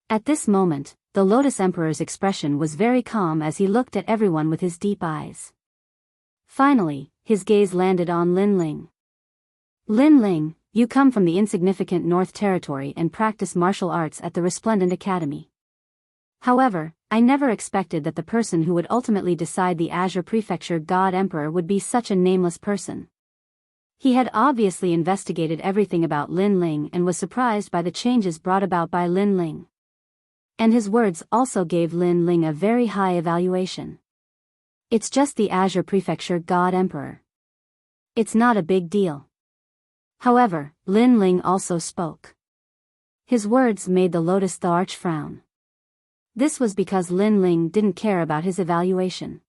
S1: At this moment, the Lotus Emperor's expression was very calm as he looked at everyone with his deep eyes. Finally, his gaze landed on Lin Ling. Lin Ling, you come from the insignificant North Territory and practice martial arts at the Resplendent Academy. However, I never expected that the person who would ultimately decide the Azure Prefecture God Emperor would be such a nameless person. He had obviously investigated everything about Lin Ling and was surprised by the changes brought about by Lin Ling. And his words also gave Lin Ling a very high evaluation. It's just the Azure Prefecture God Emperor. It's not a big deal. However, Lin Ling also spoke. His words made the Lotus the Arch frown. This was because Lin Ling didn't care about his evaluation.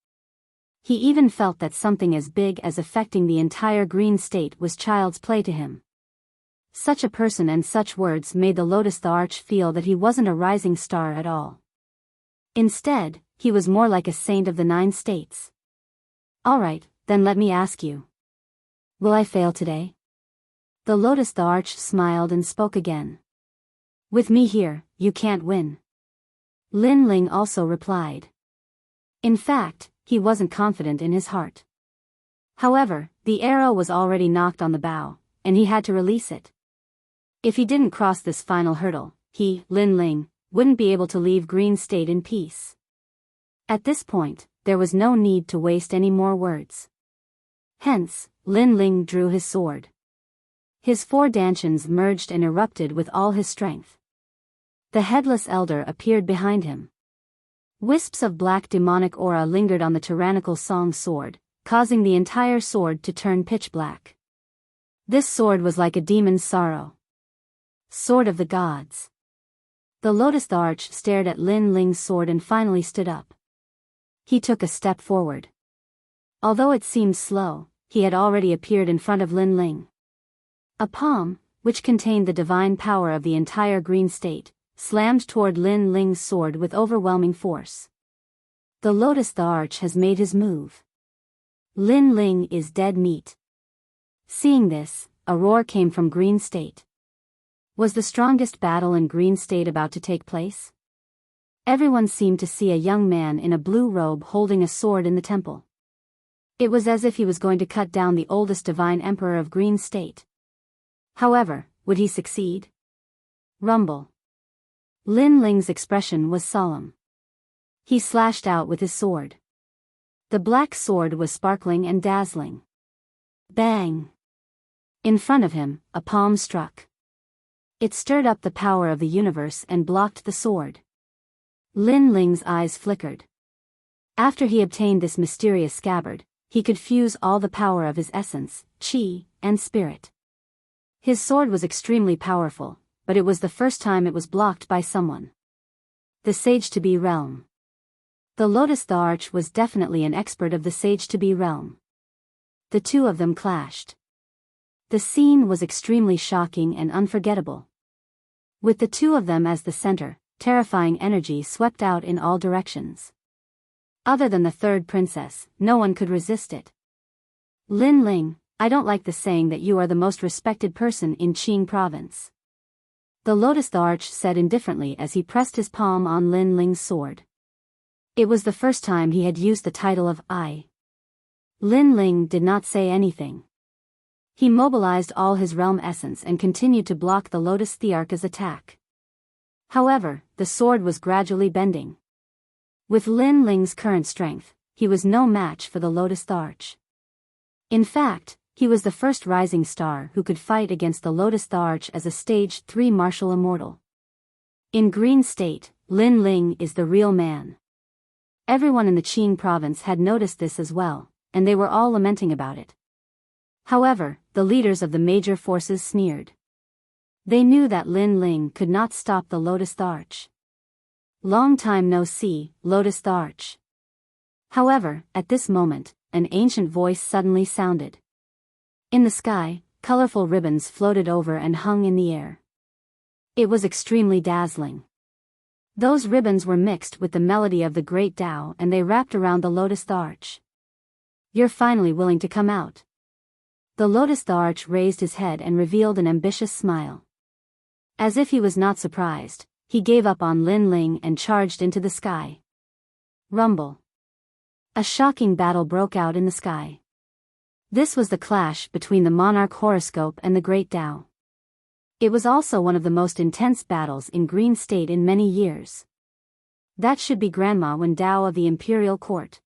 S1: He even felt that something as big as affecting the entire Green State was child's play to him. Such a person and such words made the Lotus the Arch feel that he wasn't a rising star at all. Instead, he was more like a saint of the 9 states. Alright, then let me ask you. Will I fail today? The Lotus the Arch smiled and spoke again. With me here, you can't win. Lin Ling also replied. In fact, he wasn't confident in his heart. However, the arrow was already knocked on the bow, and he had to release it. If he didn't cross this final hurdle, he, Lin Ling, wouldn't be able to leave Green State in peace. At this point, there was no need to waste any more words. Hence, Lin Ling drew his sword. His 4 dantians merged and erupted with all his strength. The headless elder appeared behind him. Wisps of black demonic aura lingered on the tyrannical Song sword, causing the entire sword to turn pitch black. This sword was like a demon's sorrow. Sword of the gods. The Lotus Arch stared at Lin Ling's sword and finally stood up. He took a step forward. Although it seemed slow, he had already appeared in front of Lin Ling. A palm, which contained the divine power of the entire green state, slammed toward Lin Ling's sword with overwhelming force. The Lotus Arch has made his move. Lin Ling is dead meat. Seeing this, a roar came from Green State. Was the strongest battle in Green State about to take place? Everyone seemed to see a young man in a blue robe holding a sword in the temple. It was as if he was going to cut down the oldest divine emperor of Green State. However, would he succeed? Rumble. Lin Ling's expression was solemn. He slashed out with his sword. The black sword was sparkling and dazzling. Bang! In front of him, a palm struck. It stirred up the power of the universe and blocked the sword. Lin Ling's eyes flickered. After he obtained this mysterious scabbard, he could fuse all the power of his essence, chi, and spirit. His sword was extremely powerful, but it was the first time it was blocked by someone. The Sage-to-Be realm. The Lotus Arch was definitely an expert of the Sage-to-Be realm. The two of them clashed. The scene was extremely shocking and unforgettable. With the two of them as the center, terrifying energy swept out in all directions. Other than the third princess, no one could resist it. Lin Ling, I don't like the saying that you are the most respected person in Qing province. The Lotus Arch said indifferently as he pressed his palm on Lin Ling's sword. It was the first time he had used the title of I. Lin Ling did not say anything. He mobilized all his realm essence and continued to block the Lotus Thearcha's attack. However, the sword was gradually bending. With Lin Ling's current strength, he was no match for the Lotus Arch. In fact, he was the first rising star who could fight against the Lotus Arch as a Stage 3 martial immortal. In Green State, Lin Ling is the real man. Everyone in the Qing province had noticed this as well, and they were all lamenting about it. However, the leaders of the major forces sneered. They knew that Lin Ling could not stop the Lotus Arch. Long time no see, Lotus Arch. However, at this moment, an ancient voice suddenly sounded. In the sky, colorful ribbons floated over and hung in the air. It was extremely dazzling. Those ribbons were mixed with the melody of the Great Tao and they wrapped around the Lotus Arch. You're finally willing to come out. The Lotus Arch raised his head and revealed an ambitious smile. As if he was not surprised, he gave up on Lin Ling and charged into the sky. Rumble. A shocking battle broke out in the sky. This was the clash between the monarch horoscope and the Great Tao. It was also one of the most intense battles in Green State in many years. That should be Grandma Wen Dao of the Imperial Court.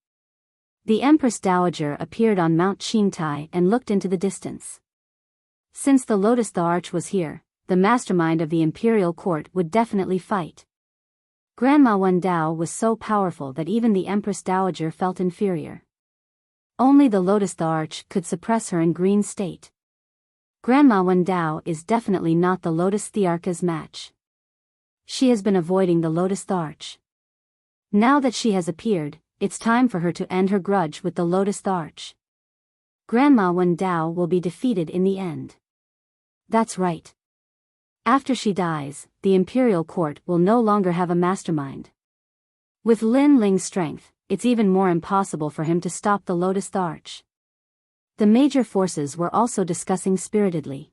S1: The Empress Dowager appeared on Mount Qingtai and looked into the distance. Since the Lotus Arch was here, the mastermind of the Imperial Court would definitely fight. Grandma Wen Dao was so powerful that even the Empress Dowager felt inferior. Only the Lotus Arch could suppress her in Green State. Grandma Wen Dao is definitely not the Lotus Thearcha's match. She has been avoiding the Lotus Arch. Now that she has appeared, it's time for her to end her grudge with the Lotus Arch. Grandma Wen Dao will be defeated in the end. That's right. After she dies, the Imperial Court will no longer have a mastermind. With Lin Ling's strength, it's even more impossible for him to stop the Lotus Arch. The major forces were also discussing spiritedly.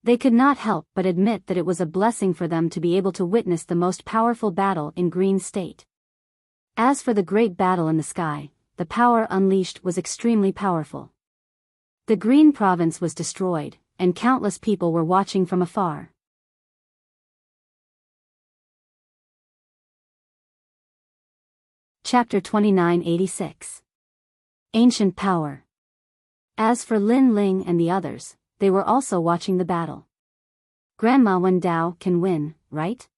S1: They could not help but admit that it was a blessing for them to be able to witness the most powerful battle in Green State. As for the great battle in the sky, the power unleashed was extremely powerful. The Green Province was destroyed, and countless people were watching from afar. Chapter 2986. Ancient Power. As for Lin Ling and the others, they were also watching the battle. Grandma Wendao can win, right?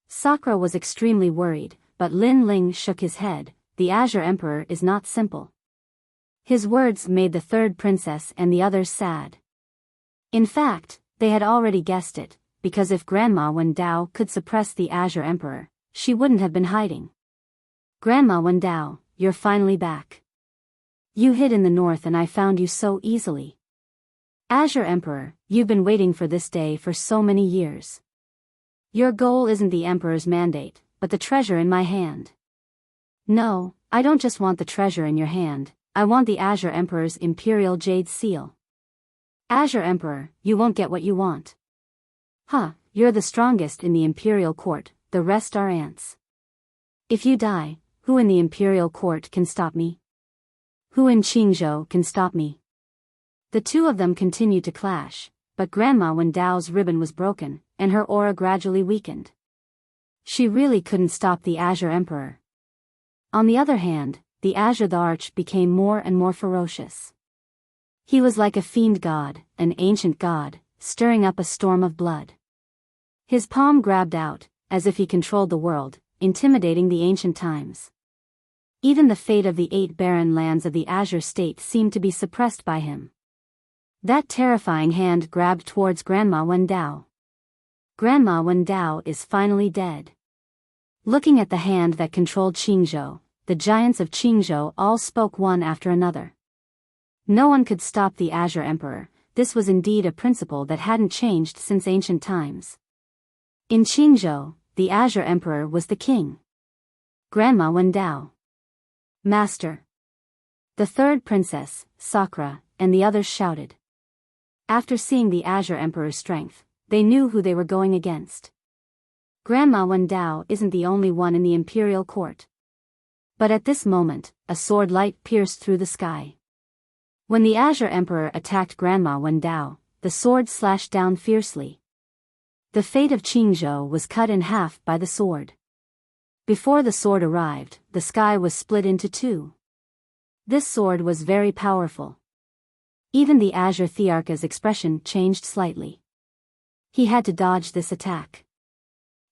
S1: Sakura was extremely worried, but Lin Ling shook his head. The Azure Emperor is not simple. His words made the third princess and the others sad. In fact, they had already guessed it, because if Grandma Wendao could suppress the Azure Emperor, she wouldn't have been hiding. Grandma Wendao, you're finally back. You hid in the north and I found you so easily. Azure Emperor, you've been waiting for this day for so many years. Your goal isn't the Emperor's mandate, but the treasure in my hand. No, I don't just want the treasure in your hand, I want the Azure Emperor's Imperial Jade Seal. Azure Emperor, you won't get what you want. Huh, you're the strongest in the Imperial Court, the rest are ants. If you die, who in the Imperial Court can stop me? Who in Qingzhou can stop me? The two of them continued to clash, but Grandma Wendao's ribbon was broken, and her aura gradually weakened. She really couldn't stop the Azure Emperor. On the other hand, the Azure the Arch became more and more ferocious. He was like a fiend god, an ancient god, stirring up a storm of blood. His palm grabbed out, as if he controlled the world, intimidating the ancient times. Even the fate of the 8 barren lands of the Azure State seemed to be suppressed by him. That terrifying hand grabbed towards Grandma Wendao. Grandma Wendao is finally dead. Looking at the hand that controlled Qingzhou, the giants of Qingzhou all spoke one after another. No one could stop the Azure Emperor. This was indeed a principle that hadn't changed since ancient times. In Qingzhou, the Azure Emperor was the king. Grandma Wendao. Master. The third princess, Sakura, and the others shouted. After seeing the Azure Emperor's strength, they knew who they were going against. Grandma Wendao isn't the only one in the Imperial Court. But at this moment, a sword light pierced through the sky. When the Azure Emperor attacked Grandma Wendao, the sword slashed down fiercely. The fate of Qingzhou was cut in half by the sword. Before the sword arrived, the sky was split into two. This sword was very powerful. Even the Azure Thearcha's expression changed slightly. He had to dodge this attack.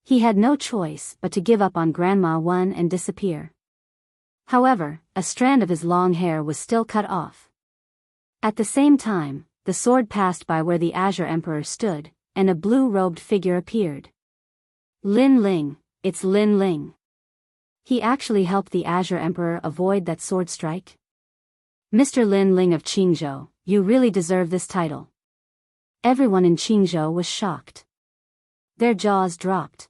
S1: He had no choice but to give up on Grandma Wen and disappear. However, a strand of his long hair was still cut off. At the same time, the sword passed by where the Azure Emperor stood, and a blue-robed figure appeared. Lin Ling, it's Lin Ling. He actually helped the Azure Emperor avoid that sword strike. Mr. Lin Ling of Qingzhou, you really deserve this title. Everyone in Qingzhou was shocked. Their jaws dropped.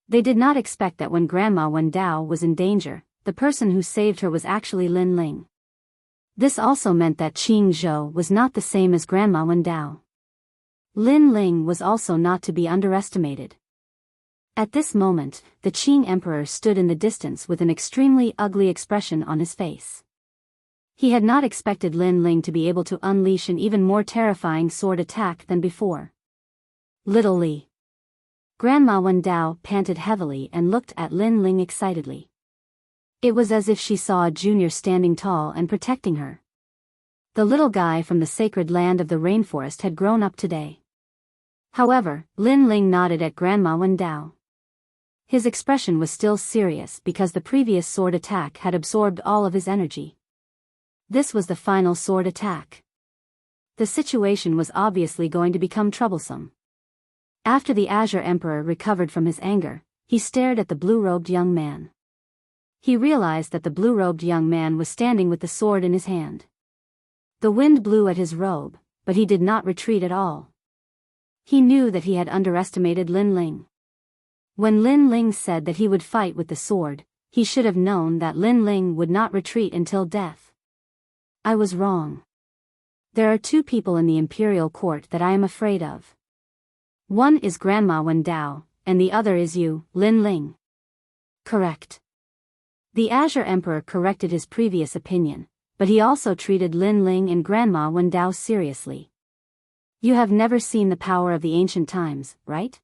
S1: They did not expect that when Grandma Wendao was in danger, the person who saved her was actually Lin Ling. This also meant that Qingzhou was not the same as Grandma Wendao. Lin Ling was also not to be underestimated. At this moment, the Qing Emperor stood in the distance with an extremely ugly expression on his face. He had not expected Lin Ling to be able to unleash an even more terrifying sword attack than before. Little Li. Grandma Wendao panted heavily and looked at Lin Ling excitedly. It was as if she saw a junior standing tall and protecting her. The little guy from the sacred land of the rainforest had grown up today. However, Lin Ling nodded at Grandma Wendao. His expression was still serious because the previous sword attack had absorbed all of his energy. This was the final sword attack. The situation was obviously going to become troublesome. After the Azure Emperor recovered from his anger, he stared at the blue-robed young man. He realized that the blue-robed young man was standing with the sword in his hand. The wind blew at his robe, but he did not retreat at all. He knew that he had underestimated Lin Ling. When Lin Ling said that he would fight with the sword, he should have known that Lin Ling would not retreat until death. I was wrong. There are two people in the Imperial Court that I am afraid of. One is Grandma Wendao, and the other is you, Lin Ling. Correct. The Azure Emperor corrected his previous opinion, but he also treated Lin Ling and Grandma Wendao seriously. You have never seen the power of the ancient times, right?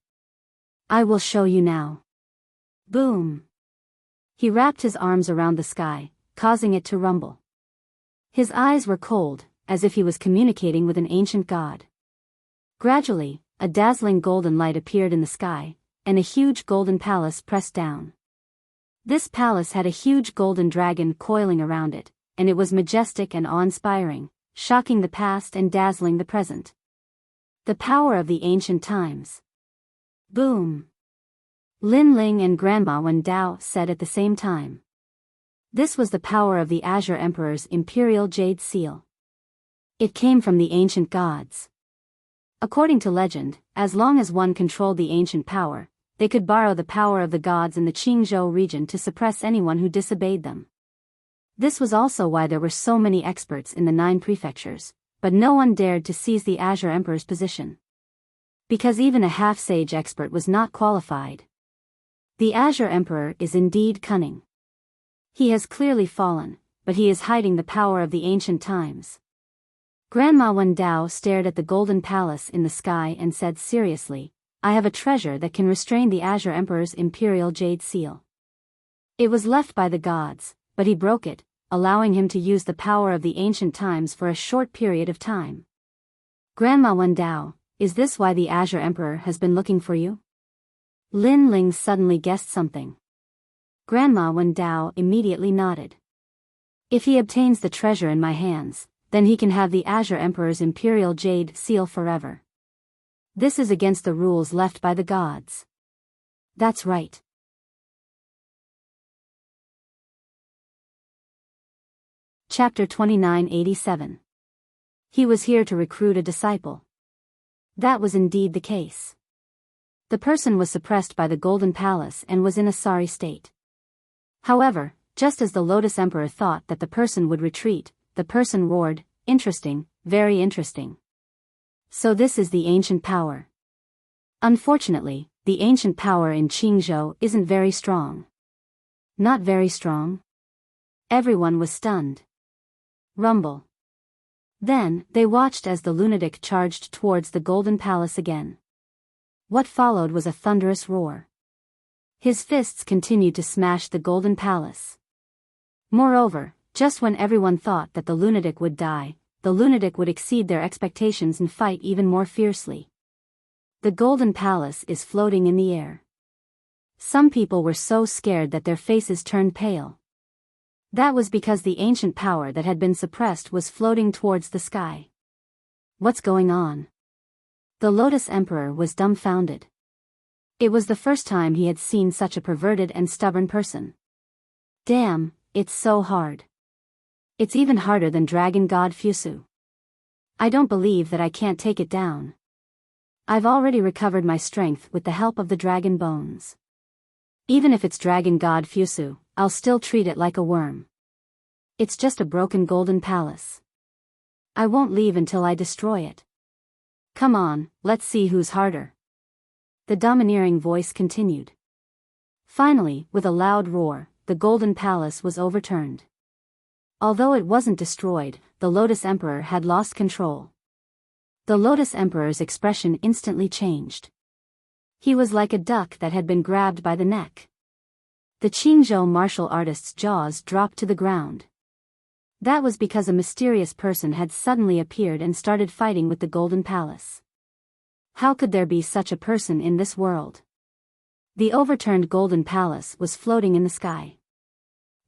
S1: I will show you now. Boom. He wrapped his arms around the sky, causing it to rumble. His eyes were cold, as if he was communicating with an ancient god. Gradually, a dazzling golden light appeared in the sky, and a huge golden palace pressed down. This palace had a huge golden dragon coiling around it, and it was majestic and awe-inspiring, shocking the past and dazzling the present. The power of the ancient times. Boom! Lin Ling and Grandma Wen Dao said at the same time. This was the power of the Azure Emperor's imperial jade seal. It came from the ancient gods. According to legend, as long as one controlled the ancient power, they could borrow the power of the gods in the Qingzhou region to suppress anyone who disobeyed them. This was also why there were so many experts in the 9 prefectures, but no one dared to seize the Azure Emperor's position. Because even a half-sage expert was not qualified. The Azure Emperor is indeed cunning. He has clearly fallen, but he is hiding the power of the ancient times. Grandma Wen Dao stared at the golden palace in the sky and said seriously, I have a treasure that can restrain the Azure Emperor's imperial jade seal. It was left by the gods, but he broke it, allowing him to use the power of the ancient times for a short period of time. Grandma Wen Dao, is this why the Azure Emperor has been looking for you? Lin Ling suddenly guessed something. Grandma Wen Dao immediately nodded. If he obtains the treasure in my hands, then he can have the Azure Emperor's imperial jade seal forever. This is against the rules left by the gods. That's right. Chapter 2987. He was here to recruit a disciple. That was indeed the case. The person was suppressed by the Golden Palace and was in a sorry state. However, just as the Lotus Emperor thought that the person would retreat, the person roared, interesting, very interesting. So this is the ancient power. Unfortunately, the ancient power in Qingzhou isn't very strong. Not very strong? Everyone was stunned. Rumble. Then, they watched as the lunatic charged towards the Golden Palace again. What followed was a thunderous roar. His fists continued to smash the Golden Palace. Moreover, just when everyone thought that the lunatic would die, the lunatic would exceed their expectations and fight even more fiercely. The Golden Palace is floating in the air. Some people were so scared that their faces turned pale. That was because the ancient power that had been suppressed was floating towards the sky. What's going on? The Lotus Emperor was dumbfounded. It was the first time he had seen such a perverted and stubborn person. Damn, it's so hard. It's even harder than Dragon God Fusu. I don't believe that I can't take it down. I've already recovered my strength with the help of the dragon bones. Even if it's Dragon God Fusu, I'll still treat it like a worm. It's just a broken golden palace. I won't leave until I destroy it. Come on, let's see who's harder. The domineering voice continued. Finally, with a loud roar, the Golden Palace was overturned. Although it wasn't destroyed, the Lotus Emperor had lost control. The Lotus Emperor's expression instantly changed. He was like a duck that had been grabbed by the neck. The Qingzhou martial artist's jaws dropped to the ground. That was because a mysterious person had suddenly appeared and started fighting with the Golden Palace. How could there be such a person in this world? The overturned Golden Palace was floating in the sky.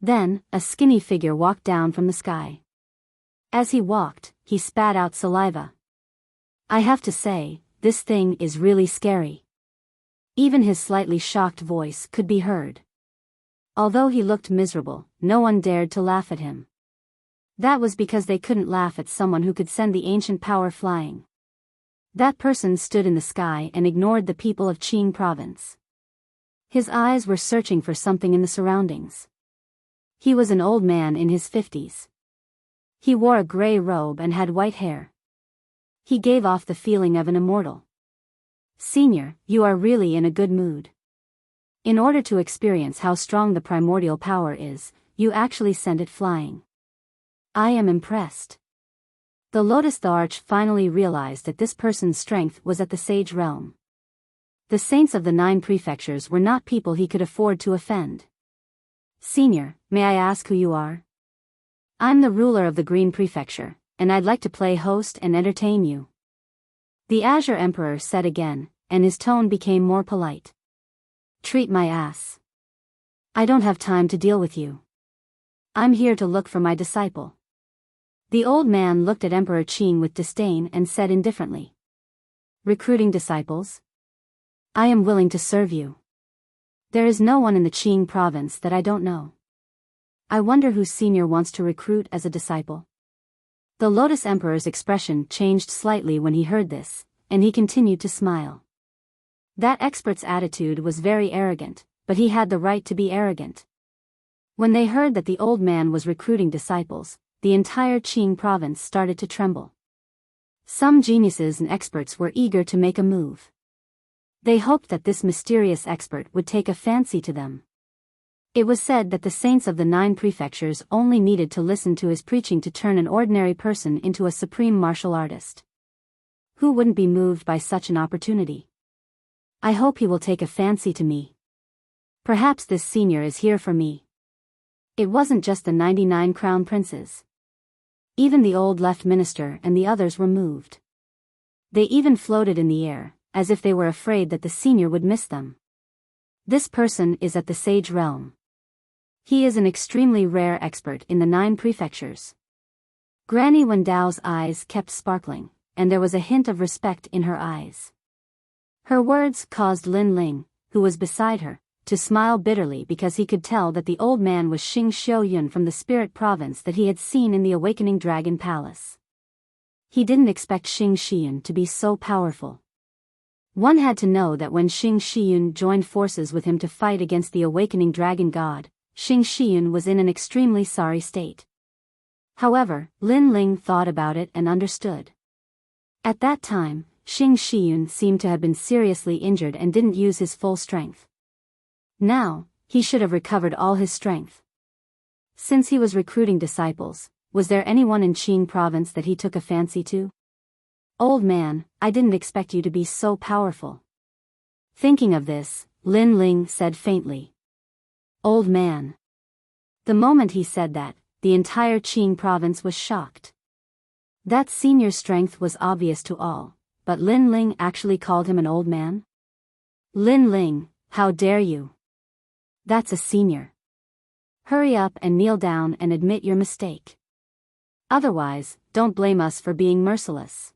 S1: Then, a skinny figure walked down from the sky. As he walked, he spat out saliva. I have to say, this thing is really scary. Even his slightly shocked voice could be heard. Although he looked miserable, no one dared to laugh at him. That was because they couldn't laugh at someone who could send the ancient power flying. That person stood in the sky and ignored the people of Qing province. His eyes were searching for something in the surroundings. He was an old man in his 50s. He wore a gray robe and had white hair. He gave off the feeling of an immortal. Senior, you are really in a good mood. In order to experience how strong the primordial power is, you actually sent it flying. I am impressed. The Lotus the Arch finally realized that this person's strength was at the sage realm. The saints of the 9 prefectures were not people he could afford to offend. Senior, may I ask who you are? I'm the ruler of the Green Prefecture, and I'd like to play host and entertain you. The Azure Emperor said again, and his tone became more polite. Treat my ass. I don't have time to deal with you. I'm here to look for my disciple. The old man looked at Emperor Qing with disdain and said indifferently. Recruiting disciples? I am willing to serve you. There is no one in the Qing province that I don't know. I wonder who senior wants to recruit as a disciple. The Lotus Emperor's expression changed slightly when he heard this, and he continued to smile. That expert's attitude was very arrogant, but he had the right to be arrogant. When they heard that the old man was recruiting disciples, the entire Qing province started to tremble. Some geniuses and experts were eager to make a move. They hoped that this mysterious expert would take a fancy to them. It was said that the saints of the 9 prefectures only needed to listen to his preaching to turn an ordinary person into a supreme martial artist. Who wouldn't be moved by such an opportunity? I hope he will take a fancy to me. Perhaps this senior is here for me. It wasn't just the 99 crown princes. Even the old left minister and the others were moved. They even floated in the air, as if they were afraid that the senior would miss them. This person is at the sage realm. He is an extremely rare expert in the 9 prefectures. Granny Wendao's eyes kept sparkling, and there was a hint of respect in her eyes. Her words caused Lin Ling, who was beside her, to smile bitterly because he could tell that the old man was Xing Xiuyun from the spirit province that he had seen in the Awakening Dragon Palace. He didn't expect Xing Xiuyun to be so powerful. One had to know that when Xing Xiuyun joined forces with him to fight against the Awakening Dragon God, Xing Xiuyun was in an extremely sorry state. However, Lin Ling thought about it and understood. At that time, Xing Xiuyun seemed to have been seriously injured and didn't use his full strength. Now, he should have recovered all his strength. Since he was recruiting disciples, was there anyone in Qing province that he took a fancy to? Old man, I didn't expect you to be so powerful. Thinking of this, Lin Ling said faintly. Old man. The moment he said that, the entire Qing province was shocked. That senior's strength was obvious to all, but Lin Ling actually called him an old man? Lin Ling, how dare you? That's a senior. Hurry up and kneel down and admit your mistake. Otherwise, don't blame us for being merciless.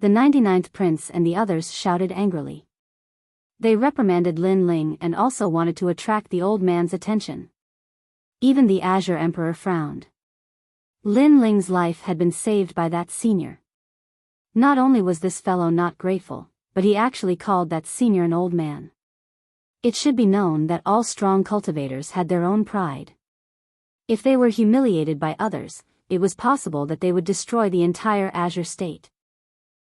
S1: The 99th prince and the others shouted angrily. They reprimanded Lin Ling and also wanted to attract the old man's attention. Even the Azure Emperor frowned. Lin Ling's life had been saved by that senior. Not only was this fellow not grateful, but he actually called that senior an old man. It should be known that all strong cultivators had their own pride. If they were humiliated by others, it was possible that they would destroy the entire Azure state.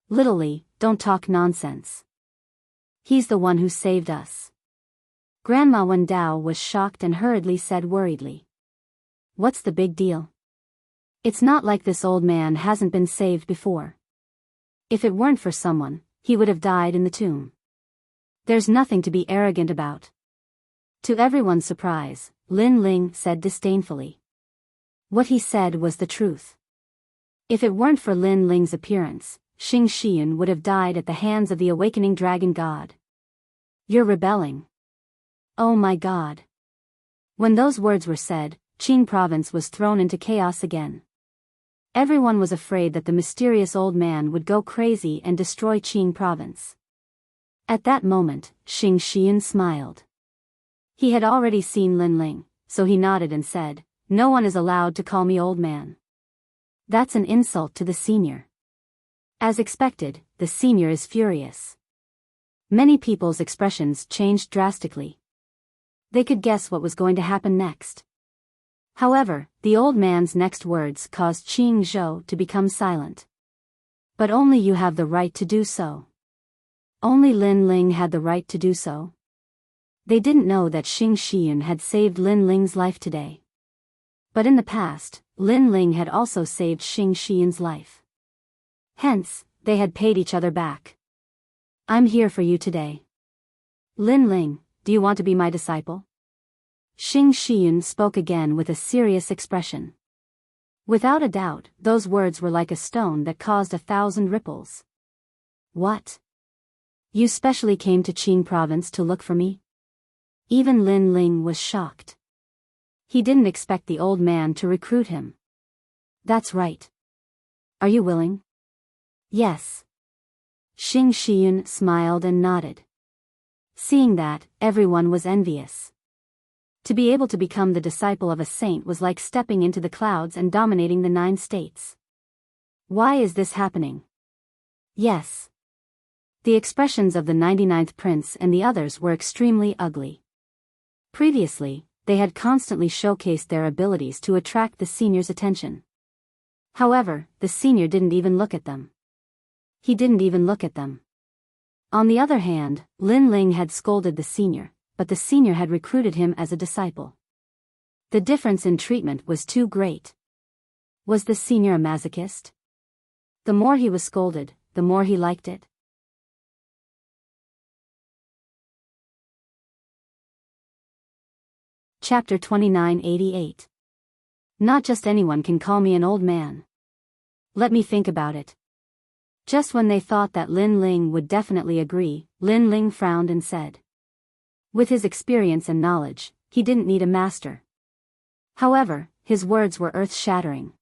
S1: Little Li, don't talk nonsense. He's the one who saved us. Grandma Wendao was shocked and hurriedly said worriedly. What's the big deal? It's not like this old man hasn't been saved before. If it weren't for someone, he would have died in the tomb. There's nothing to be arrogant about. To everyone's surprise, Lin Ling said disdainfully. What he said was the truth. If it weren't for Lin Ling's appearance, Xing Xiuyun would have died at the hands of the Awakening Dragon God. You're rebelling. Oh my God. When those words were said, Qing province was thrown into chaos again. Everyone was afraid that the mysterious old man would go crazy and destroy Qing province. At that moment, Xing Xiuyun smiled. He had already seen Lin Ling, so he nodded and said, No one is allowed to call me old man. That's an insult to the senior. As expected, the senior is furious. Many people's expressions changed drastically. They could guess what was going to happen next. However, the old man's next words caused Qing Zhou to become silent. But only you have the right to do so. Only Lin Ling had the right to do so. They didn't know that Xing Xiuyun had saved Lin Ling's life today. But in the past, Lin Ling had also saved Xing Xiuyun's life. Hence, they had paid each other back. I'm here for you today. Lin Ling, do you want to be my disciple? Xing Xiuyun spoke again with a serious expression. Without a doubt, those words were like a stone that caused 1,000 ripples. What? You specially came to Qing province to look for me? Even Lin Ling was shocked. He didn't expect the old man to recruit him. That's right. Are you willing? Yes. Xing Shiyun smiled and nodded. Seeing that, everyone was envious. To be able to become the disciple of a saint was like stepping into the clouds and dominating the 9 states. Why is this happening? Yes. The expressions of the 99th prince and the others were extremely ugly. Previously, they had constantly showcased their abilities to attract the senior's attention. However, the senior didn't even look at them. He didn't even look at them. On the other hand, Lin Ling had scolded the senior, but the senior had recruited him as a disciple. The difference in treatment was too great. Was the senior a masochist? The more he was scolded, the more he liked it. Chapter 2988. Not just anyone can call me an old man. Let me think about it. Just when they thought that Lin Ling would definitely agree, Lin Ling frowned and said. With his experience and knowledge, he didn't need a master. However, his words were earth-shattering.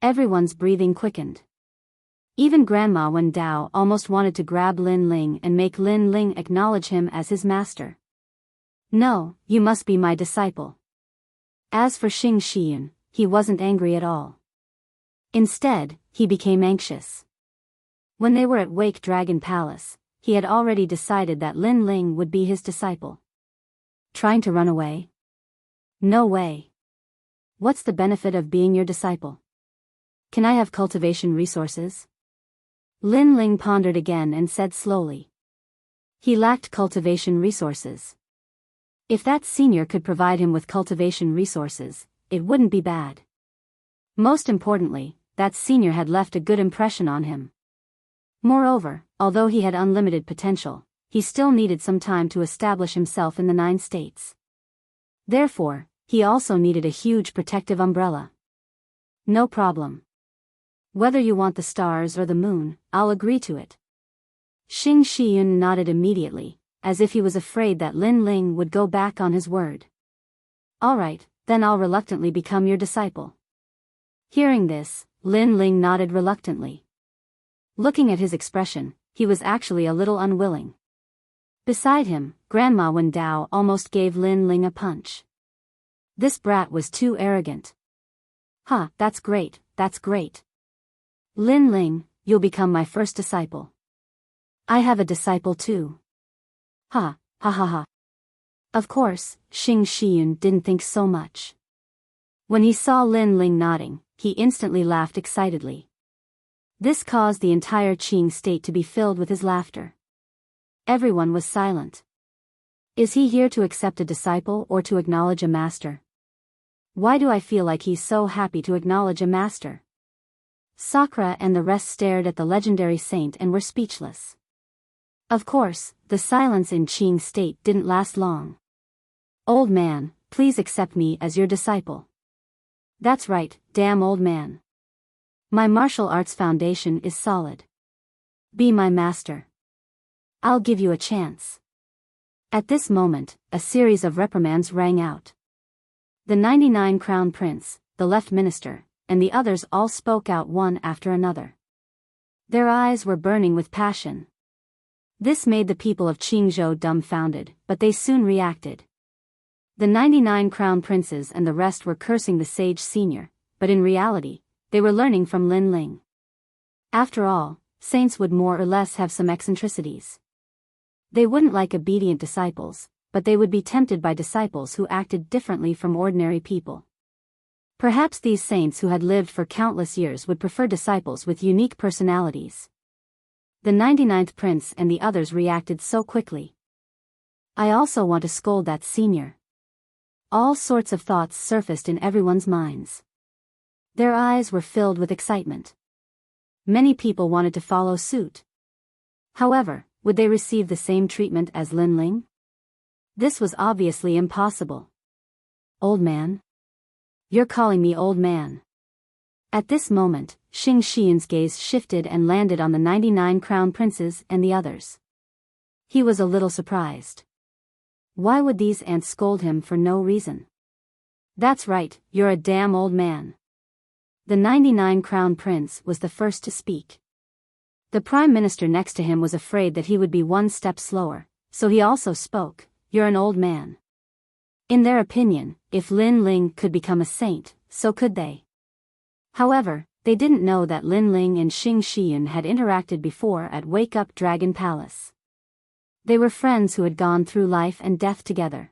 S1: Everyone's breathing quickened. Even Grandma Wen Dao almost wanted to grab Lin Ling and make Lin Ling acknowledge him as his master. No, you must be my disciple. As for Xing Shiyun, he wasn't angry at all. Instead, he became anxious. When they were at Wake Dragon Palace, he had already decided that Lin Ling would be his disciple. Trying to run away? No way. What's the benefit of being your disciple? Can I have cultivation resources? Lin Ling pondered again and said slowly. He lacked cultivation resources. If that senior could provide him with cultivation resources, it wouldn't be bad. Most importantly, that senior had left a good impression on him. Moreover, although he had unlimited potential, he still needed some time to establish himself in the 9 states. Therefore, he also needed a huge protective umbrella. No problem. Whether you want the stars or the moon, I'll agree to it. Xing Shiyun nodded immediately, as if he was afraid that Lin Ling would go back on his word. All right, then I'll reluctantly become your disciple. Hearing this, Lin Ling nodded reluctantly. Looking at his expression, he was actually a little unwilling. Beside him, Grandma Wen Dao almost gave Lin Ling a punch. This brat was too arrogant. Huh, that's great, that's great. Lin Ling, you'll become my first disciple. I have a disciple too. Ha, ha ha ha. Of course, Xing Shiyun didn't think so much. When he saw Lin Ling nodding, he instantly laughed excitedly. This caused the entire Qing state to be filled with his laughter. Everyone was silent. Is he here to accept a disciple or to acknowledge a master? Why do I feel like he's so happy to acknowledge a master? Sakura and the rest stared at the legendary saint and were speechless. Of course, the silence in Qing state didn't last long. Old man, please accept me as your disciple. That's right, damn old man. My martial arts foundation is solid. Be my master. I'll give you a chance. At this moment, a series of reprimands rang out. The 99 Crown Prince, the left minister, and the others all spoke out one after another. Their eyes were burning with passion. This made the people of Qingzhou dumbfounded, but they soon reacted. The 99 crown princes and the rest were cursing the sage senior, but in reality, they were learning from Lin Ling. After all, saints would more or less have some eccentricities. They wouldn't like obedient disciples, but they would be tempted by disciples who acted differently from ordinary people. Perhaps these saints who had lived for countless years would prefer disciples with unique personalities. The 99th prince and the others reacted so quickly. I also want to scold that senior. All sorts of thoughts surfaced in everyone's minds. Their eyes were filled with excitement. Many people wanted to follow suit. However, would they receive the same treatment as Lin Ling? This was obviously impossible. Old man? You're calling me old man. At this moment, Xing Xian's gaze shifted and landed on the 99 crown princes and the others. He was a little surprised. Why would these ants scold him for no reason? That's right, you're a damn old man. The 99 crown prince was the first to speak. The prime minister next to him was afraid that he would be one step slower, so he also spoke, you're an old man. In their opinion, if Lin Ling could become a saint, so could they. However, they didn't know that Lin Ling and Xing Xian had interacted before at Wake Up Dragon Palace. They were friends who had gone through life and death together.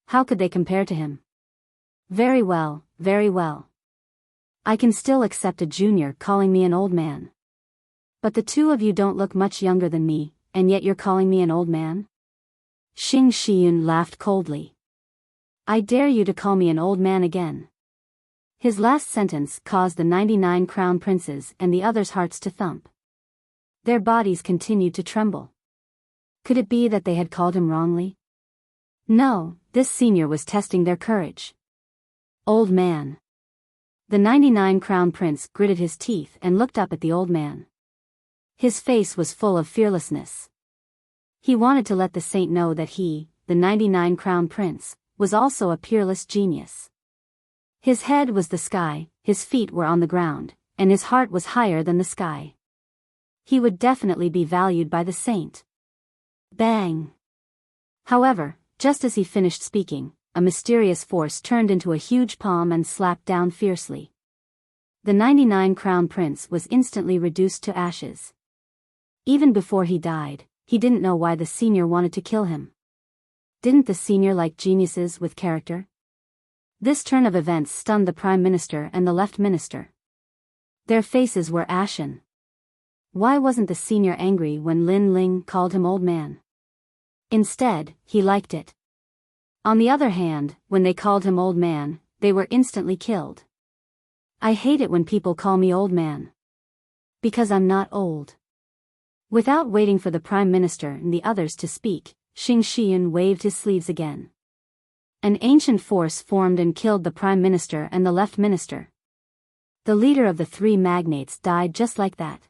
S1: How could they compare to him? Very well, very well. I can still accept a junior calling me an old man. But the two of you don't look much younger than me, and yet you're calling me an old man? Xing Xian laughed coldly. I dare you to call me an old man again. His last sentence caused the 99 crown princes and the others' hearts to thump. Their bodies continued to tremble. Could it be that they had called him wrongly? No, this senior was testing their courage. Old man. The 99 crown prince gritted his teeth and looked up at the old man. His face was full of fearlessness. He wanted to let the saint know that he, the 99 crown prince, was also a peerless genius. His head was the sky, his feet were on the ground, and his heart was higher than the sky. He would definitely be valued by the saint. Bang! However, just as he finished speaking, a mysterious force turned into a huge palm and slapped down fiercely. The 99 crown prince was instantly reduced to ashes. Even before he died, he didn't know why the senior wanted to kill him. Didn't the senior like geniuses with character? This turn of events stunned the prime minister and the left minister. Their faces were ashen. Why wasn't the senior angry when Lin Ling called him old man? Instead, he liked it. On the other hand, when they called him old man, they were instantly killed. I hate it when people call me old man. Because I'm not old. Without waiting for the prime minister and the others to speak, Xing Xian waved his sleeves again. An ancient force formed and killed the prime minister and the left minister. The leader of the three magnates died just like that.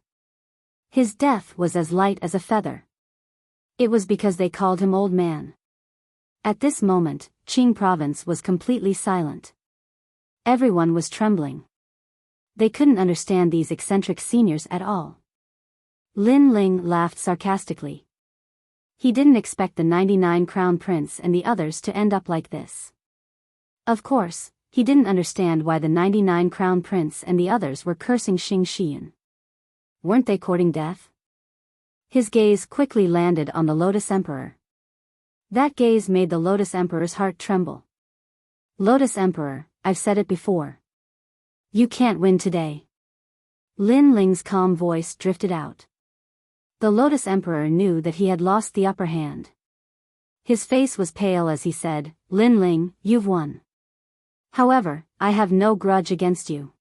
S1: His death was as light as a feather. It was because they called him old man. At this moment, Qing province was completely silent. Everyone was trembling. They couldn't understand these eccentric seniors at all. Lin Ling laughed sarcastically. He didn't expect the 99 crown prince and the others to end up like this. Of course, he didn't understand why the 99 crown prince and the others were cursing Xing Xian. Weren't they courting death? His gaze quickly landed on the Lotus Emperor. That gaze made the Lotus Emperor's heart tremble. Lotus Emperor, I've said it before. You can't win today. Lin Ling's calm voice drifted out. The Lotus Emperor knew that he had lost the upper hand. His face was pale as he said, Lin Ling, you've won. However, I have no grudge against you.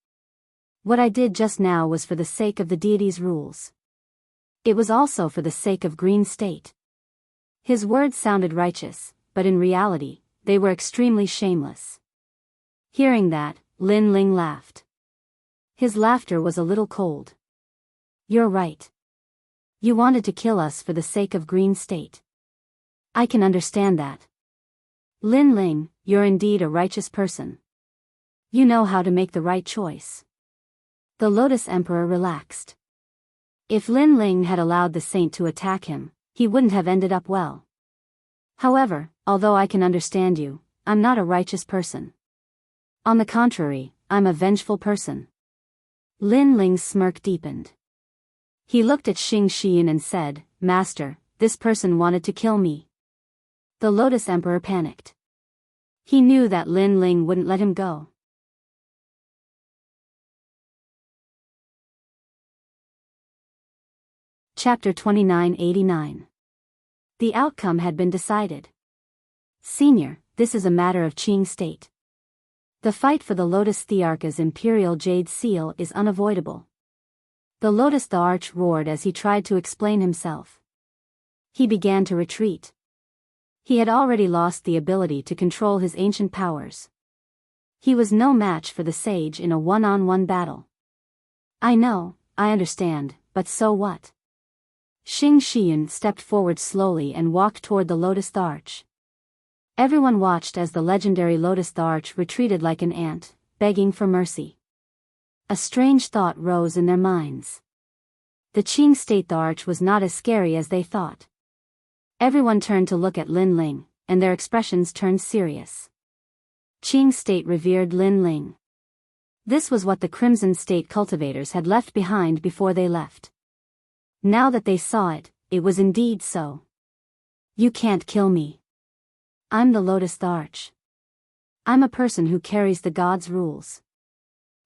S1: What I did just now was for the sake of the deity's rules. It was also for the sake of Green State. His words sounded righteous, but in reality, they were extremely shameless. Hearing that, Lin Ling laughed. His laughter was a little cold. You're right. You wanted to kill us for the sake of Green State. I can understand that. Lin Ling, you're indeed a righteous person. You know how to make the right choice. The Lotus Emperor relaxed. If Lin Ling had allowed the saint to attack him, he wouldn't have ended up well. However, although I can understand you, I'm not a righteous person. On the contrary, I'm a vengeful person. Lin Ling's smirk deepened. He looked at Xing Xian and said, Master, this person wanted to kill me. The Lotus Emperor panicked. He knew that Lin Ling wouldn't let him go. Chapter 2989. The outcome had been decided. Senior, this is a matter of Qing State. The fight for the Lotus Thearcha's imperial jade seal is unavoidable. The Lotus the Arch roared as he tried to explain himself. He began to retreat. He had already lost the ability to control his ancient powers. He was no match for the sage in a one-on-one battle. I know, I understand, but so what? Xing Xian stepped forward slowly and walked toward the Lotus Arch. Everyone watched as the legendary Lotus Arch retreated like an ant, begging for mercy. A strange thought rose in their minds. The Qing State Arch was not as scary as they thought. Everyone turned to look at Lin Ling, and their expressions turned serious. Qing State revered Lin Ling. This was what the Crimson State cultivators had left behind before they left. Now that they saw it, it was indeed so. You can't kill me. I'm the Lotus Arch. I'm a person who carries the gods' rules.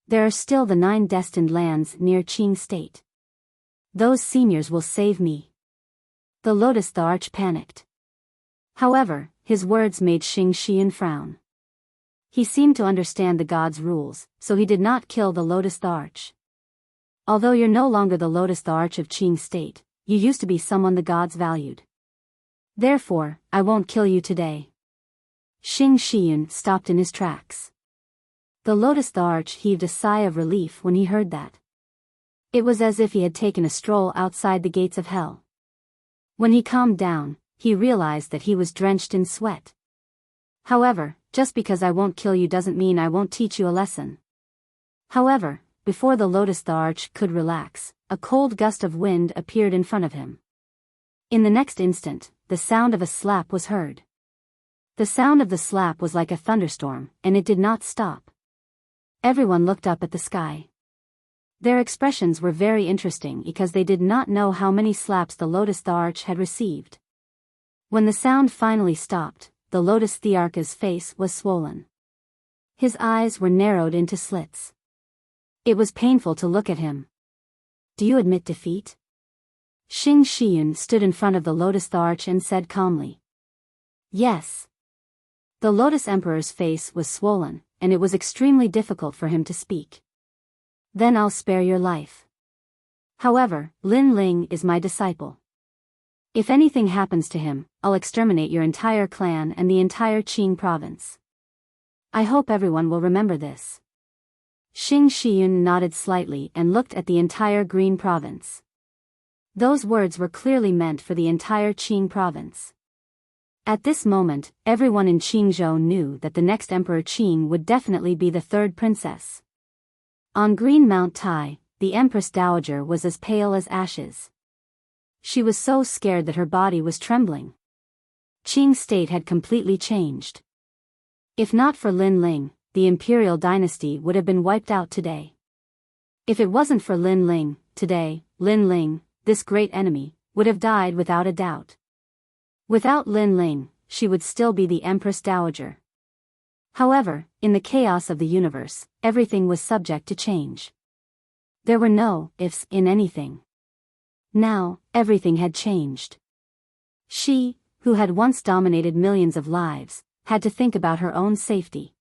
S1: There are still the 9 destined lands near Qing State. Those seniors will save me. The Lotus Arch panicked. However, his words made Xing Xian frown. He seemed to understand the gods' rules, so he did not kill the Lotus Arch. Although you're no longer the Lotus Arch of Qing State, you used to be someone the gods valued. Therefore, I won't kill you today. Xing Xian stopped in his tracks. The Lotus Arch heaved a sigh of relief when he heard that. It was as if he had taken a stroll outside the gates of hell. When he calmed down, he realized that he was drenched in sweat. However, just because I won't kill you doesn't mean I won't teach you a lesson. However, before the Lotus Arch could relax, a cold gust of wind appeared in front of him. In the next instant, the sound of a slap was heard. The sound of the slap was like a thunderstorm, and it did not stop. Everyone looked up at the sky. Their expressions were very interesting because they did not know how many slaps the Lotus Arch had received. When the sound finally stopped, the Lotus Thearch's face was swollen. His eyes were narrowed into slits. It was painful to look at him. Do you admit defeat? Xing Xian stood in front of the Lotus Arch and said calmly. Yes. The Lotus Emperor's face was swollen, and it was extremely difficult for him to speak. Then I'll spare your life. However, Lin Ling is my disciple. If anything happens to him, I'll exterminate your entire clan and the entire Qing province. I hope everyone will remember this. Xing Xian nodded slightly and looked at the entire Green province. Those words were clearly meant for the entire Qing province. At this moment, everyone in Qingzhou knew that the next Emperor Qing would definitely be the 3rd princess. On Green Mount Tai, the Empress Dowager was as pale as ashes. She was so scared that her body was trembling. Qing State had completely changed. If not for Lin Ling, the imperial dynasty would have been wiped out today. If it wasn't for Lin Ling, today, Lin Ling, this great enemy, would have died without a doubt. Without Lin Ling, she would still be the Empress Dowager. However, in the chaos of the universe, everything was subject to change. There were no ifs in anything. Now, everything had changed. She, who had once dominated millions of lives, had to think about her own safety.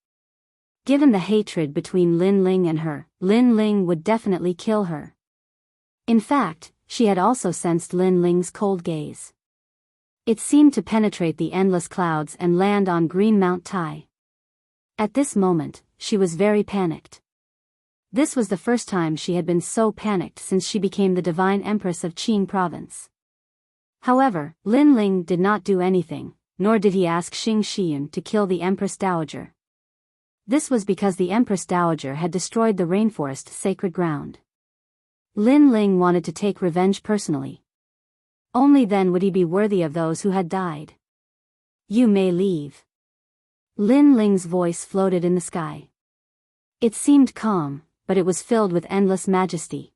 S1: Given the hatred between Lin Ling and her, Lin Ling would definitely kill her. In fact, she had also sensed Lin Ling's cold gaze. It seemed to penetrate the endless clouds and land on Green Mount Tai. At this moment, she was very panicked. This was the first time she had been so panicked since she became the Divine Empress of Qing Province. However, Lin Ling did not do anything, nor did he ask Xing Xian to kill the Empress Dowager. This was because the Empress Dowager had destroyed the rainforest sacred ground. Lin Ling wanted to take revenge personally. Only then would he be worthy of those who had died. You may leave. Lin Ling's voice floated in the sky. It seemed calm, but it was filled with endless majesty.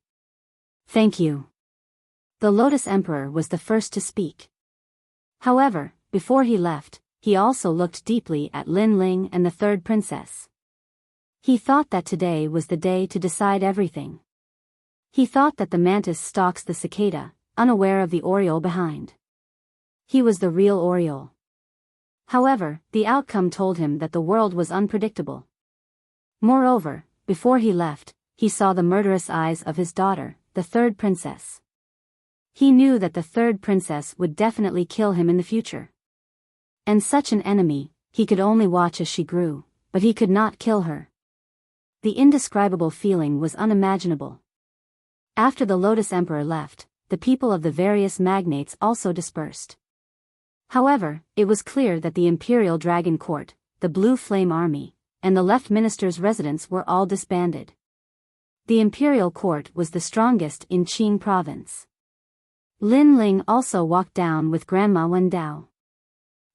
S1: Thank you. The Lotus Emperor was the first to speak. However, before he left, he also looked deeply at Lin Ling and the 3rd princess. He thought that today was the day to decide everything. He thought that the mantis stalks the cicada, unaware of the oriole behind. He was the real oriole. However, the outcome told him that the world was unpredictable. Moreover, before he left, he saw the murderous eyes of his daughter, the 3rd princess. He knew that the 3rd princess would definitely kill him in the future. And such an enemy, he could only watch as she grew, but he could not kill her. The indescribable feeling was unimaginable. After the Lotus Emperor left, the people of the various magnates also dispersed. However, it was clear that the Imperial Dragon Court, the Blue Flame Army, and the Left Minister's residence were all disbanded. The Imperial Court was the strongest in Qing Province. Lin Ling also walked down with Grandma Wendao.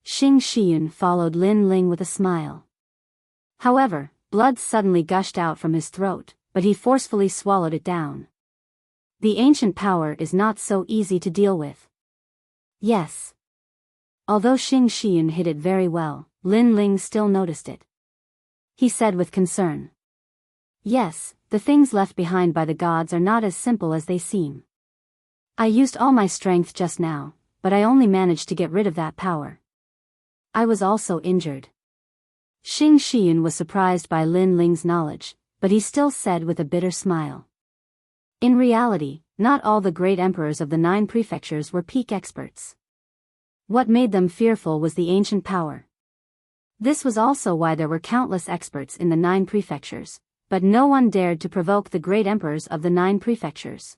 S1: Xing Shiyun followed Lin Ling with a smile. However, blood suddenly gushed out from his throat, but he forcefully swallowed it down. The ancient power is not so easy to deal with. Yes. Although Xing Shiyun hid it very well, Lin Ling still noticed it. He said with concern. Yes, the things left behind by the gods are not as simple as they seem. I used all my strength just now, but I only managed to get rid of that power. I was also injured. Xing Shiyun was surprised by Lin Ling's knowledge, but he still said with a bitter smile. In reality, not all the great emperors of the 9 prefectures were peak experts. What made them fearful was the ancient power. This was also why there were countless experts in the 9 prefectures, but no one dared to provoke the great emperors of the 9 prefectures.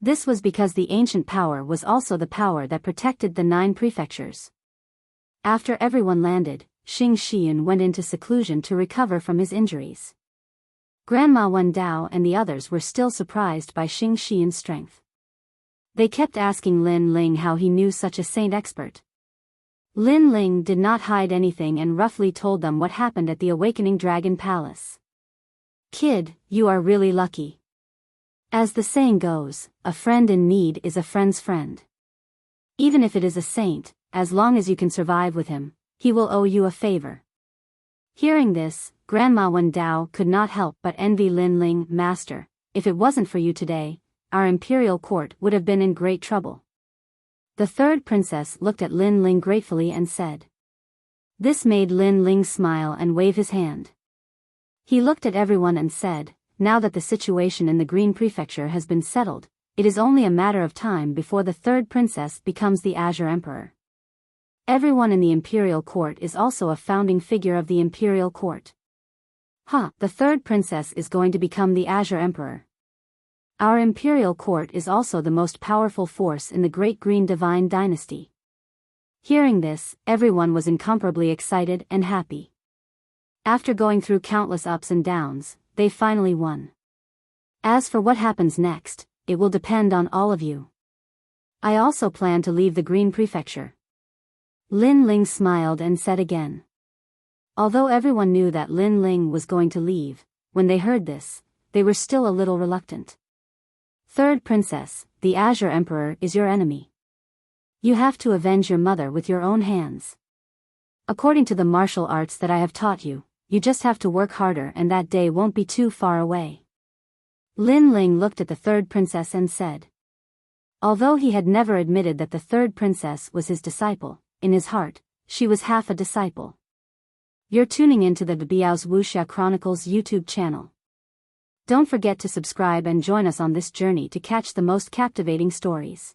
S1: This was because the ancient power was also the power that protected the 9 prefectures. After everyone landed, Xing Shiyun went into seclusion to recover from his injuries. Grandma Wendao and the others were still surprised by Xing Shiyun's strength. They kept asking Lin Ling how he knew such a saint expert. Lin Ling did not hide anything and roughly told them what happened at the Awakening Dragon Palace. Kid, you are really lucky. As the saying goes, a friend in need is a friend's friend. Even if it is a saint, as long as you can survive with him, he will owe you a favor. Hearing this, Grandma Wendao could not help but envy Lin Ling. Master, if it wasn't for you today, our imperial court would have been in great trouble. The third princess looked at Lin Ling gratefully and said. This made Lin Ling smile and wave his hand. He looked at everyone and said, now that the situation in the Green Prefecture has been settled, it is only a matter of time before the third princess becomes the Azure Emperor. Everyone in the imperial court is also a founding figure of the imperial court. The third princess is going to become the Azure Emperor. Our imperial court is also the most powerful force in the Great Green Divine Dynasty. Hearing this, everyone was incomparably excited and happy. After going through countless ups and downs, they finally won. As for what happens next, it will depend on all of you. I also plan to leave the Green Prefecture. Lin Ling smiled and said again. Although everyone knew that Lin Ling was going to leave, when they heard this, they were still a little reluctant. Third princess, the Azure Emperor is your enemy. You have to avenge your mother with your own hands. According to the martial arts that I have taught you, you just have to work harder and that day won't be too far away. Lin Ling looked at the third princess and said. Although he had never admitted that the third princess was his disciple, in his heart, she was half a disciple. You're tuning into the Biyao's Wuxia Chronicles YouTube channel. Don't forget to subscribe and join us on this journey to catch the most captivating stories.